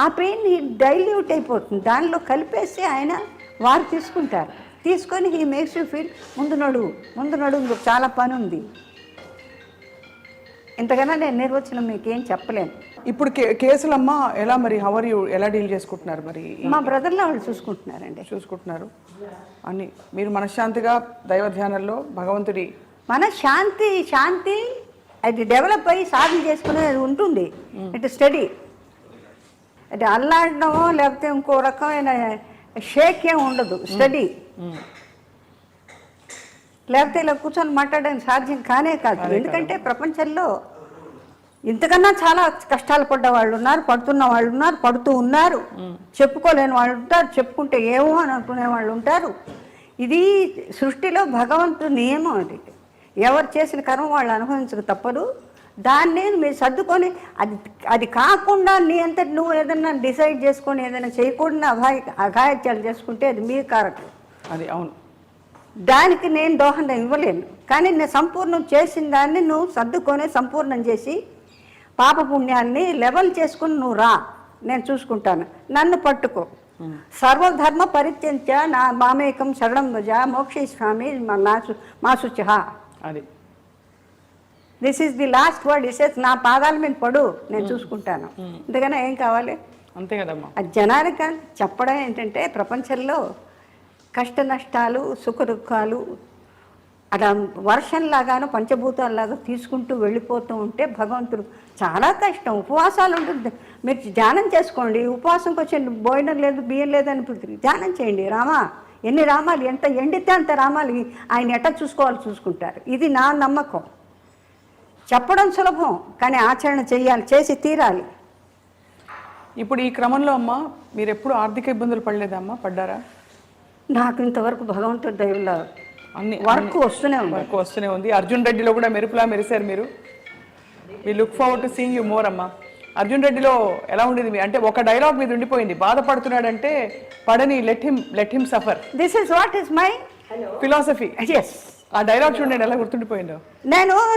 ఆ పెయిన్ డైల్యూట్ అయిపోతుంది, దానిలో కలిపేసి ఆయన వారు తీసుకొని హీ మేక్స్ యూ ఫీల్ ముందు నడువు ఇంకొక చాలా పని ఉంది. ఇంతకన్నా నేను నిర్వచనం మీకేం చెప్పలేను. ఇప్పుడు కేసులమ్మా ఎలా మరి హవర్ యూ ఎలా డీల్ చేసుకుంటున్నారు? మరి మా బ్రదర్లో వాళ్ళు చూసుకుంటున్నారు అని మీరు మనశ్శాంతిగా దైవ ధ్యానంలో భగవంతుడి శాంతి అది డెవలప్ అయ్యి సాధన చేసుకునేది ఉంటుంది. ఇట్ స్టడీ అది అల్లాడడమో లేకపోతే ఇంకో రకమైన షేక్ ఏం ఉండదు. స్టడీ లేకపోతే ఇలా కూర్చొని మాట్లాడడానికి సాధ్యం కానే కాదు. ఎందుకంటే ప్రపంచంలో ఇంతకన్నా చాలా కష్టాలు పడ్డ వాళ్ళు ఉన్నారు, పడుతున్న వాళ్ళు ఉన్నారు, పడుతూ ఉన్నారు, చెప్పుకోలేని వాళ్ళు ఉంటారు, చెప్పుకుంటే ఏమో అని అనుకునే వాళ్ళు ఉంటారు. ఇది సృష్టిలో భగవంతుడి నియమం. అది ఎవరు చేసిన కర్మ వాళ్ళు అనుభవించక తప్పదు. దాన్ని మీరు సర్దుకొని అది కాకుండా నీ అంతటి నువ్వు ఏదన్నా డిసైడ్ చేసుకొని ఏదైనా చేయకూడని అఘాయిత్యాలు చేసుకుంటే అది మీ కారకం. అది అవును, దానికి నేను దోహదం ఇవ్వలేను. కానీ నేను సంపూర్ణం చేసిన దాన్ని నువ్వు సర్దుకొని సంపూర్ణం చేసి పాపపుణ్యాన్ని లెవెల్ చేసుకుని నువ్వు రా, నేను చూసుకుంటాను. నన్ను పట్టుకో. సర్వధర్మ పరిత్యంత్య నా మామేకం శరణం భజ మోక్షేస్వామి మా శుచ. అది this is the last word. ఇసేస్ నా పాదాల మీద పడు, నేను చూసుకుంటాను. ఇంతకన్నా ఏం కావాలి? అంతే కదమ్మా. అది జనానికి చెప్పడం ఏంటంటే ప్రపంచంలో కష్ట నష్టాలు, సుఖ దుఃఖాలు అలా వర్షంలాగాను పంచభూతాల్లాగా తీసుకుంటూ వెళ్ళిపోతూ ఉంటే భగవంతుడు చాలా కష్టం. ఉపవాసాలు ఉంటుంది. మీరు ధ్యానం చేసుకోండి. ఉపవాసంకి వచ్చే భోజనం లేదు, బియ్యం లేదని ధ్యానం చేయండి. రామా ఎన్ని రామాలు, ఎంత ఎండితే అంత రామాలు ఆయన ఎట్లా చూసుకుంటారు. ఇది నా నమ్మకం. చెప్పడం సులభం, కానీ ఆచరణ చేసి తీరాలి. ఇప్పుడు ఈ క్రమంలో అమ్మా మీరు ఎప్పుడు ఆర్థిక ఇబ్బందులు పడలేదమ్మా? పడ్డారా? నాకు ఇంతవరకు భగవంతుడి దయవల్ల అన్ని వర్క్ వస్తూనే ఉంది. అర్జున్ రెడ్డిలో కూడా మెరుపులా మెరిశారు మీరు. We look forward to seeing you more అమ్మా. అర్జున్ రెడ్డిలో ఎలా ఉండేది అంటే ఒక డైలాగ్ మీద ఉండిపోయింది, బాధపడుతున్నాడంటే పడని let him suffer. This is what is my philosophy. Yes, ఆ డైలాగ్ చూడండి ఎలా గుర్తుండిపోయిందో.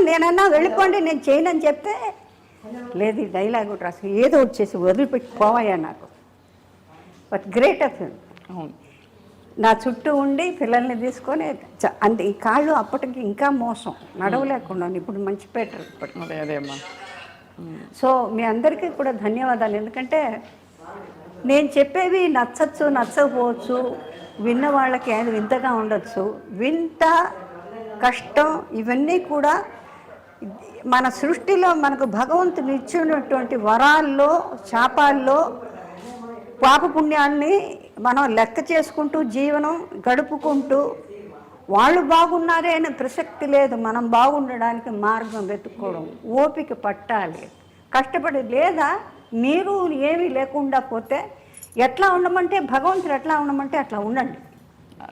నేనన్నా వెళ్ళిపోండి నేను చేయనని చెప్తే లేదు, ఈ డైలాగ్ రాసి ఏదో వచ్చేసి వదిలిపెట్టి పోవాయా నాకు. But great of him. అవును, నా చుట్టూ ఉండి పిల్లల్ని తీసుకొని అంతే. ఈ కాళ్ళు అప్పటికి ఇంకా మోసం, నడవలేకుండా. ఇప్పుడు మంచి పెట్టరు ఇప్పుడు. అదే అమ్మా. సో మీ అందరికీ కూడా ధన్యవాదాలు. ఎందుకంటే నేను చెప్పేవి నచ్చకపోవచ్చు, విన్న వాళ్ళకి అది వింతగా ఉండొచ్చు. వింత కష్టం ఇవన్నీ కూడా మన సృష్టిలో మనకు భగవంతుని ఇచ్చినటువంటి వరాల్లో, శాపాల్లో పాపపుణ్యాన్ని మనం లెక్క చేసుకుంటూ జీవనం గడుపుకుంటూ వాళ్ళు బాగున్నారే అనే ప్రసక్తి లేదు. మనం బాగుండడానికి మార్గం వెతుక్కోవడం, ఓపిక పట్టాలి, కష్టపడి. లేదా మీరు ఏమీ లేకుండా పోతే ఎట్లా ఉండమంటే భగవంతుడు ఎట్లా ఉండమంటే అట్లా ఉండండి.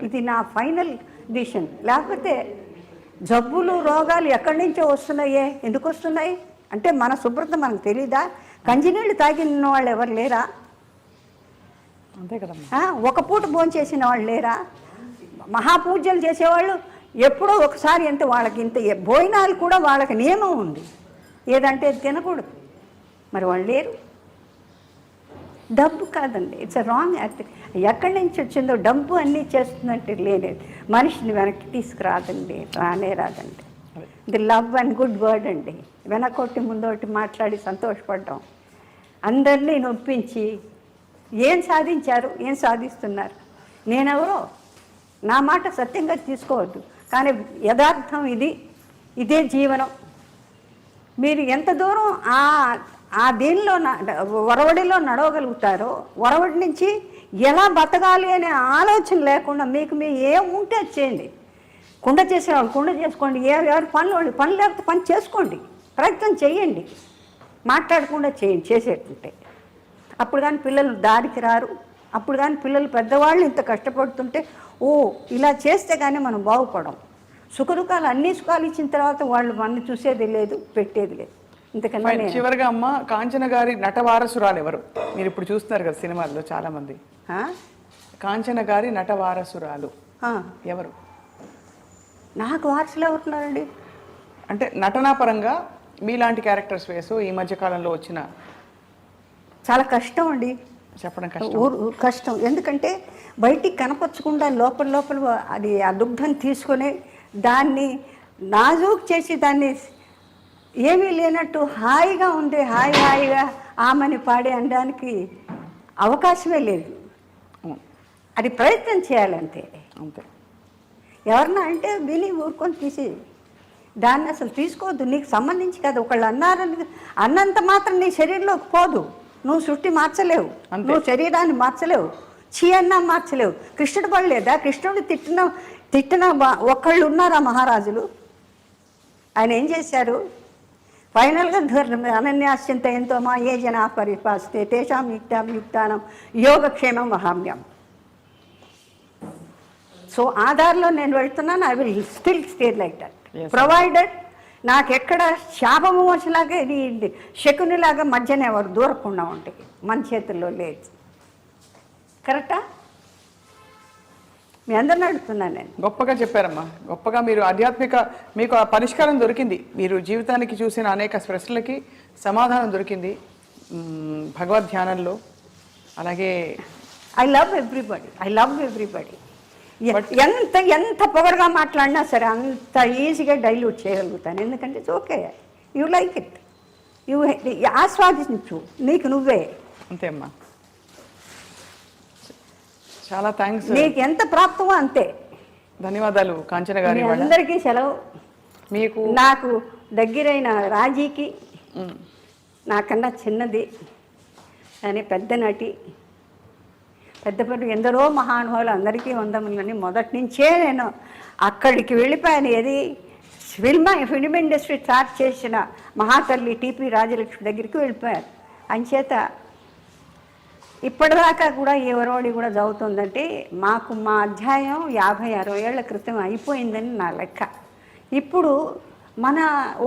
ఇది నా ఫైనల్ డిసిషన్. లేకపోతే జబ్బులు రోగాలు ఎక్కడి నుంచో వస్తున్నాయే, ఎందుకు వస్తున్నాయి అంటే మన శుభ్రత మనకు తెలీదా? కంజినీళ్ళు తాగిన వాళ్ళు ఎవరు లేరా? అంతే కదమ్మా. ఒక పూట భోంచేసిన వాళ్ళు లేరా? మహాపూజలు చేసేవాళ్ళు ఎప్పుడో ఒకసారి ఎంత వాళ్ళకి ఇంత భోజనాలు కూడా వాళ్ళకి నియమం ఉంది, ఏదంటే తినకూడదు. మరి వాళ్ళు లేరు. డబ్బు కాదండి, ఇట్స్ అ రాంగ్ యాక్ట్. ఎక్కడి నుంచి వచ్చిందో డబ్బు అన్నీ చేస్తుందంటే లేదు, మనిషిని వెనక్కి తీసుకురాదండి, రానే రాదండి. The love and good word అండి. వెనకొట్టి ముందోటి మాట్లాడి సంతోషపడ్డాం, అందరినీ నొప్పించి ఏం సాధించారు, ఏం సాధిస్తున్నారు? నేనెవరో నా మాట సత్యంగా తీసుకోవద్దు, కానీ యథార్థం ఇది, ఇదే జీవనం. మీరు ఎంత దూరం ఆ దీనిలో ఒరవడిలో నడవగలుగుతారో, ఒరవడి నుంచి ఎలా బతకాలి అనే ఆలోచన లేకుండా మీకు ఏం ఉంటే అది చేయండి. కుండ చేసేవాళ్ళు కుండ చేసుకోండి, ఎవరి పనులు పని లేకపోతే పని చేసుకోండి, ప్రయత్నం చేయండి, మాట్లాడకుండా చేయండి చేసేటుంటే. అప్పుడు కానీ పిల్లలు దారికి రారు. అప్పుడు కానీ పిల్లలు పెద్దవాళ్ళు ఇంత కష్టపడుతుంటే ఓ ఇలా చేస్తే కానీ మనం బాగుపడం. సుఖదుఖాలు అన్ని సుఖాలు ఇచ్చిన తర్వాత వాళ్ళు మన చూసేది లేదు, పెట్టేది లేదు. ఇంతకన్నా చివరిగా అమ్మ, కాంచన గారి నటవారసురాలు ఎవరు? మీరు ఇప్పుడు చూస్తున్నారు కదా సినిమాల్లో చాలా మంది. కాంచన గారి నటవారసురాలు ఎవరు? నాకు వారసులు ఎవరున్నారండి? అంటే నటనా పరంగా మీలాంటి క్యారెక్టర్స్ వేసు ఈ మధ్య కాలంలో వచ్చిన. చాలా కష్టం అండి చెప్పడం, కష్టం కష్టం. ఎందుకంటే బయటికి కనపరచకుండా లోపల లోపల అది ఆ దుగ్ధం తీసుకొని దాన్ని నాజూకు చేసి దాన్ని ఏమీ లేనట్టు హాయిగా ఉంది, హాయిగా ఆమెని పాడే అనడానికి అవకాశమే లేదు. అది ప్రయత్నం చేయాలంతే. అంతే. ఎవరన్నా అంటే విని ఊరుకొని తీసి దాన్ని అసలు తీసుకోవద్దు. నీకు సంబంధించి కదా, ఒకళ్ళు అన్నారని అన్నంత మాత్రం నీ శరీరంలోకి పోదు. నువ్వు సృష్టి మార్చలేవు, నువ్వు శరీరాన్ని మార్చలేవు, చీ అన్నా మార్చలేవు. కృష్ణుడు పడలేదా? కృష్ణుడు తిట్టిన ఒక్కళ్ళు ఉన్నారా మహారాజులు? ఆయన ఏం చేశారు? ఫైనల్గా అనన్యాశ్చింత ఎంతో మా ఏ జనా పరిపాస్తే తేషాం యుక్తానం యోగక్షేమం వహామ్యం. సో ఆధార్లో నేను వెళ్తున్నాను. I will still stay like that provided నాకెక్కడ శాపము వచ్చేలాగా ఇది శకునిలాగా మధ్యన ఎవరు దూరకుండా ఉంటాయి, మన చేతుల్లో లేదు. కరెక్టా? మీ అందరిని అడుగుతున్నాను నేను. గొప్పగా చెప్పారమ్మా, గొప్పగా. మీరు ఆధ్యాత్మిక, మీకు ఆ పరిష్కారం దొరికింది. మీరు జీవితానికి చూసిన అనేక ప్రశ్నలకి సమాధానం దొరికింది భగవద్ ధ్యానంలో. అలాగే ఐ లవ్ ఎవ్రీబడి. ఎంత పొగరుగా మాట్లాడినా సరే అంత ఈజీగా డైల్యూట్ చేయగలుగుతాను. ఎందుకంటే it's okay, you like it, you ఆస్వాదించు నీకు నువ్వే. అంతే అమ్మా, చాలా థ్యాంక్స్. నీకు ఎంత ప్రాప్తమో అంతే. ధన్యవాదాలు కాంచన గారి. అందరికీ సెలవు. మీకు నాకు దగ్గరైన రాజీకి నాకన్నా చిన్నది కానీ పెద్ద నటి, పెద్ద ఎందరో మహానుభావులు, అందరికీ వందములని మొదటి నుంచే నేను అక్కడికి వెళ్ళిపోయాను. ఏది ఫిల్మ్ ఇండస్ట్రీ స్టార్ట్ చేసిన మహాతల్లి టీపీ రాజలక్ష్మి దగ్గరికి వెళ్ళిపోయాను. అంచేత ఇప్పటిదాకా కూడా ఈ ఒరవడి కూడా చదువుతుందంటే మాకు మా అధ్యాయం 50-60 ఏళ్ల క్రితం అయిపోయిందని నా లెక్క. ఇప్పుడు మన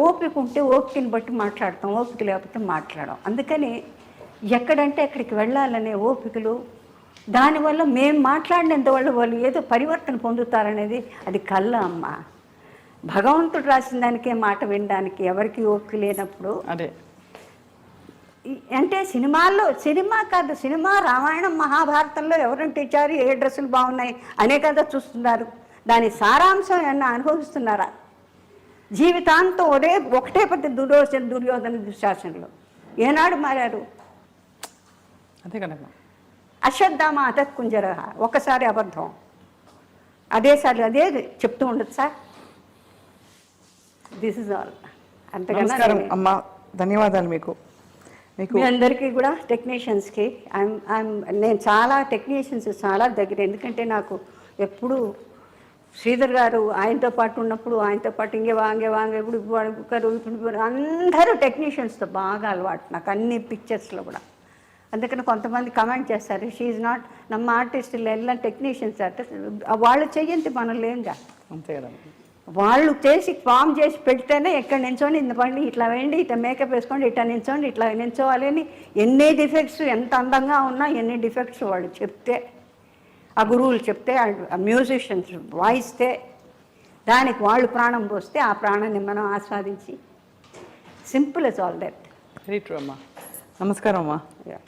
ఓపిక ఉంటే ఓపికని బట్టి మాట్లాడతాం, ఓపిక లేకపోతే మాట్లాడడం. అందుకని ఎక్కడంటే అక్కడికి వెళ్ళాలనే ఓపికలు, దానివల్ల మేము మాట్లాడినంత వాళ్ళు ఏదో పరివర్తన పొందుతారనేది అది కళ్ళ అమ్మ. భగవంతుడు రాసిన దానికే మాట వినడానికి ఎవరికి ఓపిక లేనప్పుడు అదే అంటే సినిమా కాదు, సినిమా రామాయణం మహాభారతంలో ఎవరంటే ఇచ్చారు, ఏ డ్రెస్సులు బాగున్నాయి అనే కదా చూస్తున్నారు. దాని సారాంశం ఏమన్నా అనుభవిస్తున్నారా? జీవితాంతం ఒకటే పెద్ద దుర్యోధన దుశ్శాసనలు ఏనాడు మారారు? అంతే కదమ్మా. అశ్వత్థామ అతత్కుంజర, ఒకసారి అబద్ధం, అదే చెప్తూ ఉండదు సార్. This is all. అంతకన్నా అమ్మా, ధన్యవాదాలు మీకు. మీ అందరికీ కూడా టెక్నీషియన్స్కి నేను చాలా టెక్నీషియన్స్ చాలా దగ్గర. ఎందుకంటే నాకు ఎప్పుడు శ్రీధర్ గారు ఆయనతో పాటు ఉన్నప్పుడు, ఆయనతో పాటు ఇంకే వాంగే ఇప్పుడు అందరూ టెక్నీషియన్స్తో బాగా అలవాటు నాకు, అన్ని పిక్చర్స్లో కూడా. అందుకని కొంతమంది కమెంట్ చేస్తారు షీఈ్ నాట్ ನಮ್ಮ ఆర్టిస్టులు ಎಲ್ಲ టెక్నీషియన్స్ వాళ్ళు చెయ్యంతి మనం లేంగా. అంతే కదా. వాళ్ళు చేసి ఫామ్ చేసి పెడితేనే ఎక్కడ నించోని ఇంత పండి ఇట్లా వేయండి, ఇట్లా మేకప్ వేసుకోండి, ఇట్లా నించోండి, ఇట్లా నించోవాలి అని ఎన్ని డిఫెక్ట్స్ ఎంత అందంగా ఉన్నా ఎన్ని డిఫెక్ట్స్ వాళ్ళు చెప్తే, ఆ గురువులు చెప్తే, ఆ మ్యూజిషియన్స్ వాయిస్తే దానికి వాళ్ళు ప్రాణం పోస్తే ఆ ప్రాణాన్ని మనం ఆస్వాదించి simple is all that. Very true అమ్మా. నమస్కారం అమ్మా. Yeah.